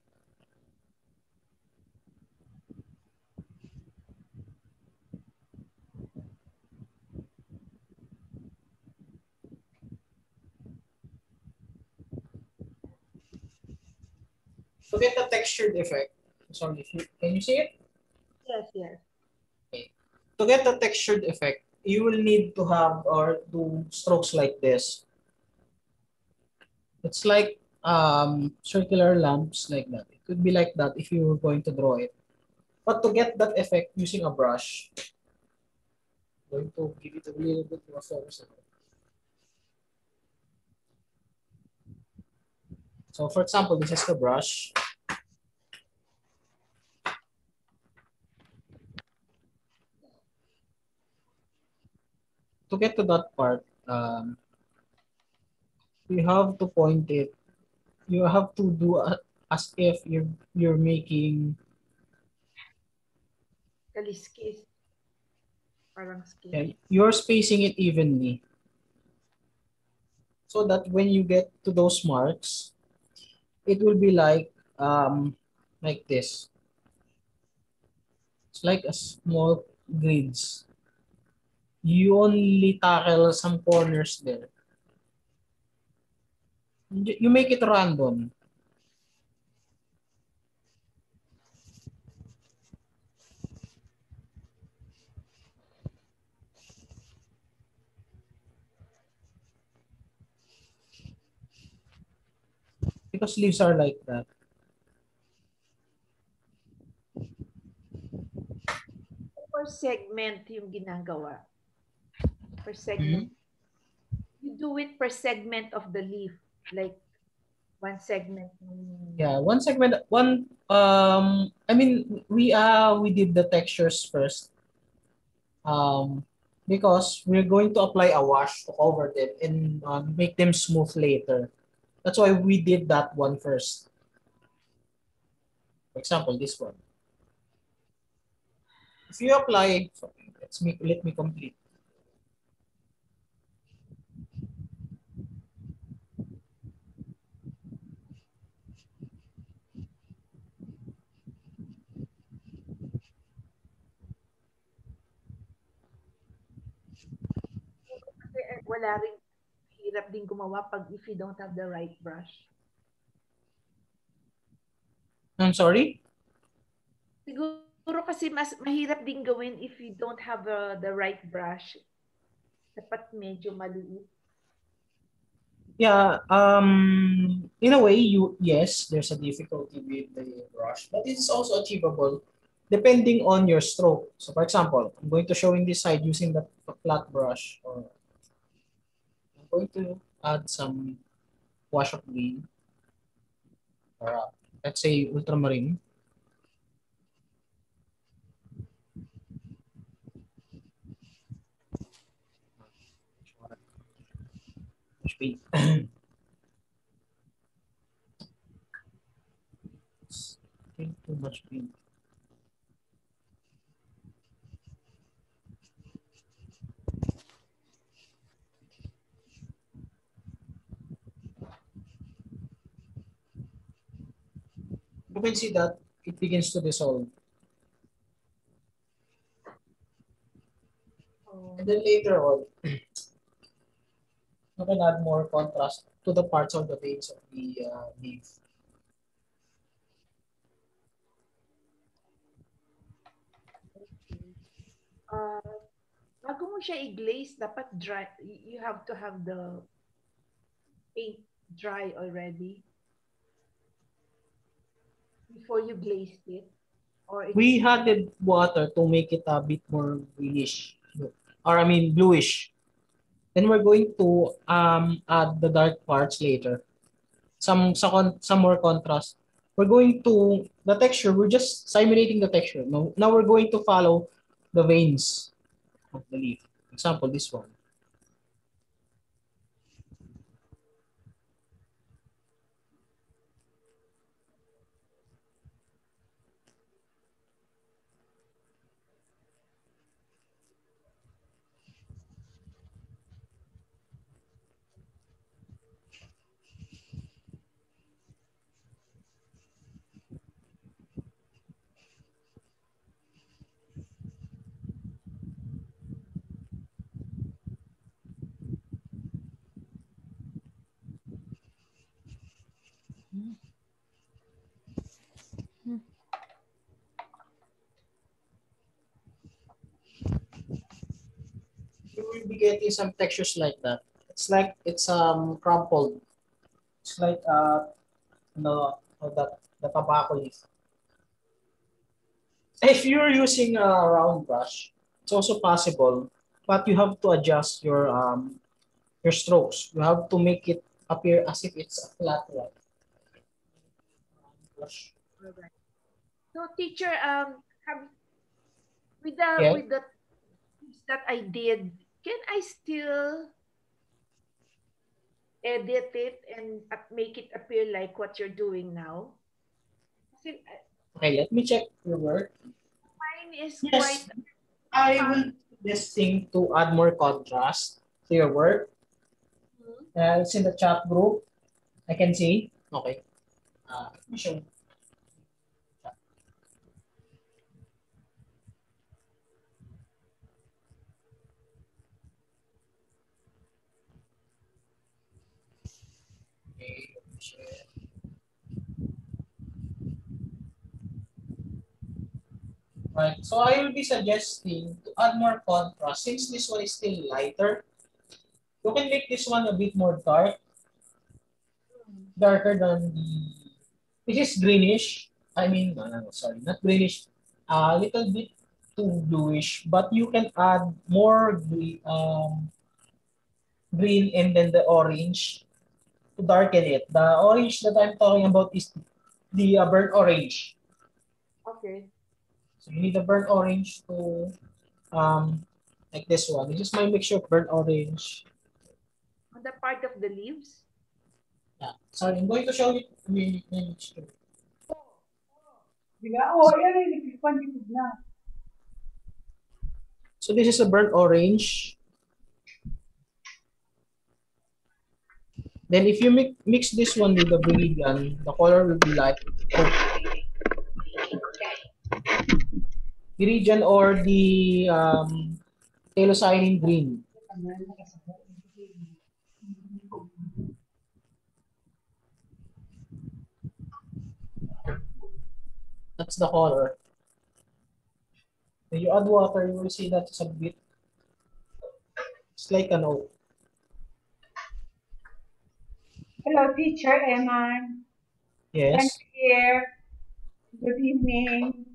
To get the textured effect, sorry, can you see it? Yes, yes. Okay. To get the textured effect, you will need to have or do strokes like this. It's like circular lamps like that. It could be like that if you were going to draw it. But to get that effect using a brush, I'm going to give it a little bit more focus. So for example, this is the brush. To get to that part, you have to point it. You have to do as if you're making Kaliskis. Parang skin. yeah, you're spacing it evenly. So that when you get to those marks, it will be like this. It's like a small grids. You only tackle some corners there. You make it random. Because leaves are like that. Per segment yung ginagawa. Per segment. You do it per segment of the leaf. Like one segment. Yeah, one segment, I mean we did the textures first. Because we're going to apply a wash to cover them and make them smooth later. That's why we did that one first. For example, this one. If you apply, let me complete. Wala rin hirap din gumawa pag if you don't have the right brush. I'm sorry? Siguro kasi mas mahirap din gawin if you don't have the right brush. Dapat medyo maliit. Yeah, in a way, yes, there's a difficulty with the brush, but it is also achievable depending on your stroke. So for example, I'm going to show in this side using the flat brush. Or I'm going to add some wash of green, or let's say ultramarine. Too much green. You can see that it begins to dissolve. And then later on, you can add more contrast to the parts of the veins of the leaf. bago mo siya i-glaze, dapat dry. You have to have the paint dry already before you glazed it. Or We added water to make it a bit more greenish, or I mean bluish. Then we're going to add the dark parts later. Some more contrast. We're going to the texture. We're just simulating the texture. Now we're going to follow the veins of the leaf. Example, this one. You will be getting some textures like that. It's like it's crumpled. It's like no the tobacco leaf. If you're using a round brush, it's also possible, but you have to adjust your strokes. You have to make it appear as if it's a flat line. Brush. alright. So teacher, have Yeah. with the tips that I did, can I still edit it and make it appear like what you're doing now? Kasi, Okay, let me check your work. mine is Yes, quite. I will do this thing to add more contrast to your work. It's in the chat group. I can see. Okay. Let me show. Okay, let me share. Right. So I will be suggesting to add more contrast since this one is still lighter. You can make this one a bit more darker than the. This is greenish. I mean, no, sorry, not greenish. A little bit too bluish, but you can add more green and then the orange to darken it. The orange that I'm talking about is the burnt orange. Okay. So you need a burnt orange to like this one. This is my mixture of burnt orange. On the part of the leaves? Yeah. Sorry, I'm going to show you the mixture. So this is a burnt orange. Then if you mix this one with the viridian, the color will be like viridian or the psilocybin green. That's the color. When you add water, you will see that it's a bit, it's like an oak. Hello, teacher Eman. Yes. Here. Good evening.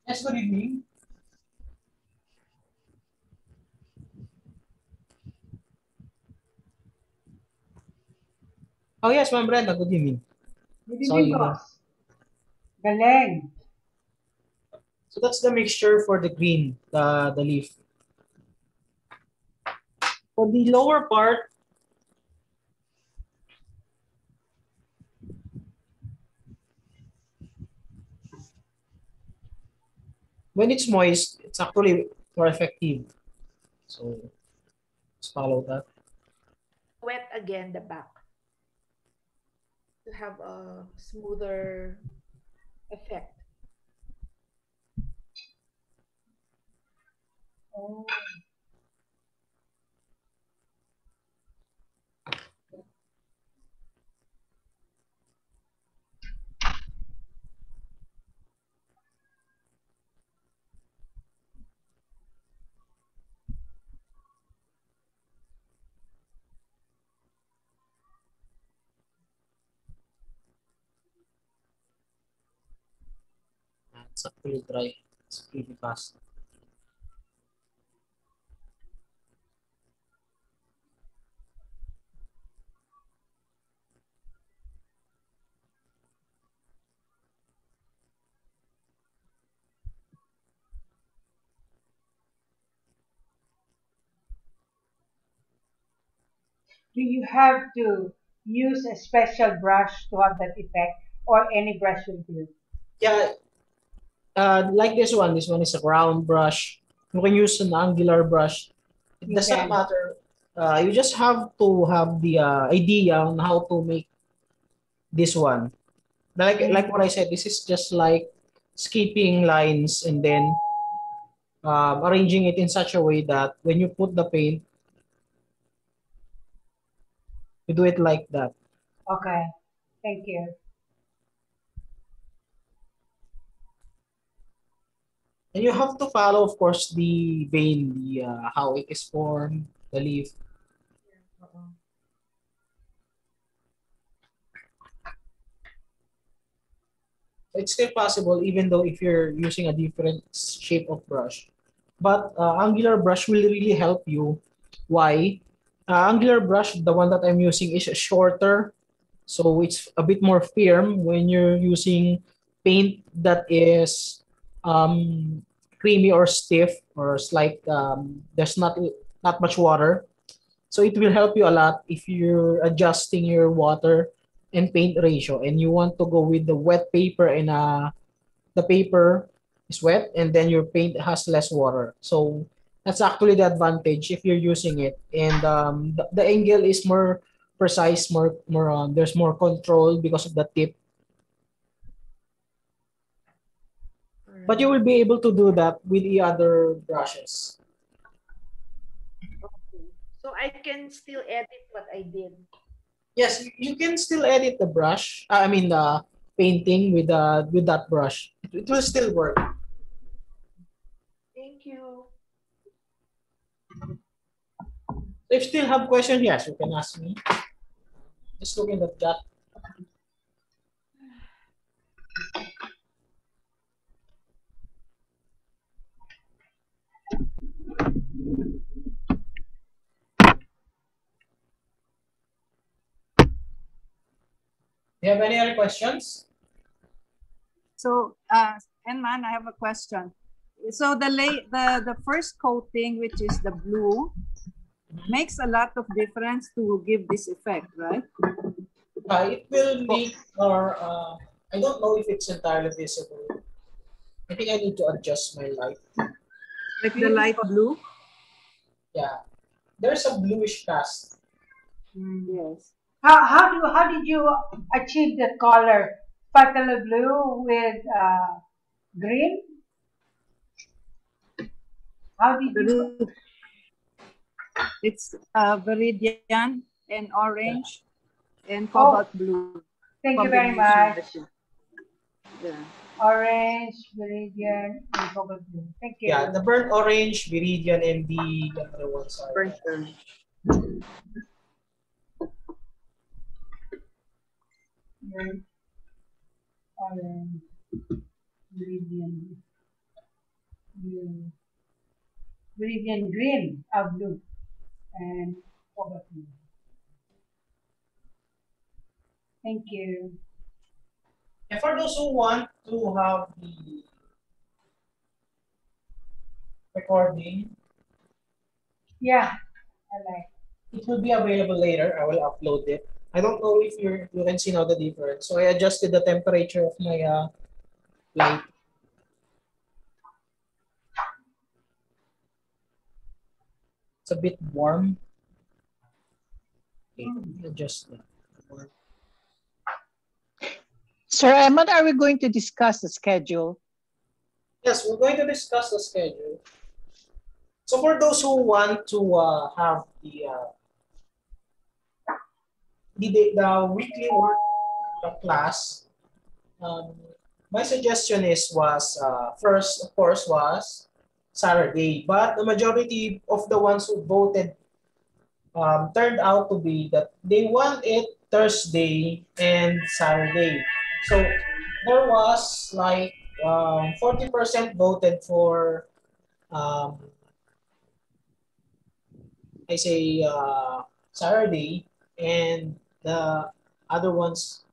Yes, good evening. Oh yes, Ma'am Brenda, good evening. Good evening, Sorry. boss. Galing. So that's the mixture for the green, the leaf. For the lower part, when it's moist, it's actually more effective. So let's follow that. Wet again the back to have a smoother effect. Oh. It's actually dry. It's pretty fast. Do you have to use a special brush to have that effect, or any brush will do? Yeah, like this one. This one is a round brush. You can use an angular brush. It You does not can. matter. You just have to have the idea on how to make this one. Like what I said, this is just like skipping lines and then arranging it in such a way that when you put the paint, you do it like that. Okay. Thank you. And you have to follow, of course, the vein, the how it is formed, the leaf. It's still possible even though if you're using a different shape of brush. But angular brush will really help you. Why? Angular brush, the one that I'm using is shorter. So it's a bit more firm when you're using paint that is creamy or stiff or slight, there's not much water. So it will help you a lot if you're adjusting your water and paint ratio and you want to go with the wet paper and the paper is wet and then your paint has less water. So that's actually the advantage if you're using it. And the angle is more precise, more there's more control because of the tip. But you will be able to do that with the other brushes. Okay. So I can still edit what I did. Yes, you can still edit the brush. I mean the painting with that brush. It will still work. Thank you. If you still have questions, yes, you can ask me. Just look in the chat. Do you have any other questions? So, Enman, I have a question. So the first coating, which is the blue, makes a lot of difference to give this effect, right? It will make our, I don't know if it's entirely visible. I think I need to adjust my light. Like the light blue? Yeah. There's a bluish cast. Yes. How did you achieve the color? Phthalo blue with green? How did you? It's viridian and orange and cobalt blue. Thank you very much. Yeah. Orange, viridian, and cobalt blue. Thank you. Yeah, the burnt orange, viridian, and the other ones are burnt orange. Burnt orange, viridian, blue, viridian green, blue, and cobalt blue. Thank you. And for those who want to have the recording, yeah, I like. It will be available later. I will upload it. I don't know if you can see now the difference. So I adjusted the temperature of my light. It's a bit warm. Okay, let me adjust that. Sir Eman, are we going to discuss the schedule? Yes, we're going to discuss the schedule. So for those who want to have the weekly work class, my suggestion was first, of course, was Saturday, but the majority of the ones who voted turned out to be that they want it Thursday and Saturday. So there was like 40% voted for, um, I say, Saturday, and the other ones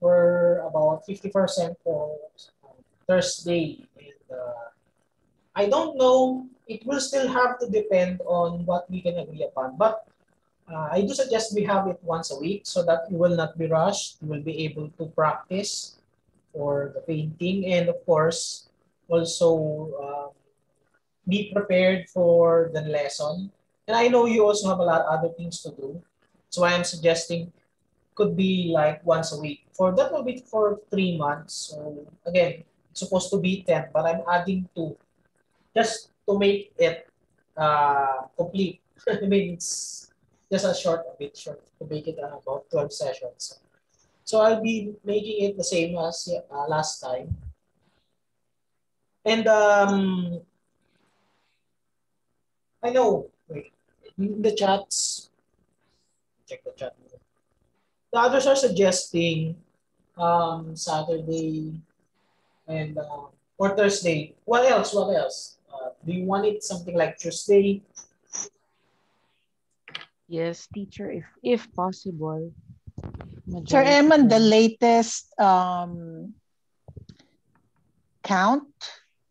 were about 50% for Thursday. And I don't know, it will still have to depend on what we can agree upon. But I do suggest we have it once a week so that you will not be rushed. You will be able to practice for the painting, and of course, also be prepared for the lesson. And I know you also have a lot of other things to do. So I am suggesting could be like once a week. For that will be for 3 months. So again, it's supposed to be 10, but I'm adding 2 just to make it complete. I mean, it's just a bit short to make it about 12 sessions. So I'll be making it the same as last time. And I know, wait, in the chats, check the chat. The others are suggesting Saturday and or Thursday. What else? What else? Do you want it something like Tuesday? Yes, teacher, if possible. Sir Majority Eman, the can. latest count,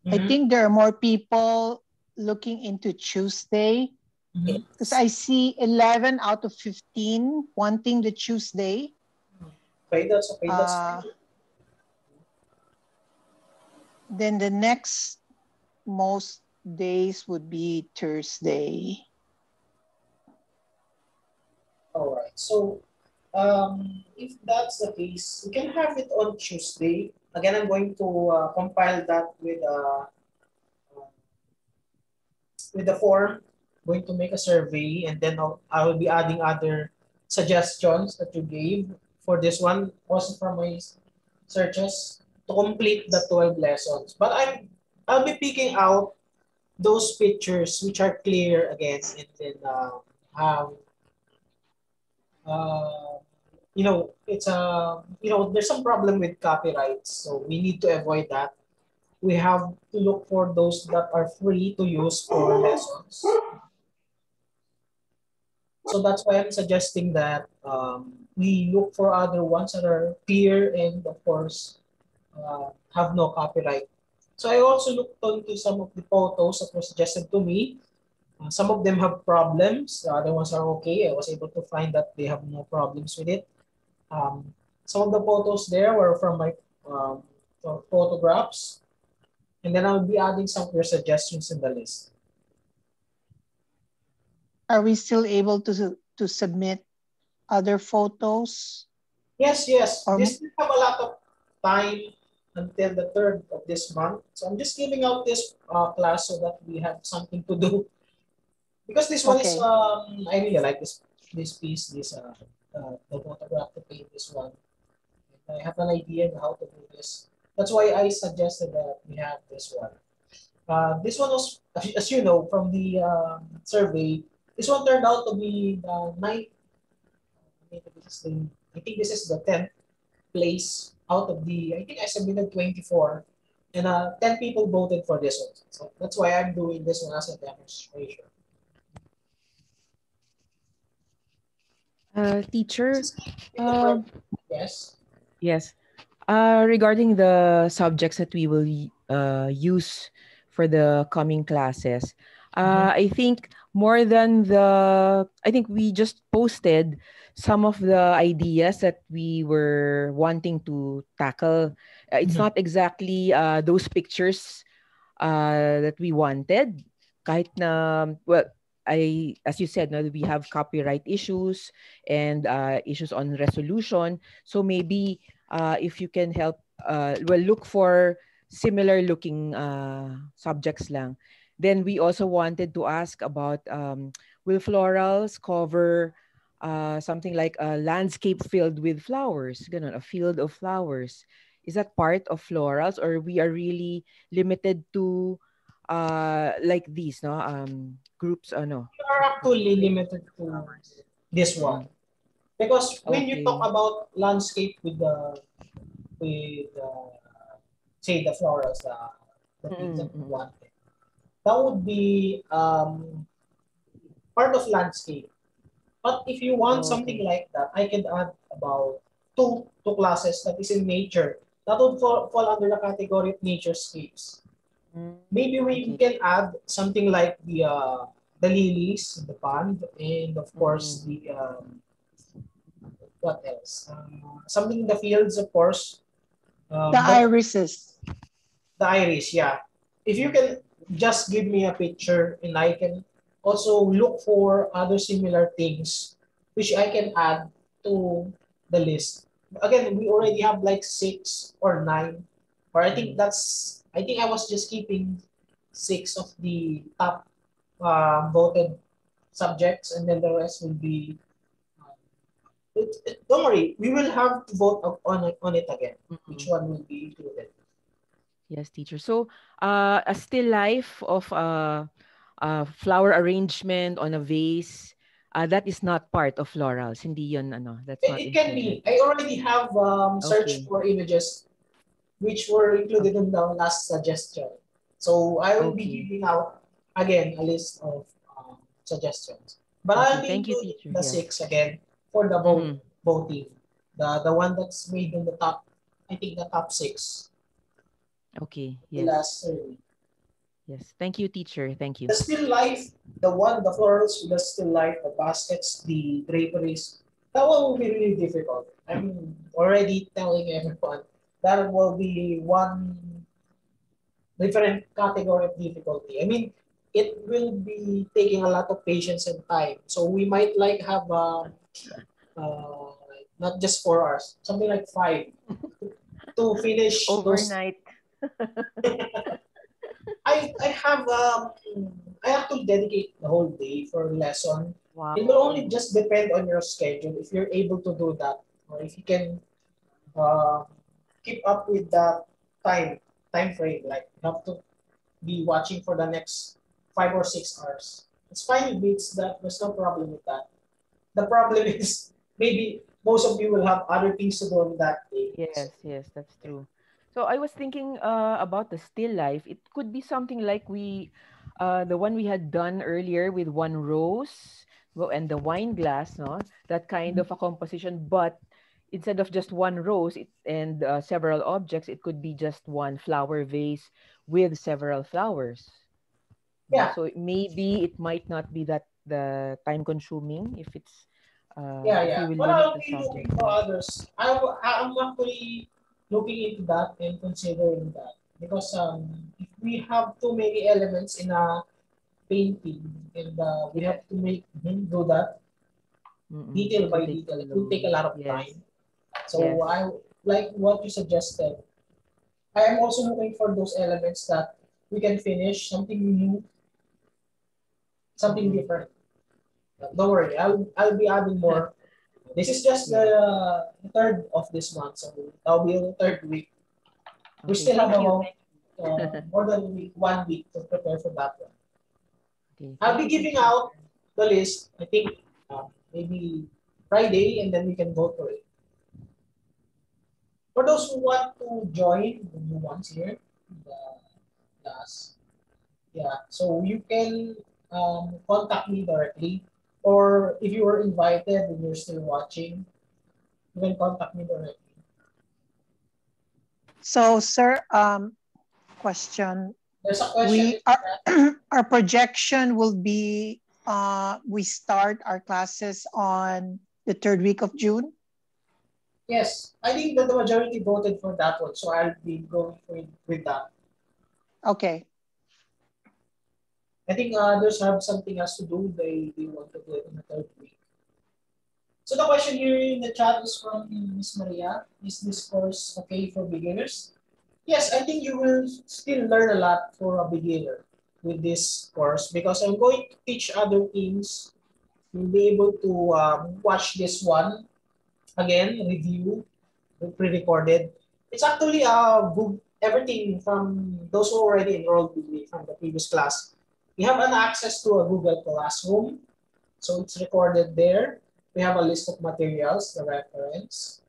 I think there are more people looking into Tuesday because I see 11 out of 15 wanting the Tuesday. Okay, that's okay. That's then the next most days would be Thursday. all right. So if that's the case, we can have it on Tuesday. Again, I'm going to compile that with the form. Going to make a survey, and then I will be adding other suggestions that you gave for this one, also from my searches to complete the 12 lessons. But I'll be picking out those pictures which are clear again, and then have it's there's some problem with copyrights, so we need to avoid that. We have to look for those that are free to use for lessons. So that's why I'm suggesting that we look for other ones that are clear and of course have no copyright. So I also looked into some of the photos that were suggested to me. Some of them have problems. The other ones are okay. I was able to find that they have no problems with it. Some of the photos there were from my photographs. And then I'll be adding some of your suggestions in the list. Are we still able to submit other photos? Yes, yes. We still have a lot of time until the 3rd of this month. So I'm just giving out this class so that we have something to do. Because this one is, I really like this piece, the photograph to paint this one. And I have an idea on how to do this. That's why I suggested that we have this one. This one was, as you know, from the survey, this one turned out to be the 9th. I think this is the 10th place out of the, I think I submitted 24. And 10 people voted for this one. So that's why I'm doing this one as a demonstration. Teacher, yes. Yes. Regarding the subjects that we will use for the coming classes, I think I think we just posted some of the ideas that we were wanting to tackle. It's not exactly those pictures that we wanted. Kahit na, well, as you said, no, we have copyright issues and issues on resolution. So maybe if you can help, look for similar looking subjects lang. Then we also wanted to ask about will florals cover something like a landscape filled with flowers, ganun, a field of flowers. Is that part of florals, or we are really limited to like these, no? Groups, no? We are actually limited to this one. Because when you talk about landscape with say the florals, the things that we wanted. That would be part of landscape. But if you want something like that, I can add about two classes that is in nature. That would fall under the category of naturescapes. Maybe we can add something like the lilies in the pond, and of course the what else? Something in the fields, of course. The irises. The iris, yeah. If you can just give me a picture, and I can also look for other similar things which I can add to the list. Again, we already have like 6 or 9, or I think I was just keeping 6 of the top voted subjects, and then the rest will be. Don't worry, we will have to vote on it again. Which one will be included? Yes, teacher. So, a still life of flower arrangement on a vase, that is not part of florals. Hindi yun, ano, that's not It can be. I already have searched for images which were included in the last suggestion. So I will be giving out again a list of suggestions. But I'll be including the 6 again for the voting. The one that's made in the top, I think the top 6. Okay. The last survey. Yes. Thank you, teacher. Thank you. The still life, the florals with the still life, the baskets, the draperies, that one will be really difficult. I'm already telling everyone that will be one different category of difficulty. I mean, it will be taking a lot of patience and time. So we might like have not just 4 hours, something like 5 to finish overnight. I have to dedicate the whole day for a lesson. Wow. It will only just depend on your schedule if you're able to do that, or if you can keep up with the time frame. Like you have to be watching for the next 5 or 6 hours. It's fine with me. There's no problem with that. The problem is maybe most of you will have other things to do on that day. Yes, that's true. So I was thinking about the still life. It could be something like the one we had done earlier with one rose and the wine glass, no? That kind of a composition, but instead of just one rose and several objects, it could be just one flower vase with several flowers. Yeah. So maybe it might not be that the time consuming if it's yeah. If we will But I'll limit be the looking subject. for others. I'm actually looking into that and considering that, because if we have too many elements in a painting, and we have to do that detail by detail, it will take a lot of time. So I like what you suggested. I am also looking for those elements that we can finish something new, something different. Don't worry, I'll be adding more. This is just the 3rd of this month, so that'll be the 3rd week. We still have about more than 1 week to prepare for that one. Okay. I'll be giving out the list, I think, maybe Friday, and then we can vote for it. For those who want to join, the new ones here, the class, so you can contact me directly, or if you were invited and you're still watching, you can contact me directly. So, sir, question. There's a question. Our projection will be, we start our classes on the 3rd week of June? Yes, I think that the majority voted for that one, so I'll be going with that. Okay. I think others have something else to do. They want to do it in the 3rd week. So the question here in the chat is from Ms. Maria. Is this course okay for beginners? Yes, I think you will still learn a lot for a beginner with this course, because I'm going to teach other teams. You'll be able to watch this one again, review, pre-recorded. It's actually everything from those who already enrolled with me from the previous class. We have an access to a Google Classroom, so it's recorded there. We have a list of materials, the reference.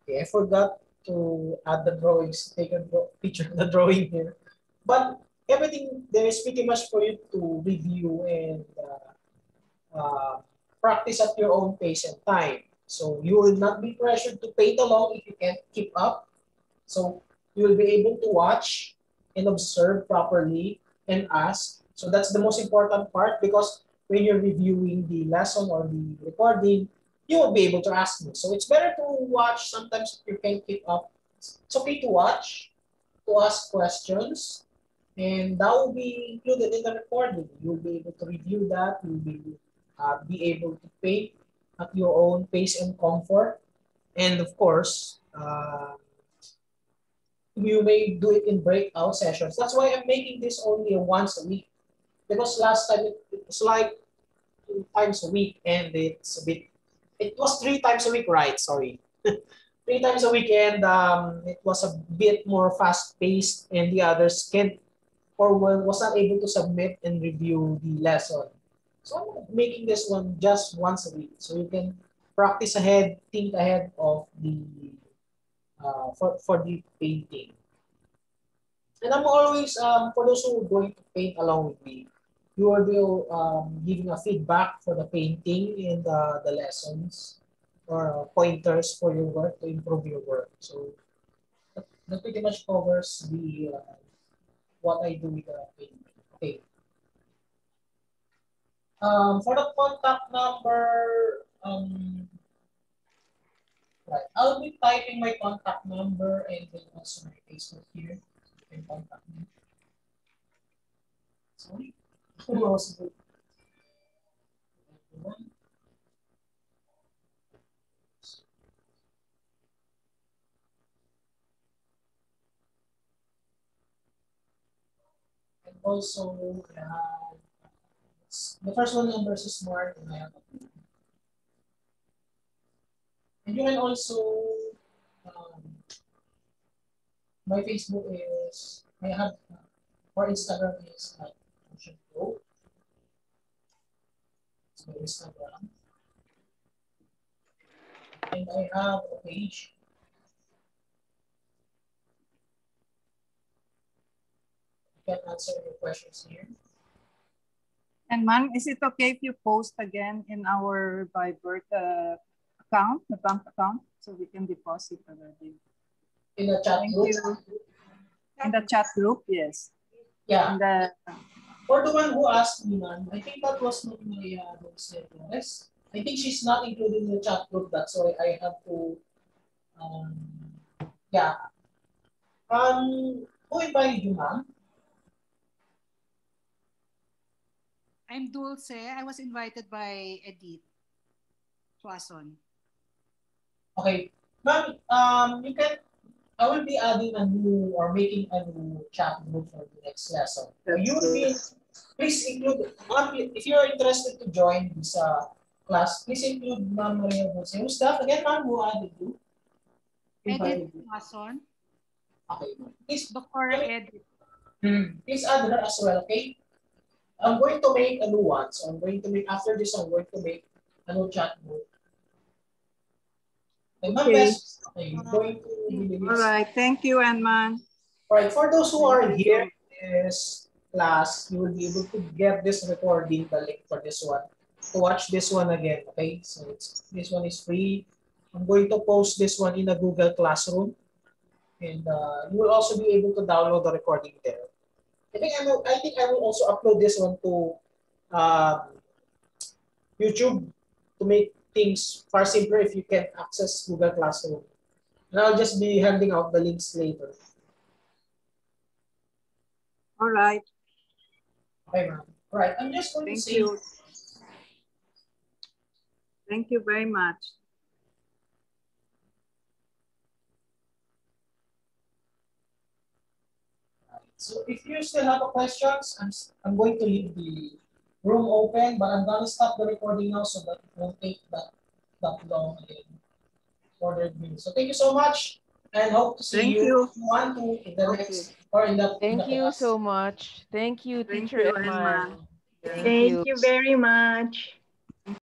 Okay, I forgot to add the drawings, take a picture of the drawing here. But everything there is pretty much for you to review and practice at your own pace and time. So you will not be pressured to paint along if you can't keep up. So you will be able to watch and observe properly and ask. So that's the most important part, because when you're reviewing the lesson or the recording, you will be able to ask me. So it's better to watch. Sometimes if you can't keep up, it's okay to watch, to ask questions, and that will be included in the recording. You'll be able to review that. You'll be able to paint at your own pace and comfort. And of course, you may do it in breakout sessions. That's why I'm making this only once a week. Because last time it was like 2 times a week, and it's a bit, it was 3 times a week, right? Sorry. 3 times a week, and it was a bit more fast-paced, and the others can't or was not able to submit and review the lesson. So I'm making this one just once a week, so you can practice ahead, think ahead of the for the painting. And I'm always for those who are going to paint along with me, you will be giving a feedback for the painting and the lessons, or pointers for your work to improve your work. So that pretty much covers the what I do with the painting. Okay. For the contact number, right, I'll be typing my contact number and then also my Facebook here. You can contact me. Sorry. Who else would- And also, the first one number is smart, and I have a, and you can also, my Facebook is, I have, or Instagram is at Ocean Pro. It's my Instagram. And I have a page. You can answer your questions here. And man, is it okay if you post again in our Vibert account, the bank account, so we can deposit already? In the chat Thank group? you. In the chat group, yes. Yeah. In the, For the one who asked me, man, I think that was not my yes. I think she's not included in the chat group. That's why I have to, yeah. Who invited you, ma'am? I'm Dulce. I was invited by Edith Tuason. Okay. Ma'am, you can, I will be adding a new or making a new chat group for the next lesson. So you will be, please include, if you're interested to join this class, please include Ma'am Maria Dulce. Who's that again, ma'am? Who added you? Edith Tuason. Okay. Please, Dr. Edith. Please add her as well, okay? I'm going to make a new one. So I'm going to make, after this, I'm going to make a new chat group. And okay. All right. Thank you, Anman. All right. For those who are here in this class, you will be able to get this recording, the link for this one, to watch this one again. Okay. So this one is free. I'm going to post this one in the Google Classroom, and you will also be able to download the recording there. I think I will also upload this one to YouTube to make things far simpler if you can access Google Classroom. And I'll just be handing out the links later. All right. Okay, ma'am. All right. I'm just going to say. Thank you. Thank you very much. So if you still have questions, I'm going to leave the room open, but I'm going to stop the recording now so that it won't take that long again for the review. So thank you so much, and hope to see you in the next or in the Thank you class. so much. Thank you, Teacher Edman. Thank you very much.